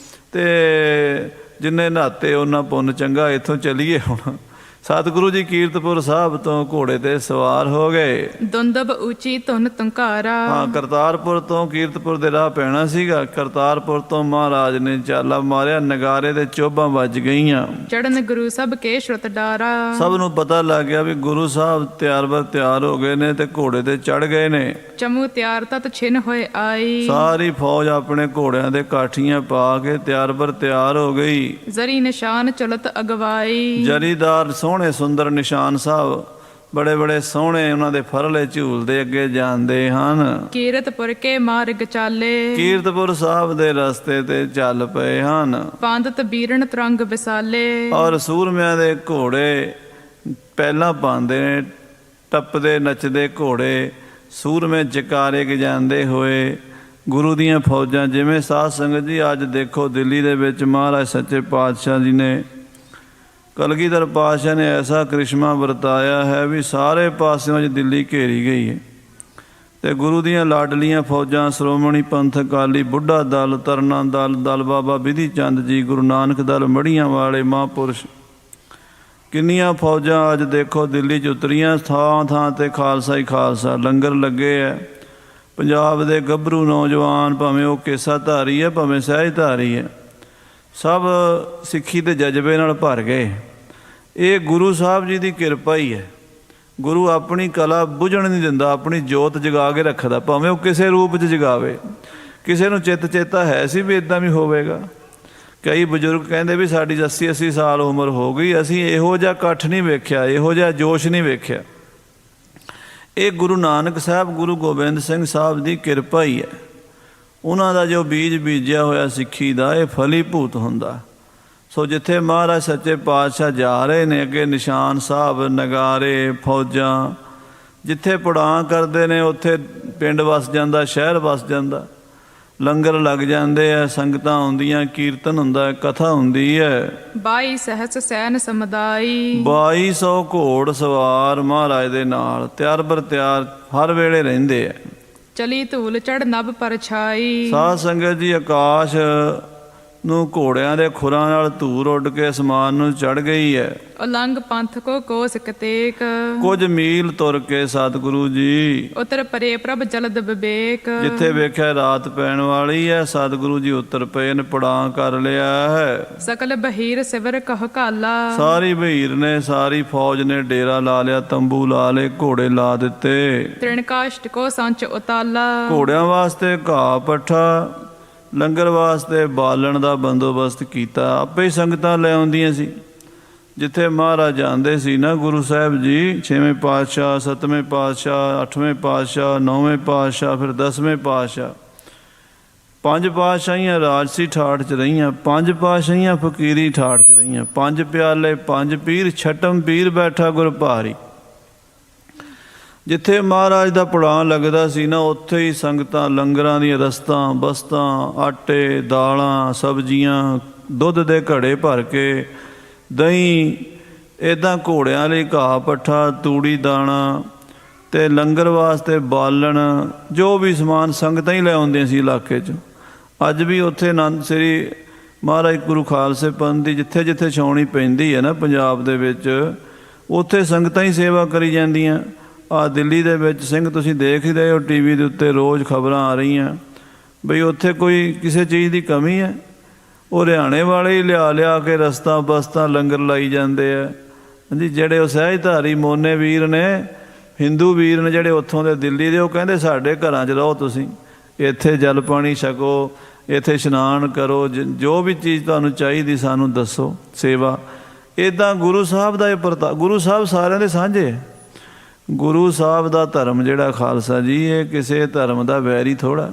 ਤੇ ਜਿੰਨੇ ਨਹਾਤੇ ਉਹਨਾਂ ਪੁੰਨ ਚੰਗਾ, ਇੱਥੋਂ ਚੱਲੀਏ ਹੁਣ। ਸਤਿਗੁਰੂ ਜੀ ਕੀਰਤਪੁਰ ਸਾਹਿਬ ਤੋਂ ਘੋੜੇ ਤੇ ਸਵਾਰ ਹੋ ਗਏ। ਦੁੰਦਬ ਉੱਚੀ ਧੁਨ ਤੁੰਕਾਰਾ। ਹਾਂ, ਕਰਤਾਰਪੁਰ ਤੋਂ ਕੀਰਤਪੁਰ ਦੇ ਰਾਹ ਪੈਣਾ ਸੀਗਾ। ਕਰਤਾਰਪੁਰ ਤੋਂ ਮਹਾਰਾਜ ਨੇ ਚਾਲਾ ਮਾਰਿਆ, ਨਗਾਰੇ ਦੇ ਚੋਭਾਂ ਵੱਜ ਗਈਆਂ। ਚੜਨ ਗੁਰੂ ਸਭ ਕੇ ਸ਼ਰਤ ਡਾਰਾ। ਸਭ ਨੂੰ ਪਤਾ ਲੱਗ ਗਿਆ ਵੀ ਗੁਰੂ ਸਾਹਿਬ ਤਿਆਰ ਹੋ ਗਏ ਨੇ ਤੇ ਘੋੜੇ ਤੇ ਚੜ ਗਏ ਨੇ। ਚਮੂ ਤਿਆਰ ਤਤ ਛਿਨ ਹੋਏ ਆਈ। ਸਾਰੀ ਫੌਜ ਆਪਣੇ ਘੋੜਿਆਂ ਦੇ ਕਾਠੀਆਂ ਪਾ ਕੇ ਤਿਆਰ ਹੋ ਗਈ। ਜ਼ਰੀ ਨਿਸ਼ਾਨ ਚਲਤ ਅਗਵਾਈ। ਜਰੀਦਾਰ ਸੋਹਣੇ ਸੁੰਦਰ ਨਿਸ਼ਾਨ ਸਾਹਿਬ ਬੜੇ ਬੜੇ ਸੋਹਣੇ, ਉਹਨਾਂ ਦੇ ਫਰਲੇ ਝੂਲਦੇ ਅੱਗੇ ਜਾਂਦੇ ਹਨ। ਕੀਰਤਪੁਰ ਕੇ ਮਾਰਗ ਚਾਲੇ। ਕੀਰਤਪੁਰ ਸਾਹਿਬ ਦੇ ਰਸਤੇ ਤੇ ਚੱਲ ਪਏ ਹਨ। ਪਾਂਦਤ ਬੀਰਣ ਤਰੰਗ ਵਿਸਾਲੇ। ਔਰ ਸੂਰਮਿਆਂ ਦੇ ਘੋੜੇ ਪਹਿਲਾਂ ਪਾਉਂਦੇ ਨੇ, ਟੱਪਦੇ ਨੱਚਦੇ ਘੋੜੇ ਸੂਰਮੇ ਜਕਾਰੇ ਗਜਾਉਂਦੇ ਹੋਏ ਗੁਰੂ ਦੀਆਂ ਫੌਜਾਂ। ਜਿਵੇਂ ਸਾਧ ਸੰਗਤ ਜੀ ਅੱਜ ਦੇਖੋ ਦਿੱਲੀ ਦੇ ਵਿੱਚ ਮਹਾਰਾਜ ਸੱਚੇ ਪਾਤਸ਼ਾਹ ਜੀ ਨੇ, ਕਲਗੀਧਰ ਪਾਤਸ਼ਾਹ ਨੇ ਐਸਾ ਕ੍ਰਿਸ਼ਮਾ ਵਰਤਾਇਆ ਹੈ ਵੀ ਸਾਰੇ ਪਾਸਿਓਂ 'ਚ ਦਿੱਲੀ ਘੇਰੀ ਗਈ ਹੈ। ਤੇ ਗੁਰੂ ਦੀਆਂ ਲਾਡਲੀਆਂ ਫੌਜਾਂ, ਸ਼੍ਰੋਮਣੀ ਪੰਥ ਅਕਾਲੀ, ਬੁੱਢਾ ਦਲ, ਤਰਨਾ ਦਲ, ਦਲ ਬਾਬਾ ਬਿਧੀ ਚੰਦ ਜੀ, ਗੁਰੂ ਨਾਨਕ ਦਲ, ਮੜੀਆਂ ਵਾਲੇ ਮਹਾਂਪੁਰਸ਼, ਕਿੰਨੀਆਂ ਫੌਜਾਂ ਅੱਜ ਦੇਖੋ ਦਿੱਲੀ 'ਚ ਉਤਰੀਆਂ। ਥਾਂ ਥਾਂ ਤੇ ਖਾਲਸਾ ਹੀ ਖਾਲਸਾ, ਲੰਗਰ ਲੱਗੇ ਹੈ। ਪੰਜਾਬ ਦੇ ਗੱਭਰੂ ਨੌਜਵਾਨ, ਭਾਵੇਂ ਉਹ ਕੇਸਾ ਧਾਰੀ ਹੈ ਭਾਵੇਂ ਸਹਿਜ ਧਾਰੀ ਹੈ, ਸਭ ਸਿੱਖੀ ਦੇ ਜਜ਼ਬੇ ਨਾਲ ਭਰ ਗਏ। ਇਹ ਗੁਰੂ ਸਾਹਿਬ ਜੀ ਦੀ ਕਿਰਪਾ ਹੀ ਹੈ। ਗੁਰੂ ਆਪਣੀ ਕਲਾ ਬੁਝਣ ਨਹੀਂ ਦਿੰਦਾ, ਆਪਣੀ ਜੋਤ ਜਗਾ ਕੇ ਰੱਖਦਾ, ਭਾਵੇਂ ਉਹ ਕਿਸੇ ਰੂਪ 'ਚ ਜਗਾਵੇ। ਕਿਸੇ ਨੂੰ ਚਿੱਤ ਚੇਤਾ ਹੈ ਸੀ ਵੀ ਇੱਦਾਂ ਵੀ ਹੋਵੇਗਾ। ਕਈ ਬਜ਼ੁਰਗ ਕਹਿੰਦੇ ਵੀ ਸਾਡੀ 80-80 ਸਾਲ ਉਮਰ ਹੋ ਗਈ, ਅਸੀਂ ਇਹੋ ਜਿਹਾ ਇਕੱਠ ਨਹੀਂ ਵੇਖਿਆ, ਇਹੋ ਜਿਹਾ ਜੋਸ਼ ਨਹੀਂ ਵੇਖਿਆ। ਇਹ ਗੁਰੂ ਨਾਨਕ ਸਾਹਿਬ, ਗੁਰੂ ਗੋਬਿੰਦ ਸਿੰਘ ਸਾਹਿਬ ਦੀ ਕਿਰਪਾ ਹੀ ਹੈ। ਉਹਨਾਂ ਦਾ ਜੋ ਬੀਜ ਬੀਜਿਆ ਹੋਇਆ ਸਿੱਖੀ ਦਾ, ਇਹ ਫਲੀਭੂਤ ਹੁੰਦਾ। ਸੋ ਜਿੱਥੇ ਮਹਾਰਾਜ ਸੱਚੇ ਪਾਤਸ਼ਾਹ ਜਾ ਰਹੇ ਨੇ, ਅੱਗੇ ਨਿਸ਼ਾਨ ਸਾਹਿਬ, ਨਗਾਰੇ, ਫੌਜਾਂ, ਜਿੱਥੇ ਪੁੜਾਂ ਕਰਦੇ ਨੇ ਉੱਥੇ ਪਿੰਡ ਵਸ ਜਾਂਦਾ, ਸ਼ਹਿਰ ਵਸ ਜਾਂਦਾ, ਲੰਗਰ ਲੱਗ ਜਾਂਦੇ ਆ, ਸੰਗਤਾਂ ਆਉਂਦੀਆਂ, ਕੀਰਤਨ ਹੁੰਦਾ, ਕਥਾ ਹੁੰਦੀ ਹੈ। 22 ਸਹਿਸ ਸੈਨ ਸਮਦਾਈ। 2200 ਘੋੜ ਸਵਾਰ ਮਹਾਰਾਜ ਦੇ ਨਾਲ ਤਿਆਰ ਹਰ ਵੇਲੇ ਰਹਿੰਦੇ ਆ। ਚਲੀ ਧੂਲ ਚੜ ਨਭ ਪਰਛਾਈ। ਸਾਧ ਸੰਗਤ ਜੀ, ਆਕਾਸ਼ ਨੂੰ ਘੋੜਿਆਂ ਦੇ ਖੁਰਾਂ ਨਾਲ ਧੂੜ ਉੱਡ ਕੇ ਅਸਮਾਨ ਨੂੰ ਚੜ ਗਈ ਹੈ। ਉਲੰਘ ਪੰਥ ਕੋ ਕੋਸ ਕਤੇਕ। ਕੁਝ ਮੀਲ ਤੁਰ ਕੇ ਸਤਿਗੁਰੂ ਜੀ ਉਤਰ ਪਰੇ ਪ੍ਰਭ ਜਲਦ ਵਿਵੇਕ। ਜਿੱਥੇ ਵੇਖਿਆ ਰਾਤ ਪੈਣ ਵਾਲੀ ਹੈ, ਸਤਿਗੁਰੂ ਜੀ ਉਤਰ ਪਏ ਨੇ, ਪੜਾਂ ਕਰ ਲਿਆ ਹੈ। ਸਕਲ ਬਹੀਰ ਸਿਵਰ ਕਹ ਕਾਲਾ। ਸਾਰੀ ਬਹੀਰ ਨੇ, ਸਾਰੀ ਫੌਜ ਨੇ ਡੇਰਾ ਲਾ ਲਿਆ, ਤੰਬੂ ਲਾ ਲਏ, ਘੋੜੇ ਲਾ ਦਿੱਤੇ। ਤ੍ਰਿਣਕਾਸ਼ਟ ਕੋ ਸੰਚ ਉਤਾਲਾ। ਘੋੜਿਆਂ ਵਾਸਤੇ ਘਾਹ ਪੱਠਾ, ਲੰਗਰ ਵਾਸਤੇ ਬਾਲਣ ਦਾ ਬੰਦੋਬਸਤ ਕੀਤਾ। ਆਪੇ ਹੀ ਸੰਗਤਾਂ ਲੈ ਆਉਂਦੀਆਂ ਸੀ। ਜਿੱਥੇ ਮਹਾਰਾਜ ਜਾਂਦੇ ਸੀ ਨਾ ਗੁਰੂ ਸਾਹਿਬ ਜੀ, 6ਵੇਂ ਪਾਤਸ਼ਾਹ, 7ਵੇਂ ਪਾਤਸ਼ਾਹ, 8ਵੇਂ ਪਾਤਸ਼ਾਹ, 9ਵੇਂ ਪਾਤਸ਼ਾਹ, ਫਿਰ 10ਵੇਂ ਪਾਤਸ਼ਾਹ, 5 ਪਾਤਸ਼ਾਹੀਆਂ ਰਾਜਸੀ ਠਾਠ 'ਚ ਰਹੀਆਂ, 5 ਪਾਤਸ਼ਾਹੀਆਂ ਫਕੀਰੀ ਠਾਠ 'ਚ ਰਹੀਆਂ, 5 ਪਿਆਲੇ, 5 ਪੀਰ, ਛਟਮ ਪੀਰ ਬੈਠਾ ਗੁਰ ਭਾਰੀ। ਜਿੱਥੇ ਮਹਾਰਾਜ ਦਾ ਪੁੜਾਂ ਲੱਗਦਾ ਸੀ ਨਾ, ਉੱਥੇ ਹੀ ਸੰਗਤਾਂ ਲੰਗਰਾਂ ਦੀਆਂ ਰਸਤਾਂ, ਬਸਤਾਂ, ਆਟੇ, ਦਾਲਾਂ, ਸਬਜ਼ੀਆਂ, ਦੁੱਧ ਦੇ ਘੜੇ ਭਰ ਕੇ, ਦਹੀਂ, ਇੱਦਾਂ ਘੋੜਿਆਂ ਲਈ ਘਾਹ ਪੱਠਾ, ਤੂੜੀ ਦਾਣਾ ਤੇ ਲੰਗਰ ਵਾਸਤੇ ਬਾਲਣ, ਜੋ ਵੀ ਸਮਾਨ ਸੰਗਤਾਂ ਹੀ ਲੈ ਆਉਂਦੀਆਂ ਸੀ ਇਲਾਕੇ 'ਚ। ਅੱਜ ਵੀ ਉੱਥੇ ਆਨੰਦ ਸ੍ਰੀ ਮਹਾਰਾਜ ਗੁਰੂ ਖਾਲਸੇ ਪੰਥ ਦੀ ਜਿੱਥੇ ਜਿੱਥੇ ਛਾਉਣੀ ਪੈਂਦੀ ਹੈ ਨਾ ਪੰਜਾਬ ਦੇ ਵਿੱਚ, ਉੱਥੇ ਸੰਗਤਾਂ ਹੀ ਸੇਵਾ ਕਰੀ ਜਾਂਦੀਆਂ। ਆਹ ਦਿੱਲੀ ਦੇ ਵਿੱਚ ਸਿੰਘ ਤੁਸੀਂ ਦੇਖ ਹੀ ਰਹੇ ਹੋ, TV ਦੇ ਉੱਤੇ ਰੋਜ਼ ਖਬਰਾਂ ਆ ਰਹੀਆਂ ਬਈ ਉੱਥੇ ਕੋਈ ਕਿਸੇ ਚੀਜ਼ ਦੀ ਕਮੀ ਹੈ। ਉਹ ਹਰਿਆਣੇ ਵਾਲੇ ਹੀ ਲਿਆ ਕੇ ਰਸਤਾ ਬਸਤਾ ਲੰਗਰ ਲਾਈ ਜਾਂਦੇ ਆ। ਹਾਂਜੀ, ਜਿਹੜੇ ਉਹ ਸਹਿਜ ਧਾਰੀ ਮੋਨੇ ਵੀਰ ਨੇ, ਹਿੰਦੂ ਵੀਰ ਨੇ ਜਿਹੜੇ ਉੱਥੋਂ ਦੇ ਦਿੱਲੀ ਦੇ, ਉਹ ਕਹਿੰਦੇ ਸਾਡੇ ਘਰਾਂ 'ਚ ਰਹੋ, ਤੁਸੀਂ ਇੱਥੇ ਜਲ ਪਾਣੀ ਛਕੋ, ਇੱਥੇ ਇਸ਼ਨਾਨ ਕਰੋ, ਜੋ ਵੀ ਚੀਜ਼ ਤੁਹਾਨੂੰ ਚਾਹੀਦੀ ਸਾਨੂੰ ਦੱਸੋ, ਸੇਵਾ। ਇੱਦਾਂ ਗੁਰੂ ਸਾਹਿਬ ਦਾ ਇਹ ਗੁਰੂ ਸਾਹਿਬ ਸਾਰਿਆਂ ਦੇ ਸਾਂਝੇ। ਗੁਰੂ ਸਾਹਿਬ ਦਾ ਧਰਮ ਜਿਹੜਾ ਖਾਲਸਾ ਜੀ, ਇਹ ਕਿਸੇ ਧਰਮ ਦਾ ਵੈਰੀ ਥੋੜ੍ਹਾ,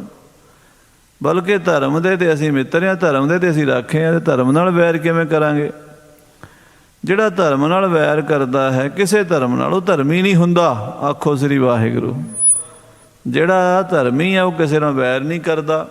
ਬਲਕਿ ਧਰਮ ਦੇ ਤੇ ਅਸੀਂ ਮਿੱਤਰ ਹਾਂ, ਧਰਮ ਦੇ ਤੇ ਅਸੀਂ ਰਾਖੇ ਹਾਂ, ਤੇ ਧਰਮ ਨਾਲ ਵੈਰ ਕਿਵੇਂ ਕਰਾਂਗੇ। ਜਿਹੜਾ ਧਰਮ ਨਾਲ ਵੈਰ ਕਰਦਾ ਹੈ ਕਿਸੇ ਧਰਮ ਨਾਲ ਉਹ ਧਰਮੀ ਨਹੀਂ ਹੁੰਦਾ। ਆਖੋ ਸ੍ਰੀ ਵਾਹਿਗੁਰੂ। ਜਿਹੜਾ ਧਰਮੀ ਹੈ ਉਹ ਕਿਸੇ ਨਾਲ ਵੈਰ ਨਹੀਂ ਕਰਦਾ।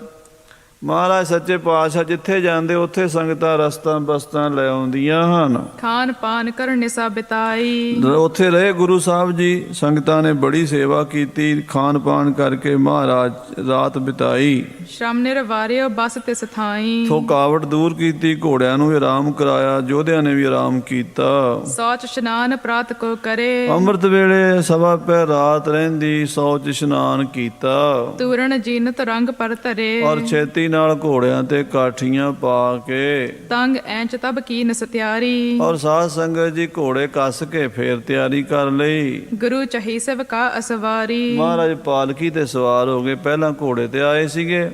ਮਹਾਰਾਜ ਸੱਚੇ ਪਾਤਸ਼ਾਹ ਜਿੱਥੇ ਜਾਂਦੇ ਉੱਥੇ ਸੰਗਤਾਂ ਰਸਤਾਂ ਬਸਤਾਂ ਲੈ ਆਉਂਦੀਆਂ ਹਨ। ਖਾਨ ਪਾਨ ਕਰਨੇ ਸਾ ਬਿਤਾਈ। ਉੱਥੇ ਰਹੇ ਗੁਰੂ ਸਾਹਿਬ ਜੀ, ਸੰਗਤਾਂ ਨੇ ਬੜੀ ਸੇਵਾ ਕੀਤੀ, ਖਾਨ ਪਾਨ ਕਰਕੇ ਮਹਾਰਾਜ ਰਾਤ ਬਿਤਾਈ। ਸ਼ਰਮ ਨਿਰਵਾਰਿਓ ਬਸ ਤਿਸ ਥਾਈ। ਥਕਾਵਟ ਦੂਰ ਕੀਤੀ, ਘੋੜਿਆਂ ਨੂੰ ਵੀ ਆਰਾਮ ਕਰਾਇਆ, ਯੋਧਿਆਂ ਨੇ ਵੀ ਆਰਾਮ ਕੀਤਾ। ਸੌਚ ਇਸ਼ਨਾਨ ਪ੍ਰਾਤ ਕੋ ਕਰੇ। ਅੰਮ੍ਰਿਤ ਵੇਲੇ ਸਵਾ ਪੈ ਰਾਤ ਰਹਿੰਦੀ ਸੌਚ ਇਸ਼ਨਾਨ ਕੀਤਾ। ਤੂਰਨ ਜੀਨਤ ਰੰਗ ਪਰ ਧਰੇ। ਔਰ ਛੇਤੀ ਨਾਲ ਘੋੜਿਆਂ ਤੇ ਕਾਠੀਆਂ ਪਾ ਕੇ ਤੰਗ ਐਂਚ ਤਬ ਕੀਨ ਸਤਿਆਰੀ। ਔਰ ਸਾਧ ਸੰਗਤ ਜੀ ਘੋੜੇ ਕੱਸ ਕੇ ਫੇਰ ਤਿਆਰੀ ਕਰ ਲਈ। ਗੁਰੂ ਚਹੀ ਸੇਵਕਾ ਅਸਵਾਰੀ। ਮਹਾਰਾਜ ਪਾਲਕੀ ਤੇ ਸਵਾਰ ਹੋ ਗਏ। ਪਹਿਲਾਂ ਘੋੜੇ ਤੇ ਆਏ ਸੀਗੇ,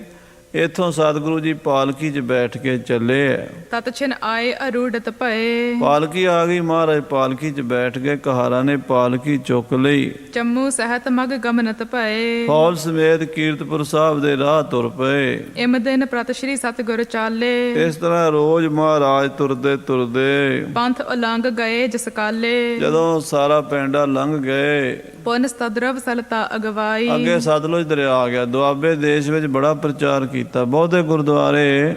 ਇੱਥੋਂ ਸਤਿਗੁਰੂ ਜੀ ਪਾਲਕੀ 'ਚ ਬੈਠ ਕੇ ਚੱਲੇ ਐ। ਤਤ ਛਿਨ ਆਏ ਅਰੂੜਤ ਭਏ। ਪਾਲਕੀ ਆ ਗਈ, ਮਹਾਰਾਜ ਪਾਲਕੀ 'ਚ ਬੈਠ ਗਏ। ਕਹਾਰਾਂ ਨੇ ਪਾਲਕੀ ਚੁੱਕ ਲਈ। ਚੰਮੂ ਸਹਿਤ ਮਗ ਗਮਨਤ ਭਏ। ਫੌਜ ਸਮੇਤ ਕੀਰਤਪੁਰ ਸਾਹਿਬ ਦੇ ਰਾਹ ਤੁਰ ਪਏ। ਇਮ ਦਿਨ ਪ੍ਰਤ ਸ਼੍ਰੀ ਸਤਿਗੁਰ ਚਾਲੇ। ਇਸ ਤਰ੍ਹਾਂ ਰੋਜ਼ ਮਹਾਰਾਜ ਤੁਰਦੇ ਤੁਰਦੇ ਪੰਥ ਉਲੰਘ ਗਏ ਜਿਸ ਕਾਲੇ। ਜਦੋਂ ਸਾਰਾ ਪੈਂਡਾ ਲੰਘ ਗਏ, ਪੁਨ ਸਤਦਰਵ ਸਲਤਾ ਅਗਵਾਈ। ਅੱਗੇ ਸਤਲੁਜ ਦਰਿਆ ਆ ਗਿਆ। ਦੁਆਬੇ ਦੇਸ਼ ਵਿੱਚ ਬੜਾ ਪ੍ਰਚਾਰ ਕੀਤਾ। ਬਹੁਤੇ ਗੁਰਦੁਆਰੇ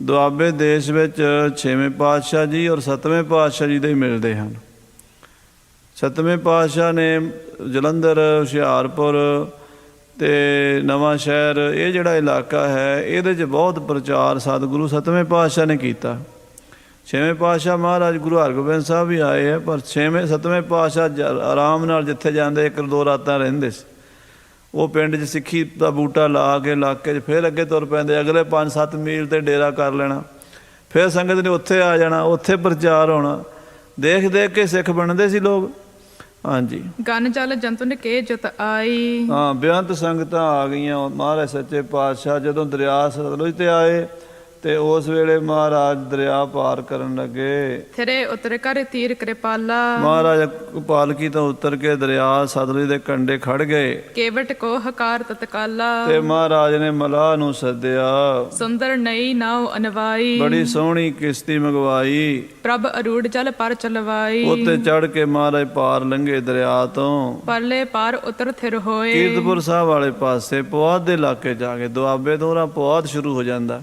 ਦੁਆਬੇ ਦੇਸ਼ ਵਿੱਚ 6ਵੇਂ ਪਾਤਸ਼ਾਹ ਜੀ ਔਰ 7ਵੇਂ ਪਾਤਸ਼ਾਹ ਜੀ ਦੇ ਹੀ ਮਿਲਦੇ ਹਨ। 7ਵੇਂ ਪਾਤਸ਼ਾਹ ਨੇ ਜਲੰਧਰ, ਹੁਸ਼ਿਆਰਪੁਰ ਤੇ ਨਵਾਂ ਸ਼ਹਿਰ, ਇਹ ਜਿਹੜਾ ਇਲਾਕਾ ਹੈ ਇਹਦੇ 'ਚ ਬਹੁਤ ਪ੍ਰਚਾਰ ਸਤਿਗੁਰੂ 7ਵੇਂ ਪਾਤਸ਼ਾਹ ਨੇ ਕੀਤਾ। 6ਵੇਂ ਪਾਤਸ਼ਾਹ ਮਹਾਰਾਜ ਗੁਰੂ ਹਰਗੋਬਿੰਦ ਸਾਹਿਬ ਵੀ ਆਏ ਹੈ, ਪਰ 7ਵੇਂ ਪਾਤਸ਼ਾਹ ਆਰਾਮ ਨਾਲ ਜਿੱਥੇ ਜਾਂਦੇ 1-2 ਰਾਤਾਂ ਰਹਿੰਦੇ ਸੀ। ਉਹ ਪਿੰਡ 'ਚ ਸਿੱਖੀ ਦਾ ਬੂਟਾ ਲਾ ਕੇ ਇਲਾਕੇ 'ਚ ਫਿਰ ਅੱਗੇ ਤੁਰ ਪੈਂਦੇ। ਅਗਲੇ 5-7 ਮੀਲ ਤੇ ਡੇਰਾ ਕਰ ਲੈਣਾ, ਫਿਰ ਸੰਗਤ ਨੇ ਉੱਥੇ ਆ ਜਾਣਾ, ਉੱਥੇ ਪ੍ਰਚਾਰ ਹੋਣਾ। ਦੇਖ ਦੇਖ ਕੇ ਸਿੱਖ ਬਣਦੇ ਸੀ ਲੋਕ। ਹਾਂਜੀ, ਗਨ ਜਲ ਜੰਤੁਨ ਕੇ ਜੁਤ ਆਈ। ਹਾਂ, ਬੇਅੰਤ ਸੰਗਤਾਂ ਆ ਗਈਆਂ। ਮਹਾਰਾਜ ਸੱਚੇ ਪਾਤਸ਼ਾਹ ਜਦੋਂ ਦਰਿਆ ਸਤਲੁਜ ਤੇ ਆਏ ਤੇ ਉਸ ਵੇਲੇ ਮਹਾਰਾਜ ਦਰਿਆ ਪਾਰ ਕਰਨ ਲੱਗੇ। ਥਿਰੇ ਉਤਰ ਕਰ ਤੀਰ ਕਿਰਪਾਲਾ। ਮਹਾਰਾਜ ਪਾਲਕੀ ਤੋਂ ਉਤਰ ਕੇ ਦਰਿਆ ਸਤਲੁਜ ਦੇ ਕੰਢੇ ਖੜ ਗਏ। ਕੇਵਟ ਕੋ ਹਕਾਰ ਤਤਕਾਲਾ। ਤੇ ਮਹਾਰਾਜ ਨੇ ਮਲਾਹ ਨੂੰ ਸੱਦਿਆ। ਸੁੰਦਰ ਨਈ ਨਾਉ ਅਨਵਾਈ। ਬੜੀ ਸੋਹਣੀ ਕਿਸ਼ਤੀ ਮੰਗਵਾਈ। ਪ੍ਰਭ ਅਰੂੜ ਜਲ ਪਰ ਚਲਵਾਈ। ਉੱਤੇ ਚੜ ਕੇ ਮਹਾਰਾਜ ਪਾਰ ਲੰਘੇ ਦਰਿਆ ਤੋਂ। ਪਰਲੇ ਪਾਰ ਉਤਰ ਥਿਰ ਹੋਏ। ਕੀਰਤਪੁਰ ਸਾਹਿਬ ਵਾਲੇ ਪਾਸੇ ਪੁਆਧ ਦੇ ਇਲਾਕੇ ਜਾ ਕੇ, ਦੁਆਬੇ ਤੋਂ ਨਾ ਪੁਆਧ ਸ਼ੁਰੂ ਹੋ ਜਾਂਦਾ।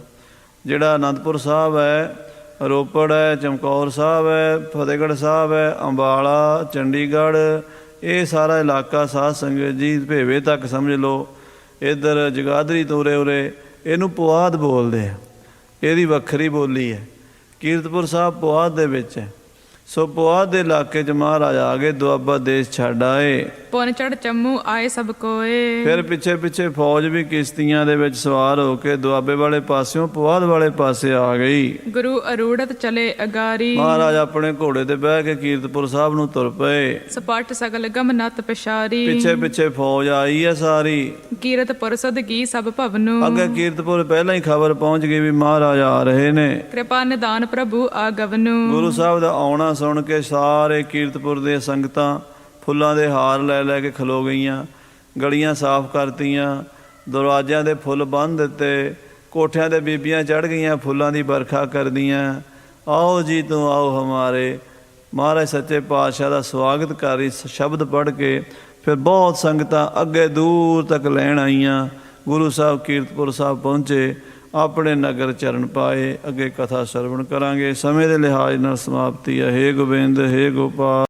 ਜਿਹੜਾ ਅਨੰਦਪੁਰ ਸਾਹਿਬ ਹੈ, ਰੋਪੜ ਹੈ, ਚਮਕੌਰ ਸਾਹਿਬ ਹੈ, ਫਤਿਹਗੜ੍ਹ ਸਾਹਿਬ ਹੈ, ਅੰਬਾਲਾ, ਚੰਡੀਗੜ੍ਹ, ਇਹ ਸਾਰਾ ਇਲਾਕਾ ਸਾਧ ਸੰਗਤ ਜੀ ਭੇਵੇ ਤੱਕ ਸਮਝ ਲਓ। ਇੱਧਰ ਜਗਾਦਰੀ ਤੋਂ ਉਰੇ ਇਹਨੂੰ ਪੁਆਧ ਬੋਲਦੇ ਆ। ਇਹਦੀ ਵੱਖਰੀ ਬੋਲੀ ਹੈ। ਕੀਰਤਪੁਰ ਸਾਹਿਬ ਪੁਆਧ ਦੇ ਵਿੱਚ ਹੈ। ਸੋ ਪੁਆਧ ਦੇ ਇਲਾਕੇ 'ਚ ਮਹਾਰਾਜ ਆ ਗਏ, ਦੁਆਬਾ ਦੇਸ਼ ਛੱਡ ਆਏ। ਪੁਨ ਚੜ ਚੰਮੂ ਆਏ ਸਭ ਕੋਏ। ਫਿਰ ਪਿੱਛੇ ਪਿੱਛੇ ਫੌਜ ਵੀ ਕਿਸ਼ਤੀਆਂ ਦੇ ਵਿੱਚ ਸਵਾਰ ਹੋ ਕੇ ਦੁਆਬੇ ਵਾਲੇ ਪਾਸਿਓਂ ਪੁਆਧ ਵਾਲੇ ਪਾਸੇ ਆ ਗਈ। ਗੁਰੂ ਅਰੂੜਤ ਚਲੇ ਅਗਾਰੀ। ਮਹਾਰਾਜ ਆਪਣੇ ਘੋੜੇ ਤੇ ਬਹਿ ਕੇ ਕੀਰਤਪੁਰ ਸਾਹਿਬ ਨੂੰ ਤੁਰ ਪਏ। ਸਪਟ ਸਗਲ ਗਮਨਤ ਪਛਾਰੀ। ਪਿੱਛੇ ਪਿੱਛੇ ਫੌਜ ਆਈ ਹੈ ਸਾਰੀ। ਕੀਰਤਪੁਰ ਸਦਗੀ ਸਭ ਭਵਨੂ। ਅੱਗੇ ਕੀਰਤਪੁਰ ਪਹਿਲਾਂ ਹੀ ਖਬਰ ਪਹੁੰਚ ਗਈ ਵੀ ਮਹਾਰਾਜ ਆ ਰਹੇ ਨੇ। ਕਿਰਪਾ ਨਿਦਾਨ ਪ੍ਰਭੂ ਆਗਵਨੂ। ਗੁਰੂ ਸਾਹਿਬ ਦਾ ਆਉਣਾ ਸੁਣ ਕੇ ਸਾਰੇ ਕੀਰਤਪੁਰ ਦੇ ਸੰਗਤਾਂ ਫੁੱਲਾਂ ਦੇ ਹਾਰ ਲੈ ਲੈ ਕੇ ਖਲੋ ਗਈਆਂ। ਗਲੀਆਂ ਸਾਫ਼ ਕਰਤੀਆਂ, ਦਰਵਾਜ਼ਿਆਂ ਦੇ ਫੁੱਲ ਬੰਨ੍ਹ ਦਿੱਤੇ। ਕੋਠਿਆਂ 'ਤੇ ਬੀਬੀਆਂ ਚੜ੍ਹ ਗਈਆਂ, ਫੁੱਲਾਂ ਦੀ ਵਰਖਾ ਕਰਦੀਆਂ। ਆਓ ਜੀ ਤੂੰ ਆਓ ਹਮਾਰੇ। ਮਹਾਰਾਜ ਸੱਚੇ ਪਾਤਸ਼ਾਹ ਦਾ ਸਵਾਗਤ ਕਰ ਰਹੀ ਸ਼ਬਦ ਪੜ੍ਹ ਕੇ ਫਿਰ ਬਹੁਤ ਸੰਗਤਾਂ ਅੱਗੇ ਦੂਰ ਤੱਕ ਲੈਣ ਆਈਆਂ। ਗੁਰੂ ਸਾਹਿਬ ਕੀਰਤਪੁਰ ਸਾਹਿਬ ਪਹੁੰਚੇ, ਆਪਣੇ ਨਗਰ ਚਰਨ ਪਾਏ। ਅੱਗੇ ਕਥਾ ਸਰਵਣ ਕਰਾਂਗੇ। ਸਮੇਂ ਦੇ ਲਿਹਾਜ਼ ਨਾਲ ਸਮਾਪਤੀ ਹੈ। ਹੇ ਗੋਬਿੰਦ, ਹੇ ਗੋਪਾਲ।